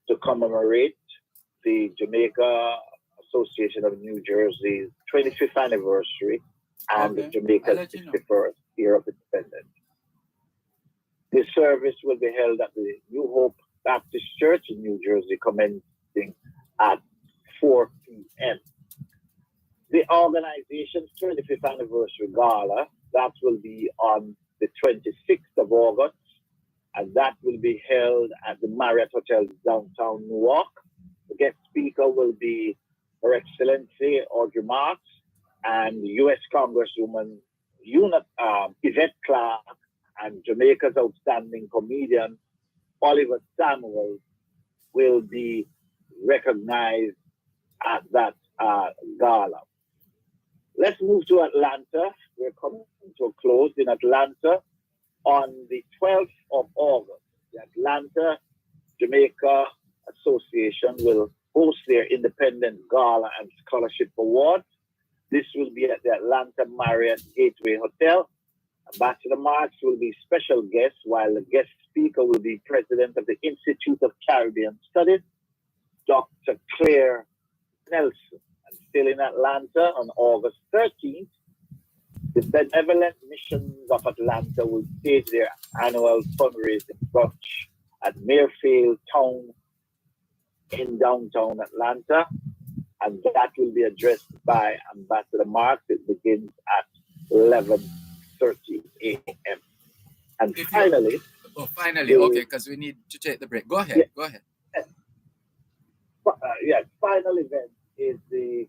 to commemorate the Jamaica Association of New Jersey's 25th anniversary and the Jamaica's 61st year of independence. This service will be held at the New Hope Baptist Church in New Jersey, commencing at 4 p.m. The organization's 25th anniversary gala, that will be on the 26th of August, and that will be held at the Marriott Hotel downtown Newark. The guest speaker will be Her Excellency Audrey Marks and U.S. Congresswoman Yvette Clarke, and Jamaica's outstanding comedian Oliver Samuel will be recognized at that gala. Let's move to Atlanta. We're coming to a close in Atlanta on the 12th of August. The Atlanta Jamaica Association will host their Independent Gala and Scholarship Awards. This will be at the Atlanta Marriott Gateway Hotel. Ambassador Marks will be special guest, while the guest speaker will be President of the Institute of Caribbean Studies, Dr. Claire Nelson. And still in Atlanta on August 13th, the Benevolent Missions of Atlanta will stage their annual fundraising brunch at Mayfield Town in downtown Atlanta, and that will be addressed by Ambassador Marks. It begins at 11:30 a.m. And finally, okay, because we need to take the break. Go ahead. Go ahead. Final event is the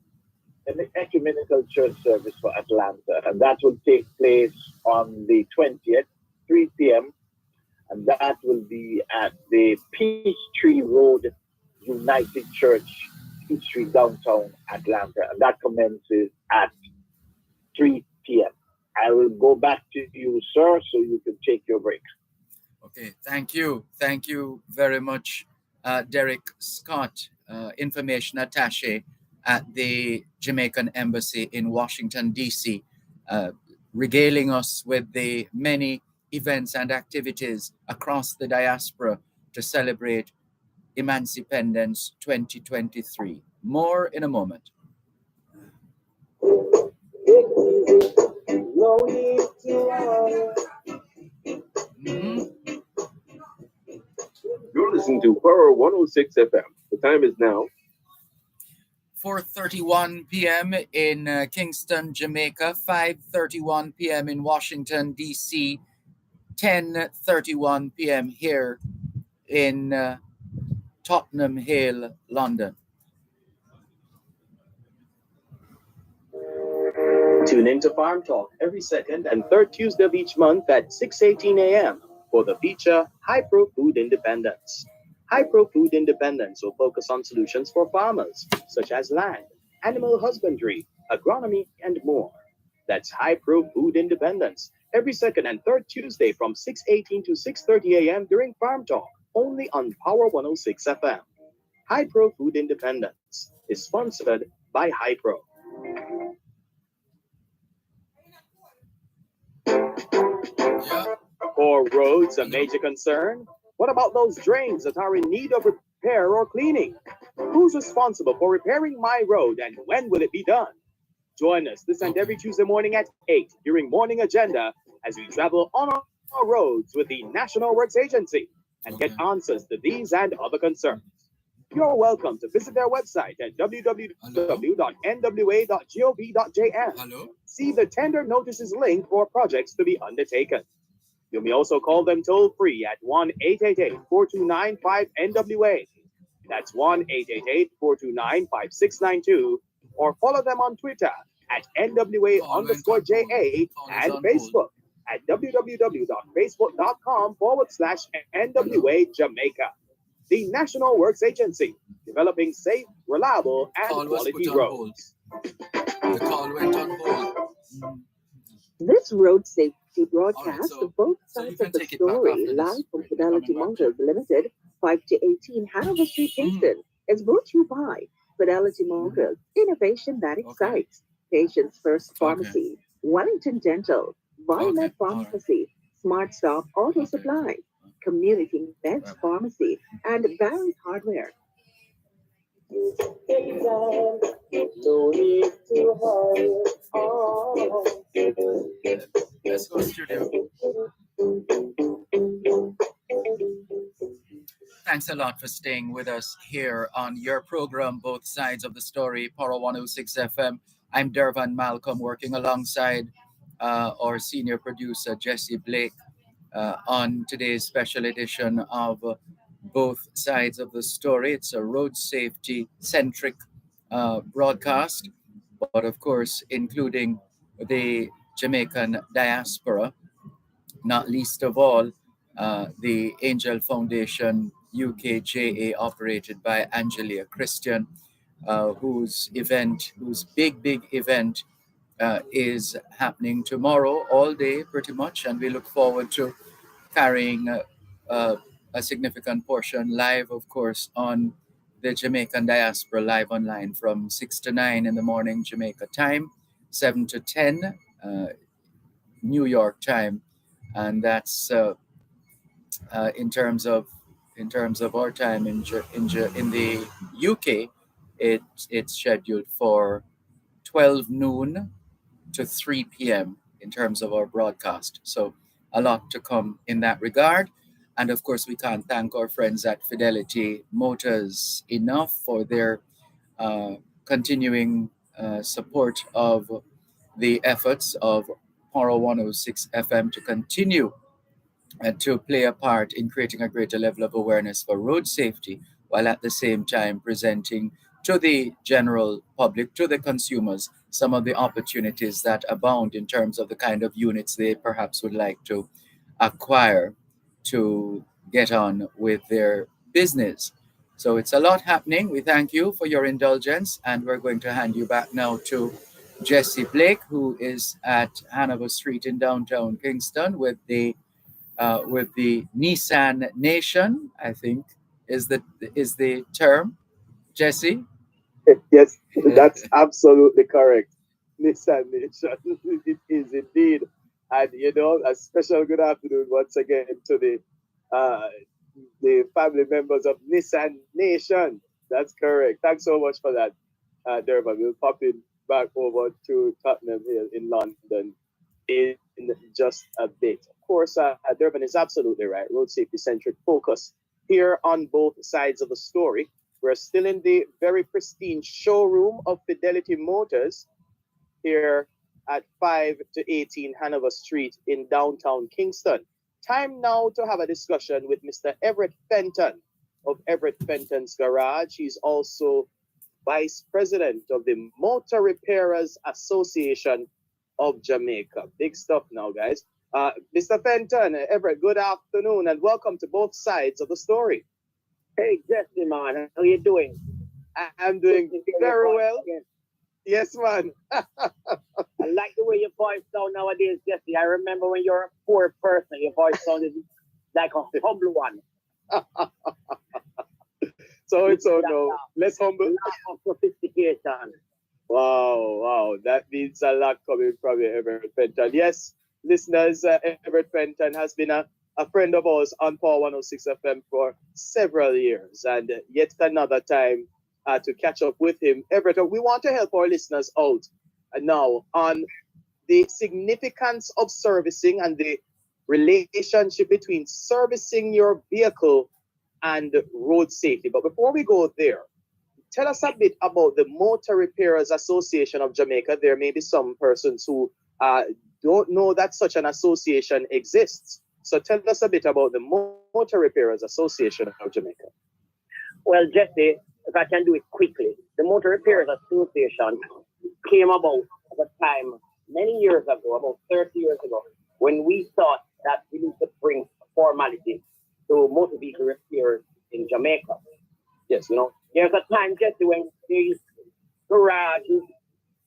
Ecumenical Church Service for Atlanta, and that will take place on the 20th, 3 p.m., and that will be at the Peachtree Road United Church, Peachtree, downtown Atlanta, and that commences at 3 p.m. I will go back to you, sir, so you can take your break. Okay, thank you. Thank you very much, Derek Scott, information attaché at the Jamaican Embassy in Washington, D.C., regaling us with the many events and activities across the diaspora to celebrate Emancipendence 2023. More in a moment. No need to worry. You're listening to Power 106 FM. The time is now 4:31 p.m. in Kingston, Jamaica, 5:31 p.m. in Washington, D.C., 10:31 p.m. here in Tottenham Hale, London. Tune in to Farm Talk every second and third Tuesday of each month at 6:18 a.m. for the feature High Pro Food Independence. High Pro Food Independence will focus on solutions for farmers, such as land, animal husbandry, agronomy, and more. That's High Pro Food Independence every second and third Tuesday from 6:18 to 6:30 a.m. during Farm Talk, only on Power 106 FM. High Pro Food Independence is sponsored by High Pro. Are roads a major concern? What about those drains that are in need of repair or cleaning? Who's responsible for repairing my road and when will it be done? Join us this and every Tuesday morning at 8 during Morning Agenda as we travel on our roads with the National Works Agency and get answers to these and other concerns. You're welcome to visit their website at www.nwa.gov.jm. See the tender notices link for projects to be undertaken. You may also call them toll-free at 1-888-429-5NWA. That's 1-888-429-5692. Or follow them on Twitter at NWA_JA and Facebook at www.facebook.com/NWA Jamaica. The National Works Agency, developing safe, reliable, and quality roads. The call went on hold. This road safety broadcast of both sides of the story, live from Fidelity Motors Limited, 5 to 18 Hanover Street, Kingston, is brought to you by Fidelity Motors, innovation that excites. Patients First Pharmacy, Wellington Dental, Biomed Pharmacy, Smart Stop Auto Supply, Community Best Pharmacy, and Barry's Hardware. No need to hurry. Let's go, studio. Thanks a lot for staying with us here on your program, Both Sides of the Story, Power 106 FM. I'm Dervan Malcolm, working alongside our senior producer, Jesse Blake, on today's special edition of Both Sides of the Story. It's a road safety centric broadcast, but of course, including the Jamaican diaspora, not least of all, the Angel Foundation UKJA, operated by Angelia Christian, whose big event is happening tomorrow all day pretty much, and we look forward to carrying a significant portion live, of course, on the Jamaican Diaspora Live Online from 6 to 9 in the morning Jamaica time, 7 to 10 New York time, and that's in terms of our time in the UK. It's scheduled for 12 noon to 3 p.m. in terms of our broadcast. So a lot to come in that regard. And of course, we can't thank our friends at Fidelity Motors enough for their continuing support of the efforts of Power 106 FM to continue to play a part in creating a greater level of awareness for road safety, while at the same time presenting to the general public, to the consumers, some of the opportunities that abound in terms of the kind of units they perhaps would like to acquire to get on with their business. So it's a lot happening. We thank you for your indulgence, and we're going to hand you back now to Jesse Blake, who is at Hanover Street in downtown Kingston with the Nissan Nation, I think is the term, Jesse? Yes, that's absolutely correct. Nissan Nation, it is indeed. And a special good afternoon once again to uh, the family members of Nissan Nation. That's correct. Thanks so much for that, Dervan. We'll pop in back over to Tottenham Hill in London in just a bit. Of course, Dervan is absolutely right. Road safety centric focus here on both sides of the story. We're still in the very pristine showroom of Fidelity Motors here at 5 to 18 Hanover Street in downtown Kingston. Time now to have a discussion with Mr. Everett Fenton of Everett Fenton's Garage. He's also Vice President of the Motor Repairers Association of Jamaica. Big stuff now, guys. Mr. Fenton, Everett, good afternoon and welcome to both sides of the story. Hey, Jesse, man, how you doing? I'm doing very well. Yes, man. I like the way your voice sounds nowadays, Jesse. I remember when you were a poor person, your voice sounded like a humble one. So it's so no, less humble. Lack of sophistication. Wow. That means a lot coming from you, Everett Fenton. Yes, listeners, Everett Fenton has been a friend of ours on Power 106 FM for several years, and yet another time to catch up with him. Everett, we want to help our listeners out now on the significance of servicing and the relationship between servicing your vehicle and road safety. But before we go there, tell us a bit about the Motor Repairers Association of Jamaica. There may be some persons who don't know that such an association exists. So tell us a bit about the Motor Repairers Association of Jamaica. Well, Jesse, if I can do it quickly, the Motor Repairers Association came about at a time many years ago, about 30 years ago, when we thought that we need to bring formality to motor vehicle repairs in Jamaica. Yes, there's a time, Jesse, when these garages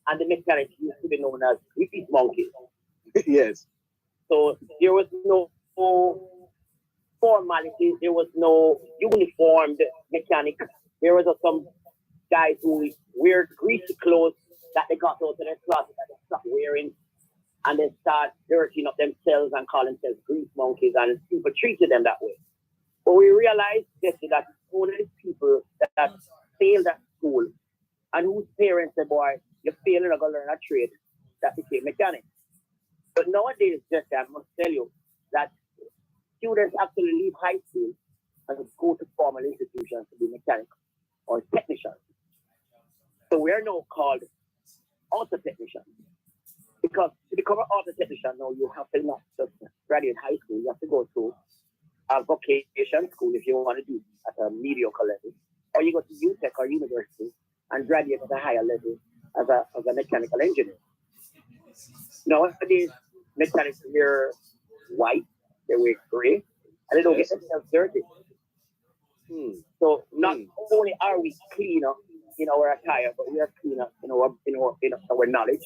and the mechanics used to be known as repeat monkeys. Yes. So there was no formalities, there was no uniformed mechanic. There was some guys who wear greasy clothes that they got out of their closet that they stopped wearing, and they start dirtying up themselves and calling themselves grease monkeys, and people treated them that way. But we realized that only the people that failed at school and whose parents said, boy, you're failing, you're going to learn a trade, that became mechanics. But nowadays, I must tell you that students actually leave high school and go to formal institutions to be mechanics or technicians. So we are now called auto technicians. Because to become an auto technician now, you have to not just graduate high school, you have to go to a vocation school if you want to do at a mediocre level, or you go to UTech or university and graduate at a higher level as a mechanical engineer. Nowadays, mechanics wear white, they wear gray, and they don't get themselves dirty. So not only are we cleaner in our attire, but we are cleaner in our knowledge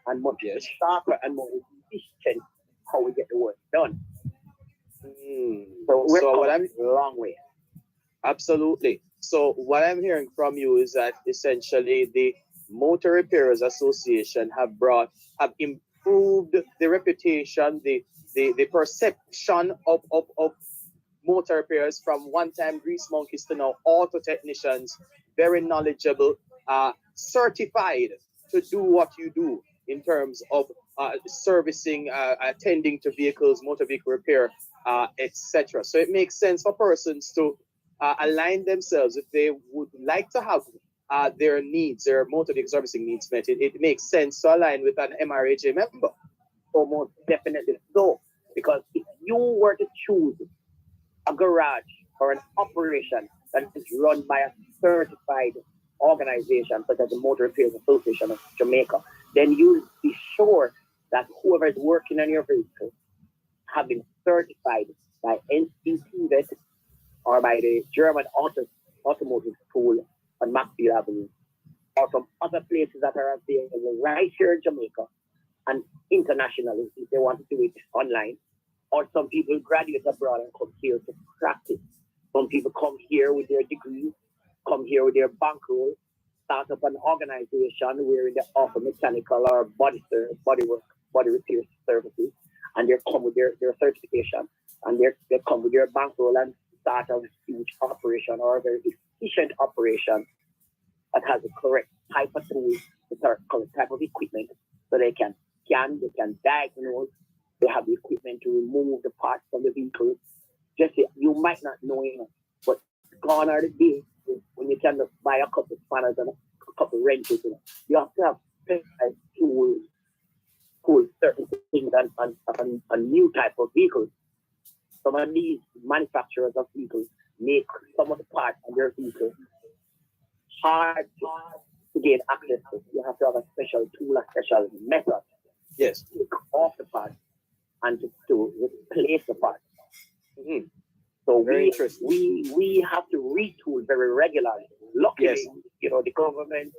and much sharper and more efficient how we get the work done. So we're coming a long way. Absolutely. So what I'm hearing from you is that essentially the Motor Repairers Association have improved the reputation, the perception of motor repairs from one-time grease monkeys to now auto technicians, very knowledgeable, certified to do what you do in terms of servicing, attending to vehicles, motor vehicle repair, etc. So it makes sense for persons to align themselves if they would like to have their needs, their motor vehicle servicing needs met. It makes sense to align with an MRHA member. Almost definitely so, because if you were to choose a garage or an operation that is run by a certified organization such as the Motor Repairs Association of Jamaica, then you'll be sure that whoever is working on your vehicle have been certified by NCTVET or by the German Automotive School on Maxfield Avenue, or from other places that are available right here in Jamaica and internationally if they want to do it online. Or some people graduate abroad and come here to practice Some people come here with their degrees, come here with their bankroll, start up an organization where they offer mechanical or body work, body repair services, and they come with their certification, and they come with their bankroll and start a huge operation or a very efficient operation that has the correct type of tools, the correct type of equipment, so they can diagnose. They have the equipment to remove the parts from the vehicle. Just you might not know, but gone are the days when you can just buy a couple of spanners and a couple of wrenches. You have to have specialized tools for certain things and new type of vehicles. Some of these manufacturers of vehicles make some of the parts on their vehicles hard to gain access to. You have to have a special tool, a special method. Yes. To take off the part and to replace the part. Mm-hmm. So we have to retool very regularly. Luckily, the government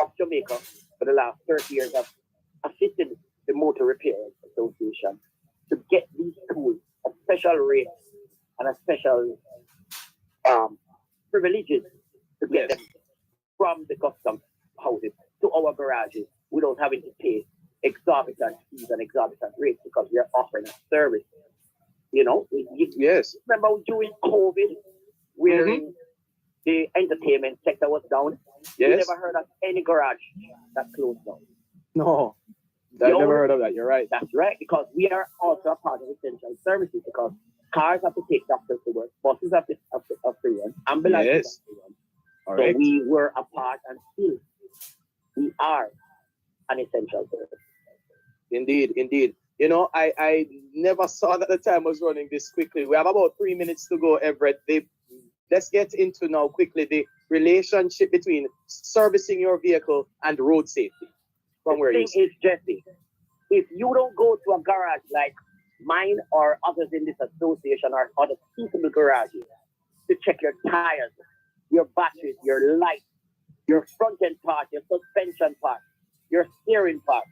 of Jamaica for the last 30 years have assisted the Motor Repairers Association to get these tools a special rate and a special privileges to get them from the custom houses to our garages without having to pay exorbitant fees and exorbitant rates because we are offering a service. Yes. Remember during COVID, where the entertainment sector was down? Yes. You never heard of any garage that closed down. No, I never heard of that. You're right. That's right, because we are also a part of essential services because cars have to take doctors to work, buses have to run, ambulances have to run. All so right. we were a part and still we are an essential service. Indeed. I never saw that the time was running this quickly. We have about 3 minutes to go, Everett. Let's get into now quickly the relationship between servicing your vehicle and road safety. The thing is, Jesse, if you don't go to a garage like mine or others in this association or other suitable garages to check your tires, your batteries, your lights, your front end part, your suspension part, your steering part,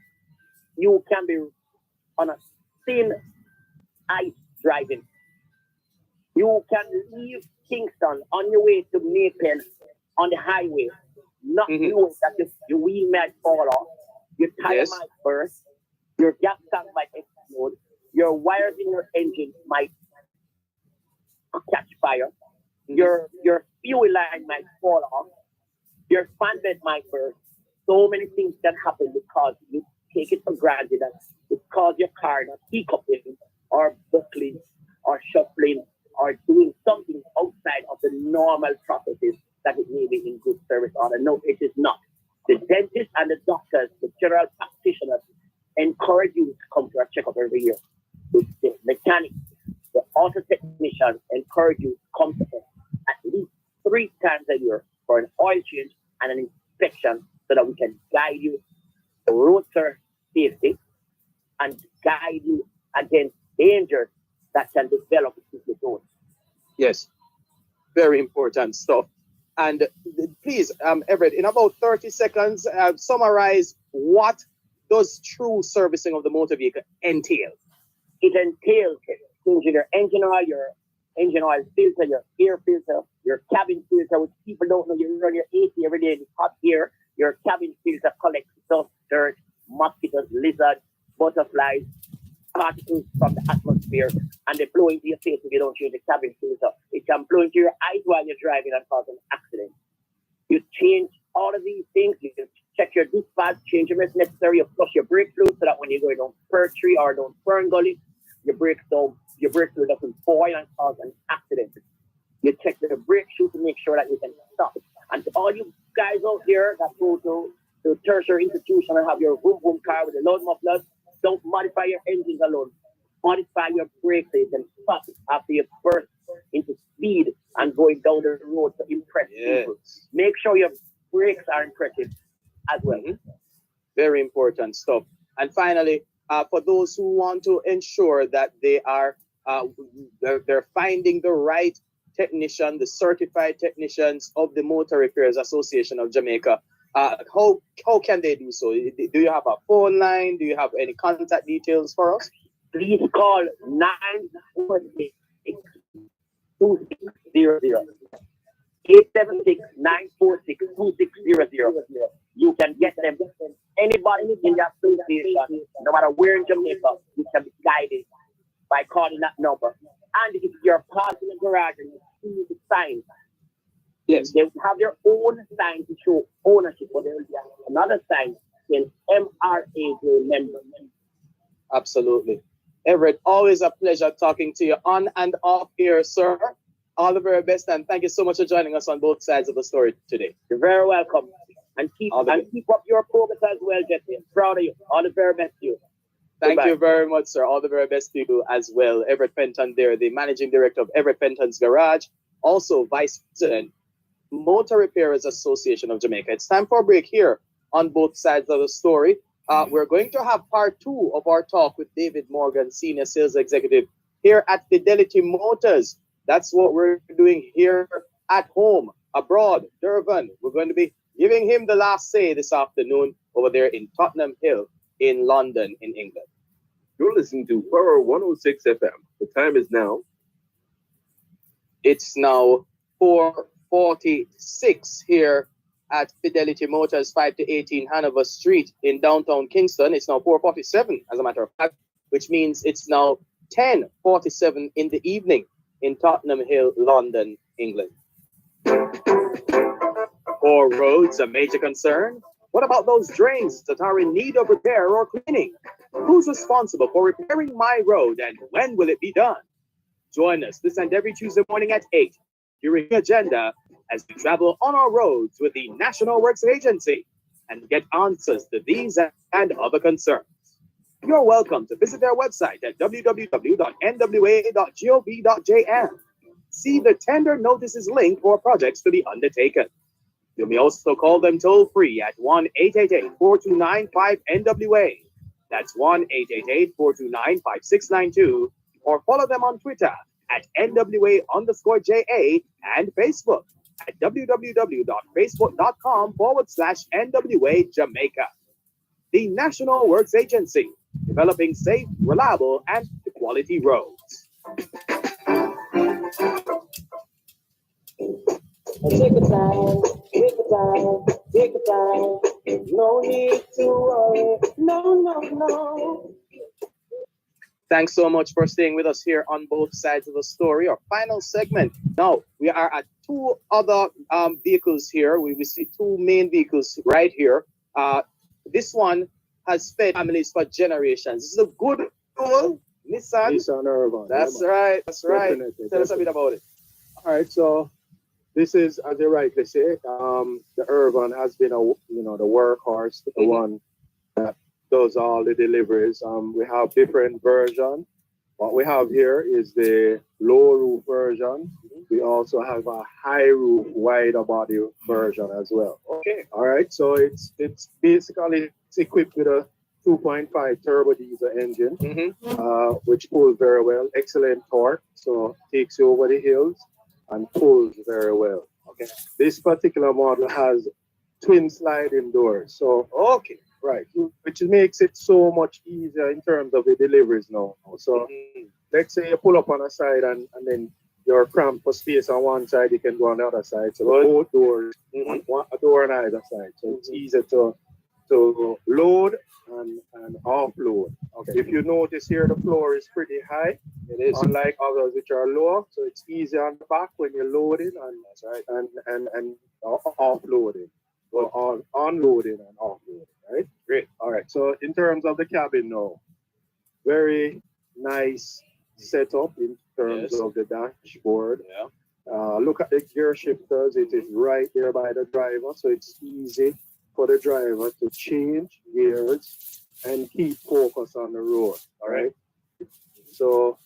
you can be on a thin ice driving. You can leave Kingston on your way to Maypen on the highway, not knowing that your wheel might fall off, your tire might burst, your gas tank might explode, your wires in your engine might catch fire, your fuel line might fall off, your fan bed might burst. So many things can happen because you take it for granted that because your car not decoupling or buckling or shuffling or doing something outside of the normal processes that it may be in good service order. No, it is not. The dentists and the doctors, the general practitioners encourage you to come to a checkup every year. The mechanics, the auto technicians encourage you to come to us at least 3 times a year for an oil change and an inspection so that we can guide you to road safety and guide you against dangers that can develop if you don't. Yes, very important stuff. And please, Everett, in about 30 seconds, summarize what does true servicing of the motor vehicle entail? It entails changing your engine oil filter, your air filter, your cabin filter, which people don't know. You run your AC every day in hot air. Your cabin filter collects dust, dirt, mosquitoes, lizards, butterflies, particles from the atmosphere, and they blow into your face if you don't change the cabin filter. It can blow into your eyes while you're driving and cause an accident. You change all of these things. You can check your dispatch, change them if necessary. You flush your brake fluid so that when you're going down Fir Tree or down Fern Gully, your brake fluid doesn't boil and cause an accident. You check the brake shoe to make sure that you can stop. And to all you guys out there that go to tertiary institution and have your boom car with a load mufflers, don't modify your engines alone. Modify your brakes so you can stop after you burst into speed and going down the road to impress people. Make sure your brakes are impressive as well. Very important stuff. And finally, for those who want to ensure that they are they're finding the right technician, the certified technicians of the Motor Repairers Association of Jamaica, how can they do so? Do you have a phone line? Do you have any contact details for us? Please call 946 2600. 876-946-2600. You can get them. Anybody in the association, no matter where in Jamaica, you can be guided by calling that number. And if you're parking in the garage and you see the sign, yes, they have their own sign to show ownership, but there will be another sign saying MRA member. absolutely. Everett, always a pleasure talking to you on and off here, sir. All the very best, and thank you so much for joining us on both sides of the story today. You're very welcome. And keep up your progress as well, Jesse. I'm proud of you. All the very best to you. Thank Goodbye. you very much, sir. All the very best to you as well. Everett Penton there, the managing director of Everett Penton's Garage, also vice president, Motor Repairers Association of Jamaica. It's time for a break here on both sides of the story. We're going to have part 2 of our talk with David Morgan, senior sales executive here at Fidelity Motors. That's what we're doing here at home, abroad, Dervan. We're going to be giving him the last say this afternoon over there in Tottenham Hill in London, in England. You're listening to Power 106 FM. The time is now. It's now 4:46 here at Fidelity Motors, 5 to 18 Hanover Street in downtown Kingston. It's now 4:47, as a matter of fact, which means it's now 10:47 in the evening in Tottenham Hill, London, England. Poor roads a major concern? What about those drains that are in need of repair or cleaning? Who's responsible for repairing my road, and when will it be done? Join us this and every Tuesday morning at 8 during the agenda as we travel on our roads with the National Works Agency and get answers to these and other concerns. You're welcome to visit their website at www.nwa.gov.jm. See the tender notices link for projects to be undertaken. You may also call them toll-free at 1-888-429-5NWA. That's 1-888-429-5692, or follow them on Twitter at NWA_JA and Facebook at www.facebook.com/NWA Jamaica. The National Works Agency, developing safe, reliable, and quality roads. Take your time, take your time, take your time. No need to worry. No. Thanks so much for staying with us here on both sides of the story. Our final segment. Now, we are at 2 other vehicles here. We see 2 main vehicles right here. This one has fed families for generations. This is a good old Nissan Dervan. That's right. Definitely, Tell us a bit about it. All right, so this is, as you rightly say, the Urban has been the workhorse, the one that does all the deliveries. We have different versions. What we have here is the low roof version. We also have a high roof, wider body version as well. Okay. All right, so it's basically equipped with a 2.5 turbo diesel engine, which pulls very well. Excellent torque, so takes you over the hills and pulls very well. Okay. This particular model has twin sliding doors. So right, which makes it so much easier in terms of the deliveries now. So let's say you pull up on a side and then you're cramped for space on one side, you can go on the other side. So both doors, a door on either side. So it's easier to load and offload. Okay. If you notice here, the floor is pretty high. It is. Unlike others which are lower, so it's easy on the back when you're loading and offloading. Well, unloading and offloading, right? Great. All right. So in terms of the cabin now, very nice setup in terms of the dashboard. Yeah. Look at the gear shifters. It is right there by the driver, so it's easy for the driver to change gears and keep focus on the road. All right. So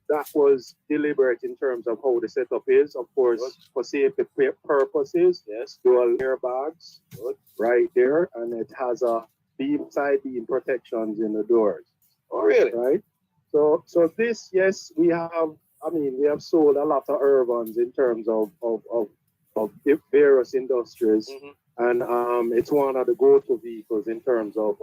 that was deliberate in terms of how the setup is. Of course, for safety purposes, dual airbags right there, and it has a side beam protections in the doors. Oh, really? Right. So this, yes, we have sold a lot of Urbans in terms of various industries, and it's one of the go-to vehicles in terms of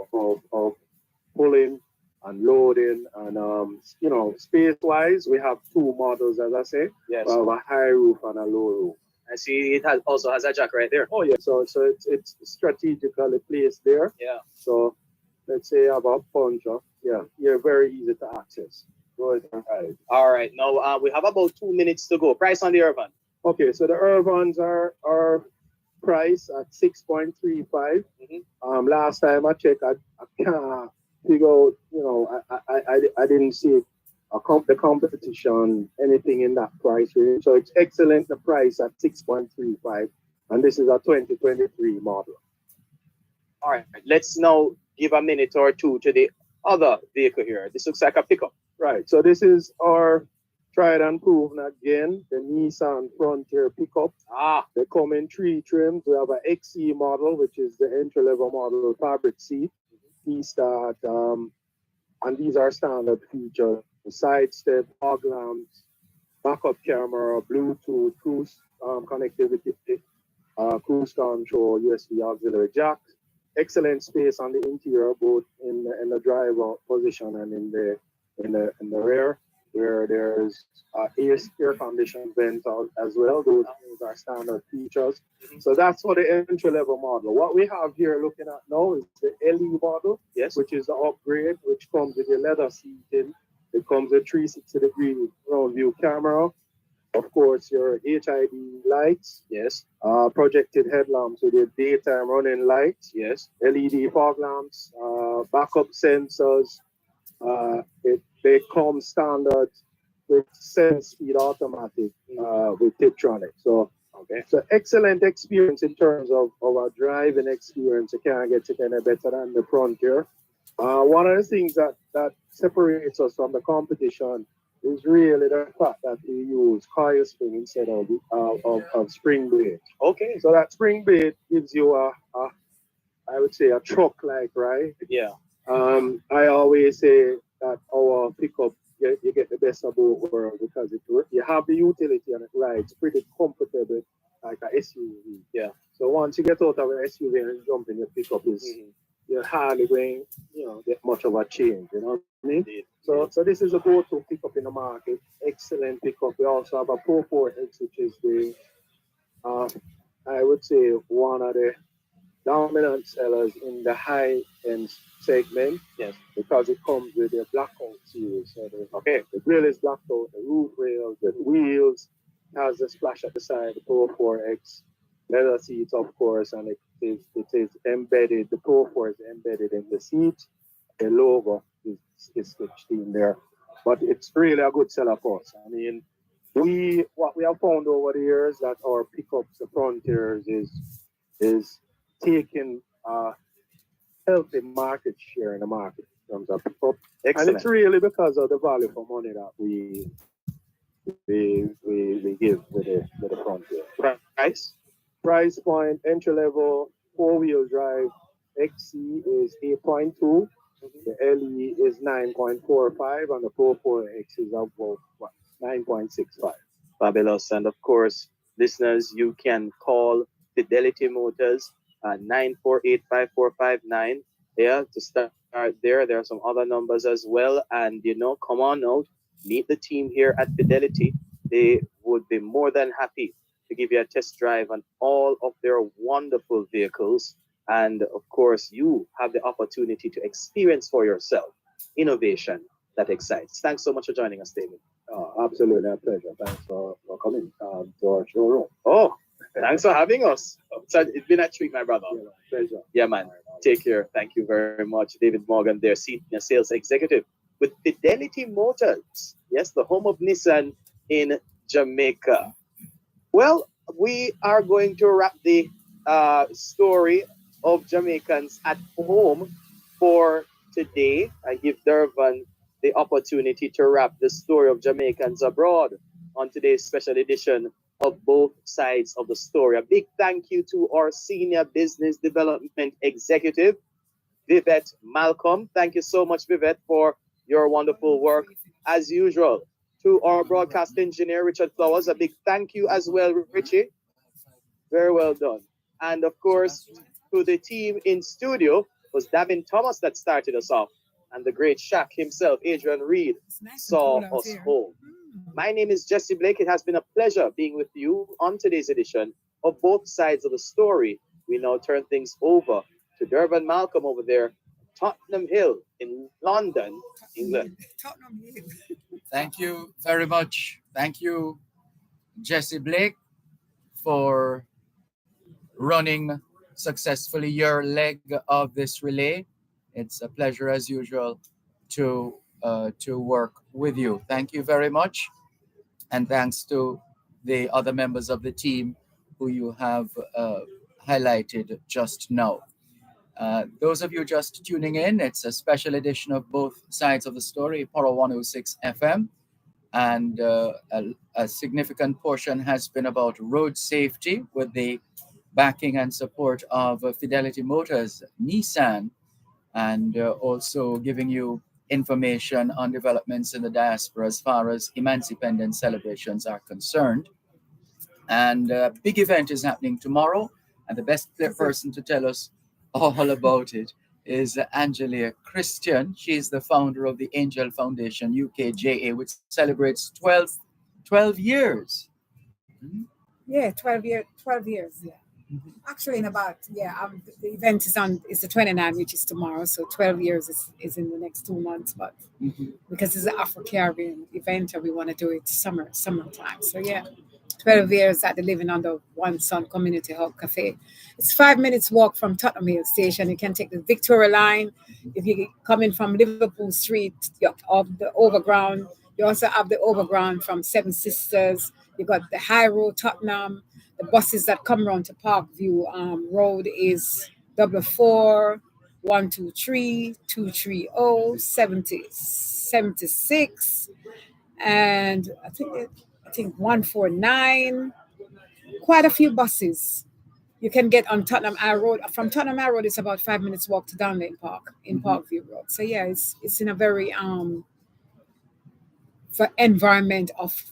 pulling and loading and space wise we have two models, as I say. Yes. We have a high roof and a low roof. I see it also has a jack right there. Oh yeah, so it's strategically placed there. Yeah. So let's say about puncher. Yeah, you're very easy to access. Go ahead and hide. All right. Now we have about 2 minutes to go. Price on the Irvan. Okay, so the Irvans are priced at 6.35. Last time I checked, I can't figure out, I didn't see the competition, anything in that price range. So it's excellent, the price at 6.35. And this is a 2023 model. All right. Let's now give a minute or two to the other vehicle here. This looks like a pickup. Right. So this is our tried and proven again, the Nissan Frontier pickup. They come in three trims. We have an XE model, which is the entry-level model, fabric seat, T-start, and these are standard features: the side step, fog lamps, backup camera, Bluetooth, cruise connectivity, cruise control, USB auxiliary jack. Excellent space on the interior, both in the driver position and in the rear, where there's air conditioned vent as well. Those are standard features. So that's for the entry level model. What we have here looking at now is the LE model, yes, which is the upgrade, which comes with your leather seating. It comes with 360-degree round view camera. Of course, your HID lights. Yes. Projected headlamps with your daytime running lights. Yes. LED fog lamps, backup sensors. They come standard with 7-speed automatic with Tiptronic. So, okay. So excellent experience in terms of our driving experience. You can't get it any better than the Frontier. One of the things that separates us from the competition is really the fact that we use coil spring instead of spring blade. Okay. So that spring blade gives you I would say a truck-like ride. Yeah. I always say that our pickup, you get the best of both worlds because you have the utility and it rides pretty comfortable like a SUV. Yeah. So once you get out of an SUV and jump in your pickup, you're hardly going, get much of a change. You know what I mean? Indeed. So this is a go-to pickup in the market. Excellent pickup. We also have a Pro 4X, which is the, I would say, one of the dominant sellers in the high-end segment. Yes. Because it comes with a blackout series. So the grill is blacked out, the roof rails, the wheels, has the splash at the side, the Pro 4X, leather seats, of course, and it is embedded, the Pro 4 is embedded in the seat. The logo is stitched in there. But it's really a good seller for us. I mean, what we have found over the years that our pickups, the Frontiers, is taking healthy market share in the market in terms of pickup. Excellent. And it's really because of the value for money that we give with the Frontier. Price point, entry level, 4-wheel drive, XC is 8.2. The LE is 9.45, and the Pro 4X is about 9.65. Fabulous. And of course, listeners, you can call Fidelity Motors at 948-5459. Yeah, to start there. There are some other numbers as well. And come on out, meet the team here at Fidelity. They would be more than happy to give you a test drive on all of their wonderful vehicles. And of course, you have the opportunity to experience for yourself innovation that excites. Thanks so much for joining us, David. Absolutely, a pleasure. Thanks for coming to our showroom. Oh, thanks for having us. It's been a treat, my brother. Pleasure. Yeah, man. Take care. Thank you very much. David Morgan, their senior sales executive with Fidelity Motors. Yes, the home of Nissan in Jamaica. Well, we are going to wrap the story of Jamaicans at home for today. I give Dervan the opportunity to wrap the story of Jamaicans abroad on today's special edition of Both Sides of the Story. A big thank you to our Senior Business Development Executive, Vivette Malcolm. Thank you so much, Vivette, for your wonderful work. As usual, to our broadcast engineer, Richard Flowers, a big thank you as well, Richie. Very well done. And of course, to the team in studio, was Davin Thomas that started us off. and the great Shaq himself, Adrian Reed, saw us home. My name is Jesse Blake. It has been a pleasure being with you on today's edition of Both Sides of the Story. We now turn things over to Dervan Malcolm over there, Tottenham Hill in London, England. Thank you very much. Thank you, Jesse Blake, for running successfully your leg of this relay. It's a pleasure as usual to work with you. Thank you very much, and thanks to the other members of the team who you have highlighted just now. Those of you just tuning in, it's a special edition of Both Sides of the Story, Poro 106 FM, and a significant portion has been about road safety with the backing and support of Fidelity Motors, Nissan, and also giving you information on developments in the diaspora as far as Emancipendence celebrations are concerned. And a big event is happening tomorrow, and the best person to tell us all about it is Angela Christian. She's the founder of the Angel Foundation UKJA, which celebrates 12 years. Yeah, 12 years, yeah. Actually, in about, the event is the 29th, which is tomorrow. So 12 years is in the next 2 months. But because it's an Afro-Caribbean event and we want to do it summertime. So, 12 years at the Living Under One Sun Community Hub Cafe. It's 5 minutes walk from Tottenham Hill Station. You can take the Victoria Line. If you're coming from Liverpool Street, you're up the overground. You also have the overground from Seven Sisters. You got the High Road, Tottenham. The buses that come around to Parkview Road is 44 123 230 76, and I think 149. Quite a few buses you can get on Tottenham High Road. From Tottenham High Road, it's about 5 minutes walk to Downlane Park in Parkview Road. So it's in a very for environment of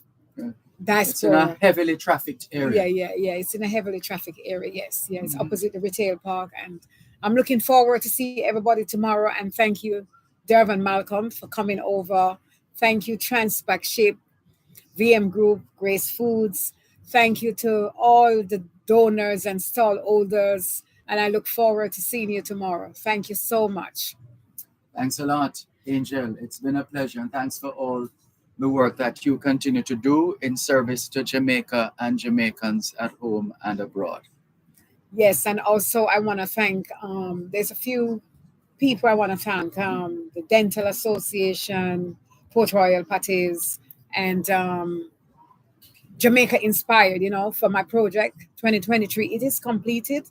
diaspora. It's in a heavily trafficked area. Yeah. It's in a heavily trafficked area. Yes. It's opposite the retail park, and I'm looking forward to see everybody tomorrow. And thank you, Dervan Malcolm, for coming over. Thank you, Transpac Ship, VM Group, Grace Foods. Thank you to all the donors and stall holders, and I look forward to seeing you tomorrow. Thank you so much. Thanks a lot, Angel. It's been a pleasure, and thanks for all the work that you continue to do in service to Jamaica and Jamaicans at home and abroad. Yes, and also I want to thank, there's a few people I want to thank, the Dental Association, Port Royal Patties, and Jamaica Inspired, for my project 2023. It is completed.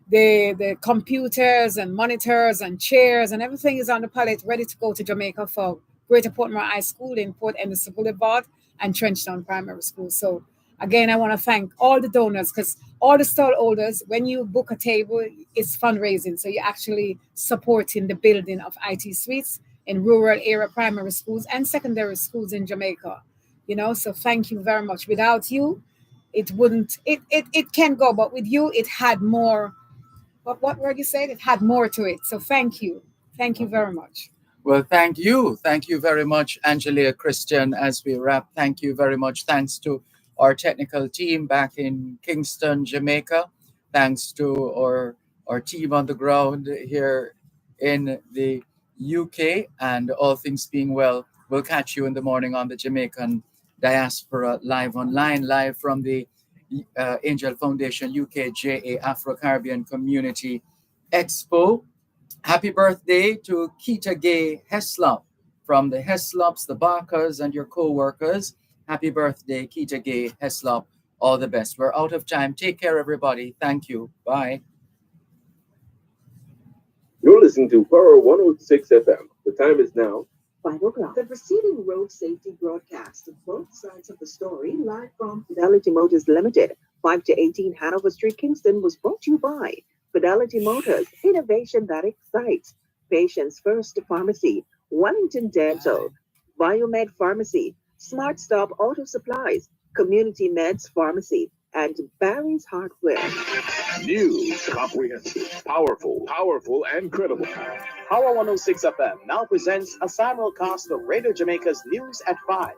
The computers and monitors and chairs and everything is on the pallet, ready to go to Jamaica for Greater Portmore High School in Port Embassy Boulevard and Trenchtown Primary School. So again, I want to thank all the donors, because all the stall holders, when you book a table, it's fundraising. So you're actually supporting the building of IT suites in rural area primary schools and secondary schools in Jamaica. So thank you very much. Without you, it can go, but with you, it had more. What word you said? It had more to it. So thank you. Thank you very much. Well, thank you. Thank you very much, Angela Christian, as we wrap. Thank you very much. Thanks to our technical team back in Kingston, Jamaica. Thanks to our team on the ground here in the UK. And all things being well, we'll catch you in the morning on the Jamaican Diaspora Live Online, live from the Angel Foundation UKJA Afro-Caribbean Community Expo. Happy birthday to Keita Gay Heslop from the Heslops, the Barkers, and your co-workers. Happy birthday, Keita Gay Heslop. All the best. We're out of time. Take care, everybody. Thank you. Bye. You're listening to Power 106 FM. The time is now 5 o'clock. The preceding road safety broadcast of Both Sides of the Story, live from Fidelity Motors Limited, 5 to 18 Hanover Street, Kingston, was brought to you by Fidelity Motors, innovation that excites. Patients First Pharmacy, Wellington Dental, Biomed Pharmacy, Smart Stop Auto Supplies, Community Meds Pharmacy, and Barry's Hardware. News, comprehensive, powerful, and credible. Power 106 FM now presents a simulcast of Radio Jamaica's News at 5.